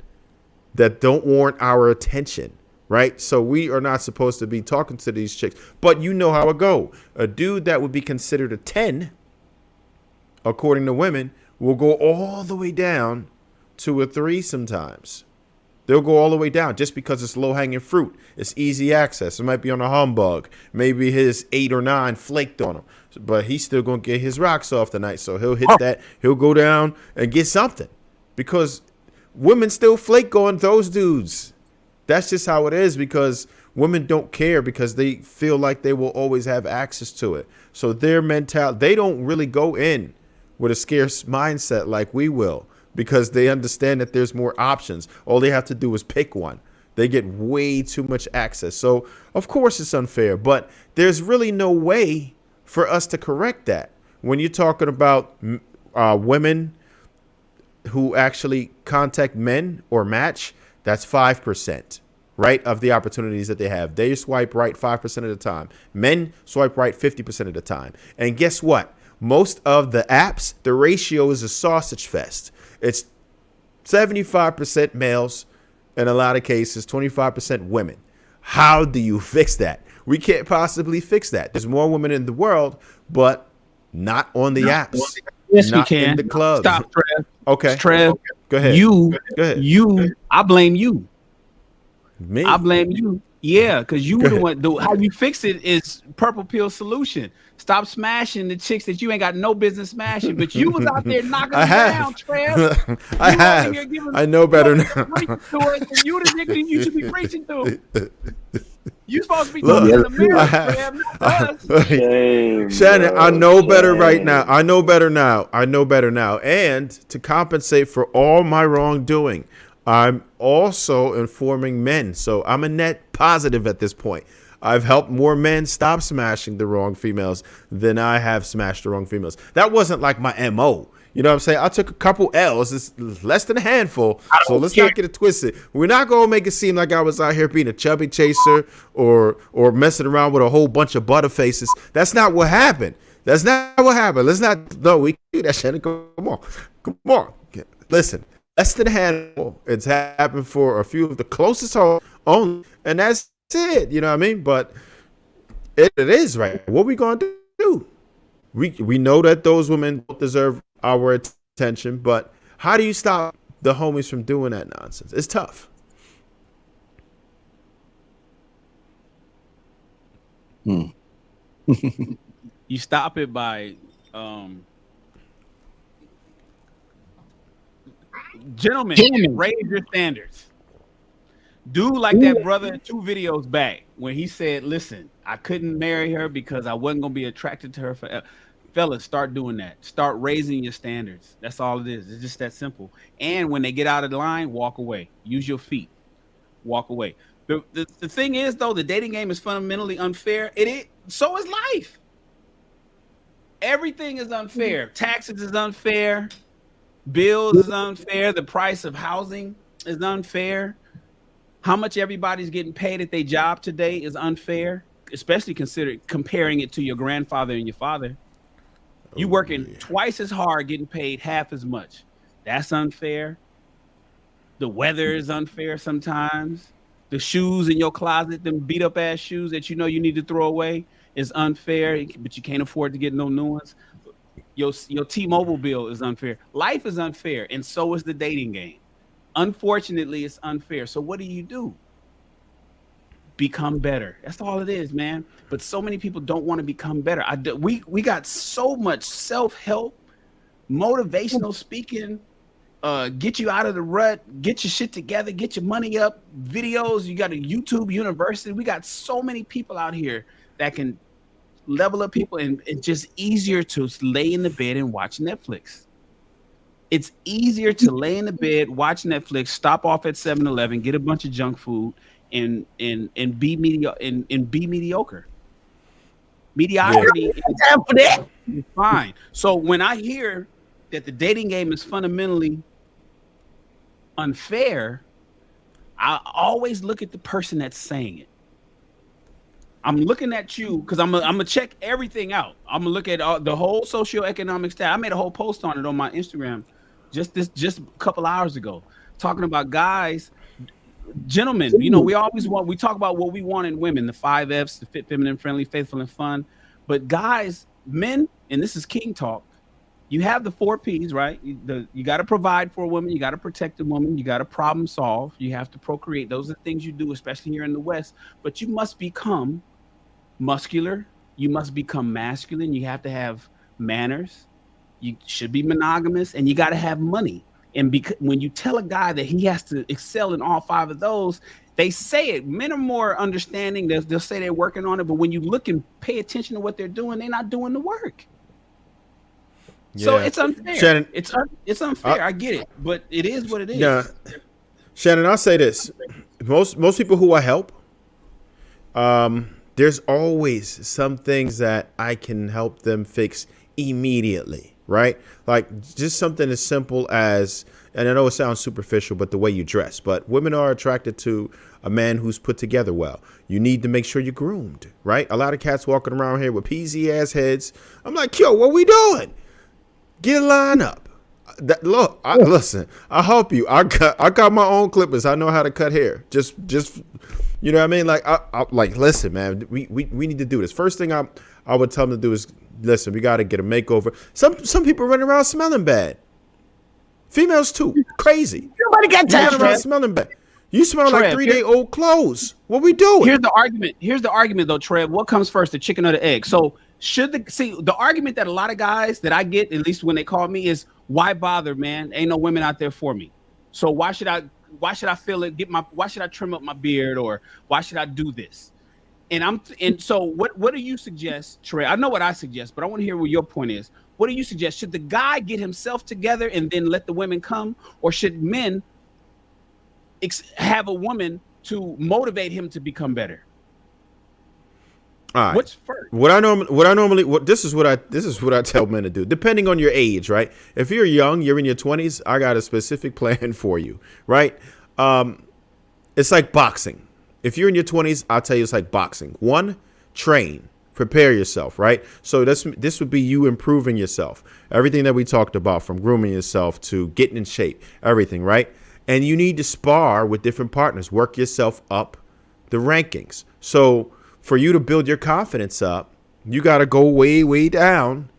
that don't warrant our attention, right? So we are not supposed to be talking to these chicks. But you know how it go. A dude that would be considered a 10, according to women, will go all the way down to a 3 sometimes. They'll go all the way down just because it's low-hanging fruit. It's easy access. It might be on a humbug. Maybe his 8 or 9 flaked on him. But he's still going to get his rocks off tonight. So he'll hit that. He'll go down and get something. Because women still flake on those dudes. That's just how it is, because women don't care, because they feel like they will always have access to it. So their mentality, they don't really go in with a scarce mindset like we will, because they understand that there's more options. All they have to do is pick one. They get way too much access. So, of course, it's unfair, but there's really no way for us to correct that. When you're talking about women who actually contact men or match, that's 5%, right, of the opportunities that they have. They swipe right 5% of the time. Men swipe right 50% of the time. And guess what? Most of the apps, the ratio is a sausage fest. It's 75% males, in a lot of cases, 25% women. How do you fix that? We can't possibly fix that. There's more women in the world, but not on the apps. Yes, not we can. in the clubs. Stop, Trev. Okay. Trev, go ahead. Go ahead. You. I blame you. Me? I blame you. Yeah, because you were the one. How you fix it is Purple Pill solution. Stop smashing the chicks that you ain't got no business smashing. But you was out there knocking them down, Trev. I have. I know better now. You the nigga you should be preaching to. You supposed to be talking in the mirror, Trev, not us. Shannon, I know better right now. I know better now. I know better now. And to compensate for all my wrongdoing, I'm also informing men. So I'm a net positive at this point. I've helped more men stop smashing the wrong females than I have smashed the wrong females. That wasn't like my MO. You know what I'm saying? I took a couple L's. It's less than a handful. So let's not get it twisted. We're not going to make it seem like I was out here being a chubby chaser or messing around with a whole bunch of butterfaces. That's not what happened. That's not what happened. Let's not. No, we can do that, Shannon. Come on. Come on. Listen. Less than a handful. It's happened for a few of the closest home only, and that's it. You know what I mean? But it is right. What we gonna do? We know that those women deserve our attention, but how do you stop the homies from doing that nonsense? It's tough. You stop it by Gentlemen, raise your standards. Do like that brother 2 videos back when he said, listen, I couldn't marry her because I wasn't going to be attracted to her forever. Fellas, start doing that. Start raising your standards. That's all it is. It's just that simple. And when they get out of the line, walk away. Use your feet. Walk away. The thing is, though, the dating game is fundamentally unfair. So is life. Everything is unfair. Taxes is unfair. Bills is unfair. The price of housing is unfair. How much everybody's getting paid at their job today is unfair, especially comparing it to your grandfather and your father. You working twice as hard, getting paid half as much. That's unfair. The weather is unfair sometimes. The shoes in your closet, them beat up ass shoes that you know you need to throw away, is unfair, but you can't afford to get no new ones. Your T-Mobile bill is unfair. Life is unfair, and so is the dating game. Unfortunately, it's unfair. So what do? Become better. That's all it is, man. But so many people don't want to become better. We got so much self-help, motivational speaking, get you out of the rut, get your shit together, get your money up, videos. You got a YouTube university. We got so many people out here that can level up people, and it's just easier to lay in the bed and watch Netflix. It's easier to lay in the bed, watch Netflix, stop off at 7-Eleven, get a bunch of junk food, and be mediocre. Mediocrity is fine. So when I hear that the dating game is fundamentally unfair, I always look at the person that's saying it. I'm looking at you because I'm gonna check everything out. I'm gonna look at the whole socioeconomic stat. I made a whole post on it on my Instagram just a couple hours ago, talking about guys, gentlemen. You know, we talk about what we want in women, the 5 F's, the fit, feminine, friendly, faithful, and fun. But guys, men, and this is king talk. You have the 4 P's, right? You got to provide for a woman. You got to protect a woman. You got to problem solve. You have to procreate. Those are the things you do, especially here in the West. But you must become muscular. You must become masculine. You have to have manners. You should be monogamous, and you got to have money. And when you tell a guy that he has to excel in all 5 of those, they say it. Men are more understanding. They'll say they're working on it, but when you look and pay attention to what they're doing, they're not doing the work. Yeah. So it's unfair. Shannon, it's unfair. I get it, but it is what it is. Yeah, Shannon, I'll say this: most people who I help, there's always some things that I can help them fix immediately, right? Like just something as simple as, and I know it sounds superficial, but the way you dress. But women are attracted to a man who's put together well. You need to make sure you're groomed, right? A lot of cats walking around here with peasy ass heads. I'm like, yo, what we doing? Get a line up. Look, listen, I'll help you. I got my own clippers. I know how to cut hair. Just you know what I mean? Like, I like, listen, man, we need to do this. First thing I would tell them to do is, listen, we got to get a makeover. Some people running around smelling bad. Females too. Crazy. Nobody got time around smelling bad. You smell like 3-day-old clothes. What we doing? Here's the argument though, Trev. What comes first, the chicken or the egg? So the argument that a lot of guys that I get, at least when they call me, is why bother, man? Ain't no women out there for me. So why should I feel it? Why should I trim up my beard, or why should I do this? And so what do you suggest, Trey? I know what I suggest, but I want to hear what your point is. What do you suggest? Should the guy get himself together and then let the women come, or should men have a woman to motivate him to become better? All right. What's first? This is what I tell men to do, depending on your age, right? If you're young, you're in your 20s, I got a specific plan for you, right? It's like boxing. If you're in your 20s, I'll tell you it's like boxing. 1, train, prepare yourself, right? So this would be you improving yourself. Everything that we talked about, from grooming yourself to getting in shape, everything, right? And you need to spar with different partners, work yourself up the rankings. So for you to build your confidence up, you got to go way, way down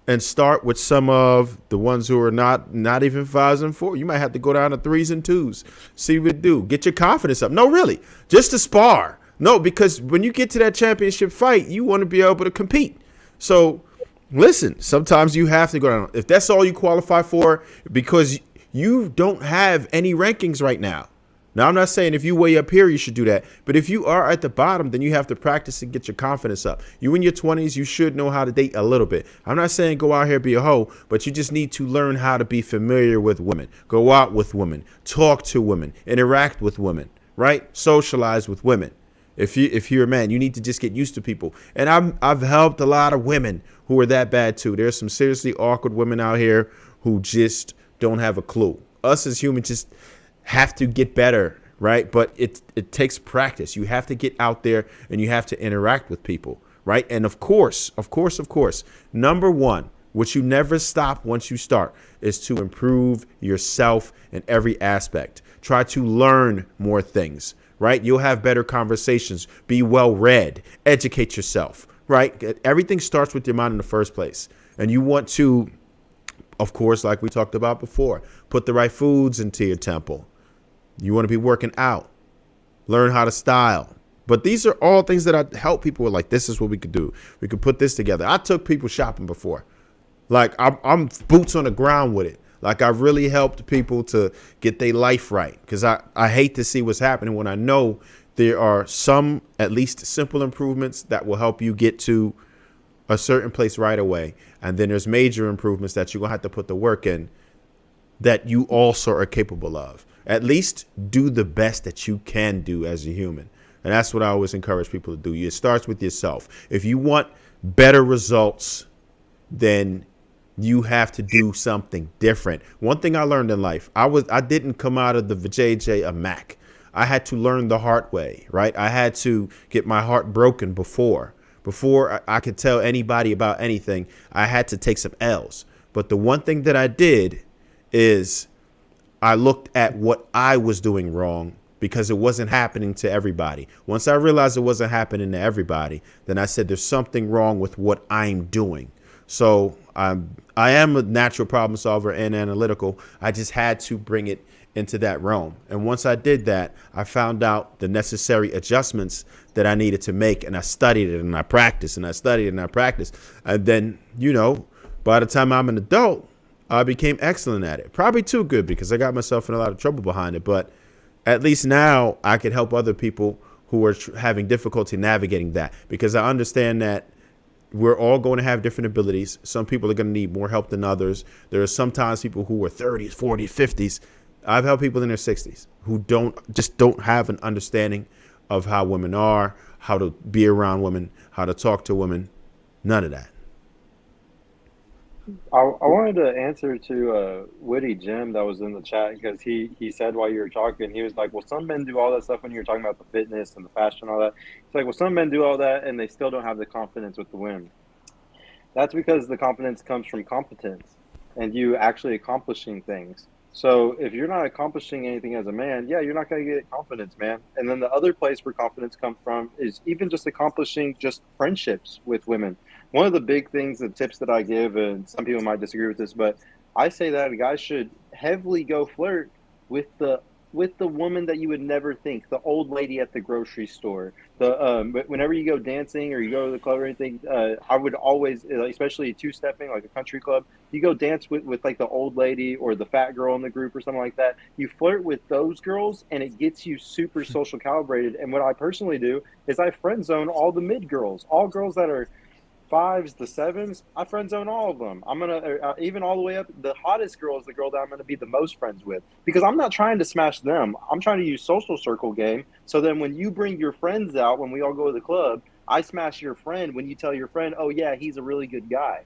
and start with some of the ones who are not even 5s and 4s. You might have to go down to 3s and 2s. See what it do. Get your confidence up. No, really, just to spar. No, because when you get to that championship fight, you want to be able to compete. So listen, sometimes you have to go down. If that's all you qualify for, because you don't have any rankings right now. Now, I'm not saying if you way up here, you should do that. But if you are at the bottom, then you have to practice and get your confidence up. You in your 20s, you should know how to date a little bit. I'm not saying go out here, be a hoe, but you just need to learn how to be familiar with women. Go out with women, talk to women, interact with women, right? Socialize with women. If you're a man, you need to just get used to people. And I've helped a lot of women who are that bad too. There's some seriously awkward women out here who just don't have a clue. Us as humans just have to get better, right? But it takes practice. You have to get out there and you have to interact with people, right? And of course, number 1, which you never stop once you start, is to improve yourself in every aspect. Try to learn more things, right? You'll have better conversations, be well read, educate yourself, right? Everything starts with your mind in the first place. And you want to, of course, like we talked about before, put the right foods into your temple. You want to be working out, learn how to style. But these are all things that I help people with. Like, this is what we could do. We could put this together. I took people shopping before. Like, I'm boots on the ground with it. Like, I really helped people to get their life right, because I hate to see what's happening when I know there are some, at least simple improvements that will help you get to a certain place right away. And then there's major improvements that you're going to have to put the work in that you also are capable of. At least do the best that you can do as a human. And that's what I always encourage people to do. It starts with yourself. If you want better results, then you have to do something different. One thing I learned in life, I didn't come out of the JJ a Mac. I had to learn the hard way, right? I had to get my heart broken before I could tell anybody about anything. I had to take some L's. But the one thing that I did is I looked at what I was doing wrong because it wasn't happening to everybody. Once I realized it wasn't happening to everybody, then I said there's something wrong with what I'm doing. So I am a natural problem solver and analytical. I just had to bring it into that realm. And once I did that, I found out the necessary adjustments that I needed to make. And I studied it and I practiced and I studied and I practiced. And then, by the time I'm an adult, I became excellent at it. Probably too good because I got myself in a lot of trouble behind it. But at least now I can help other people who are having difficulty navigating that, because I understand that we're all going to have different abilities. Some people are going to need more help than others. There are sometimes people who are 30s, 40s, 50s. I've helped people in their 60s who don't have an understanding of how women are, how to be around women, how to talk to women. None of that. I wanted to answer to Witty Jim that was in the chat, because he said while you were talking, he was like, well, some men do all that stuff when you were talking about the fitness and the fashion and all that. It's like, well, some men do all that and they still don't have the confidence with the women. That's because the confidence comes from competence and you actually accomplishing things. So if you're not accomplishing anything as a man, yeah, you're not going to get confidence, man. And then the other place where confidence comes from is even just accomplishing just friendships with women. One of the big things, the tips that I give, and some people might disagree with this, but I say that a guy should heavily go flirt with the woman that you would never think, the old lady at the grocery store. Whenever you go dancing or you go to the club or anything, I would always, especially two-stepping, like a country club, you go dance with like the old lady or the fat girl in the group or something like that. You flirt with those girls and it gets you super social calibrated. And what I personally do is I friend zone all the mid girls, all girls that are 5s to 7s, I friend zone all of them. I'm gonna even all the way up. The hottest girl is the girl that I'm gonna be the most friends with, because I'm not trying to smash them. I'm trying to use social circle game. So then when you bring your friends out, when we all go to the club, I smash your friend when you tell your friend, oh yeah, he's a really good guy.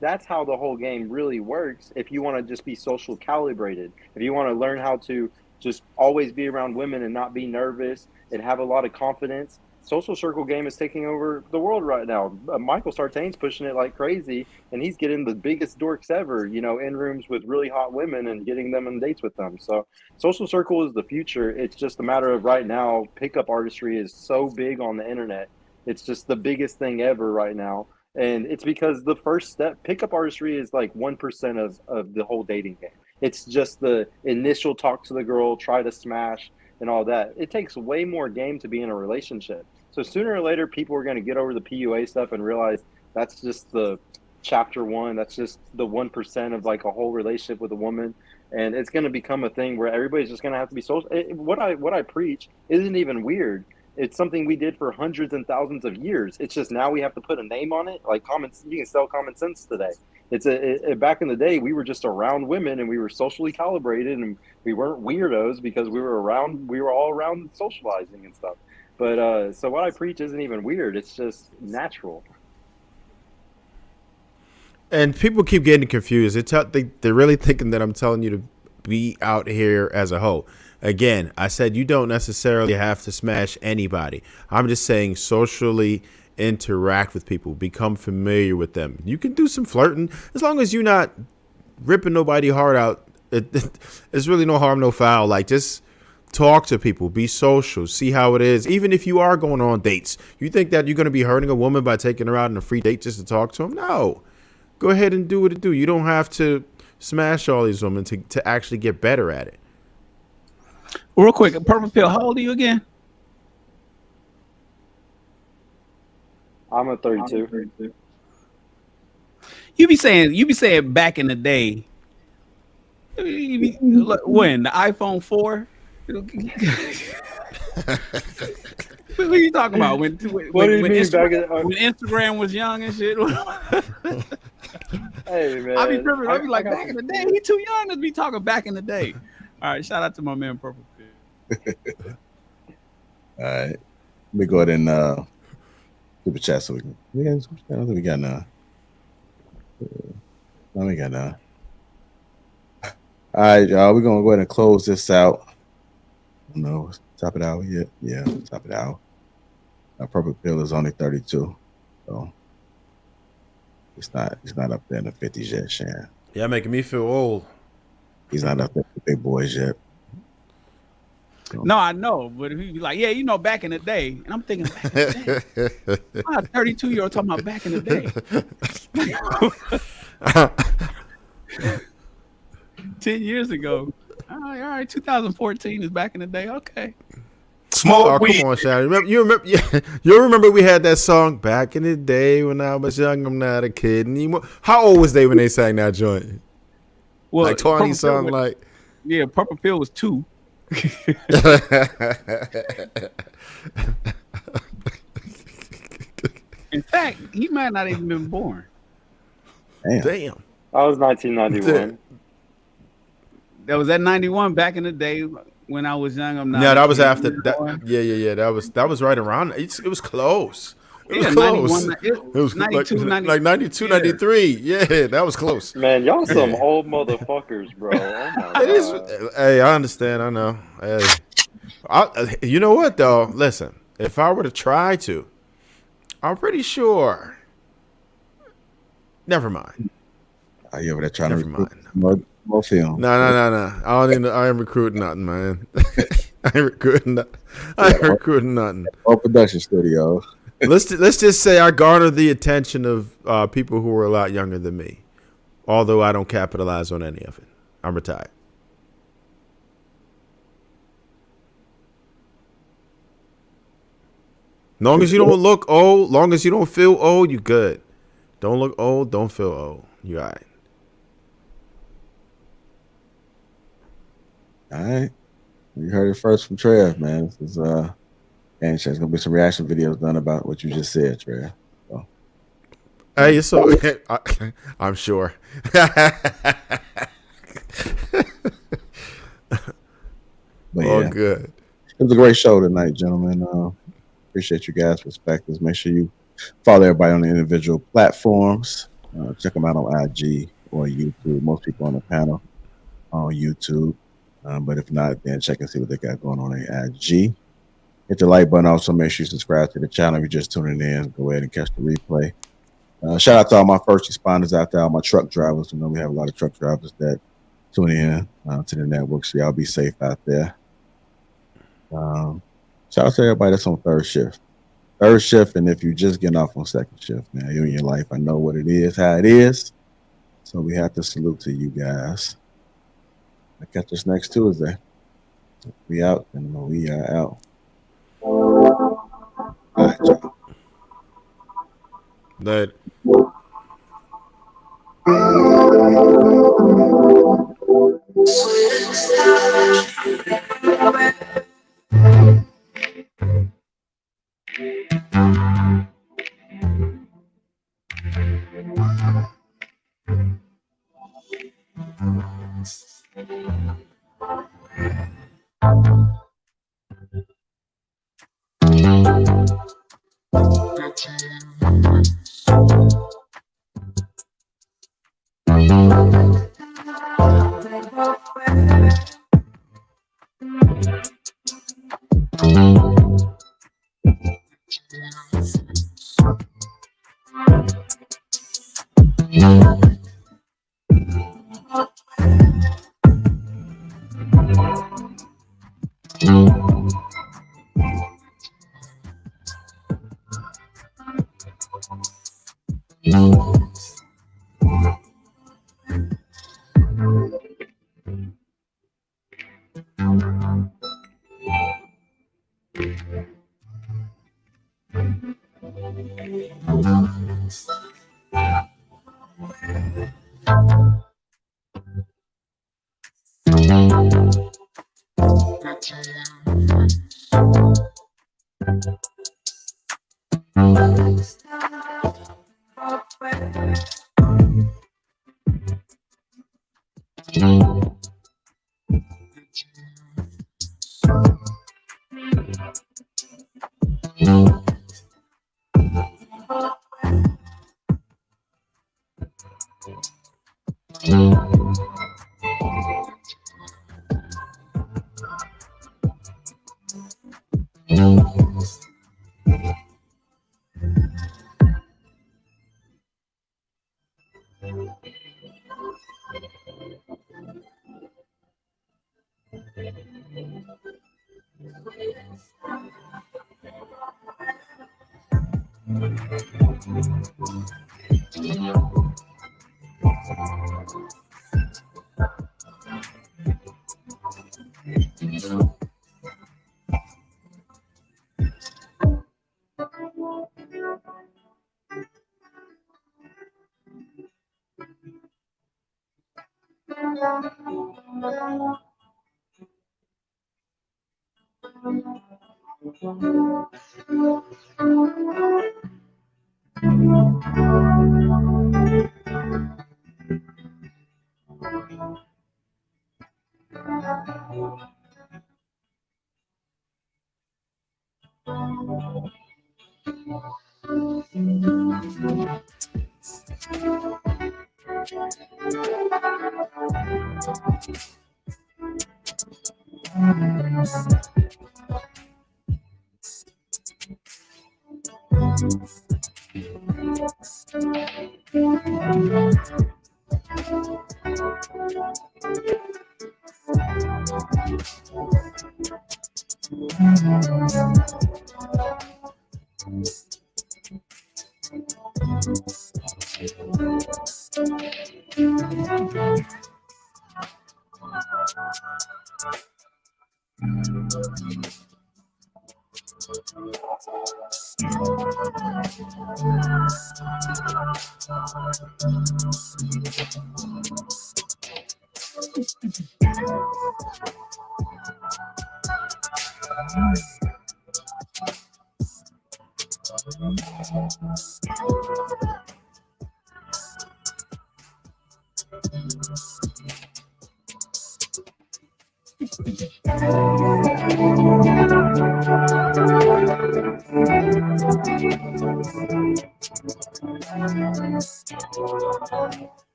That's how the whole game really works. If you want to just be social calibrated, if you want to learn how to just always be around women and not be nervous and have a lot of confidence, social circle game is taking over the world right now. Michael Sartain's pushing it like crazy, and he's getting the biggest dorks ever, in rooms with really hot women and getting them on dates with them. So social circle is the future. It's just a matter of right now, pickup artistry is so big on the internet. It's just the biggest thing ever right now. And it's because the first step, pickup artistry is like 1% of the whole dating game. It's just the initial talk to the girl, try to smash and all that. It takes way more game to be in a relationship. So sooner or later, people are going to get over the PUA stuff and realize that's just the chapter 1. That's just the 1% of like a whole relationship with a woman. And it's going to become a thing where everybody's just going to have to be social. What I preach isn't even weird. It's something we did for hundreds and thousands of years. It's just now we have to put a name on it. Like you can sell common sense today. Back in the day, we were just around women and we were socially calibrated and we weren't weirdos because we were all around socializing and stuff. But so what I preach isn't even weird. It's just natural. And people keep getting confused. They're really thinking that I'm telling you to be out here as a hoe. Again, I said you don't necessarily have to smash anybody. I'm just saying socially interact with people, become familiar with them. You can do some flirting as long as you're not ripping nobody heart out. It's really no harm, no foul. Like, just talk to people, be social, see how it is. Even if you are going on dates, you think that you're going to be hurting a woman by taking her out on a free date just to talk to them? No. Go ahead and do what it do. You don't have to smash all these women to actually get better at it. Well, real quick, Purple Pill, how old are you again? I'm a 32. You be saying back in the day, when the iPhone 4? What are you talking about? When Instagram was young and shit? Hey man, I be like back in the day. He too young to be talking back in the day. All right, shout out to my man Purple Pill. All right, let me go ahead and super chat so we got I don't think we got none. No, we got none. All right, y'all, we're gonna go ahead and close this out. No, Top of the hour, yeah, top of the hour. Purple Pill is only 32, so he's not up there in the 50s yet, Shan. Yeah, making me feel old. He's not up there with the big boys yet. So. No, I know, but if he be like, yeah, you know, back in the day, and I'm thinking, back in the day, I'm a 32-year-old talking about back in the day. 10 years ago. All right, 2014 is back in the day. Okay. Smoke weed. Come on, Shannon. You remember we had that song back in the day when I was young. I'm not a kid anymore. How old was they when they sang that joint? Well, like 20 something, like. Yeah, Purple Pill was 2. In fact, he might not even been born. Damn. I was 1991. That was at 91 back in the day when I was young. I'm not. Yeah, that was after that. Yeah. That was right around. It was close. It was close. 91, it was 92, like 92, yeah. 93. Yeah, that was close. Man, y'all some old motherfuckers, bro. Oh my it is. Hey, I understand. I know. Hey, you know what though? Listen, if I were to try to, I'm pretty sure. Never mind. Are you over there trying to recruit more film? No. I ain't recruiting nothing, man. I ain't recruiting nothing. All production studio. Let's just say I garnered the attention of people who were a lot younger than me, although I don't capitalize on any of it. I'm retired. Long as you don't look old, long as you don't feel old, you good. Don't look old, don't feel old. You all right. All right. You heard it first from Trev, man. This is and there's gonna be some reaction videos done about what you just said, Trev. So. Hey, it's so I'm sure. Yeah, good. It was a great show tonight, gentlemen. Appreciate you guys' perspectives. Make sure you follow everybody on the individual platforms. Check them out on IG or YouTube. Most people on the panel on YouTube. But if not, then check and see what they got going on IG. Hit the like button. Also, make sure you subscribe to the channel. If you're just tuning in, go ahead and catch the replay. Shout out to all my first responders out there, all my truck drivers. You know, we have a lot of truck drivers that tune in to the network, so y'all be safe out there. Shout out to everybody that's on third shift. Third shift, and if you're just getting off on second shift, man, you in your life, I know what it is, how it is. So we have to salute to you guys. I'll catch us next Tuesday. We out, and we are out. All right, y'all. Later.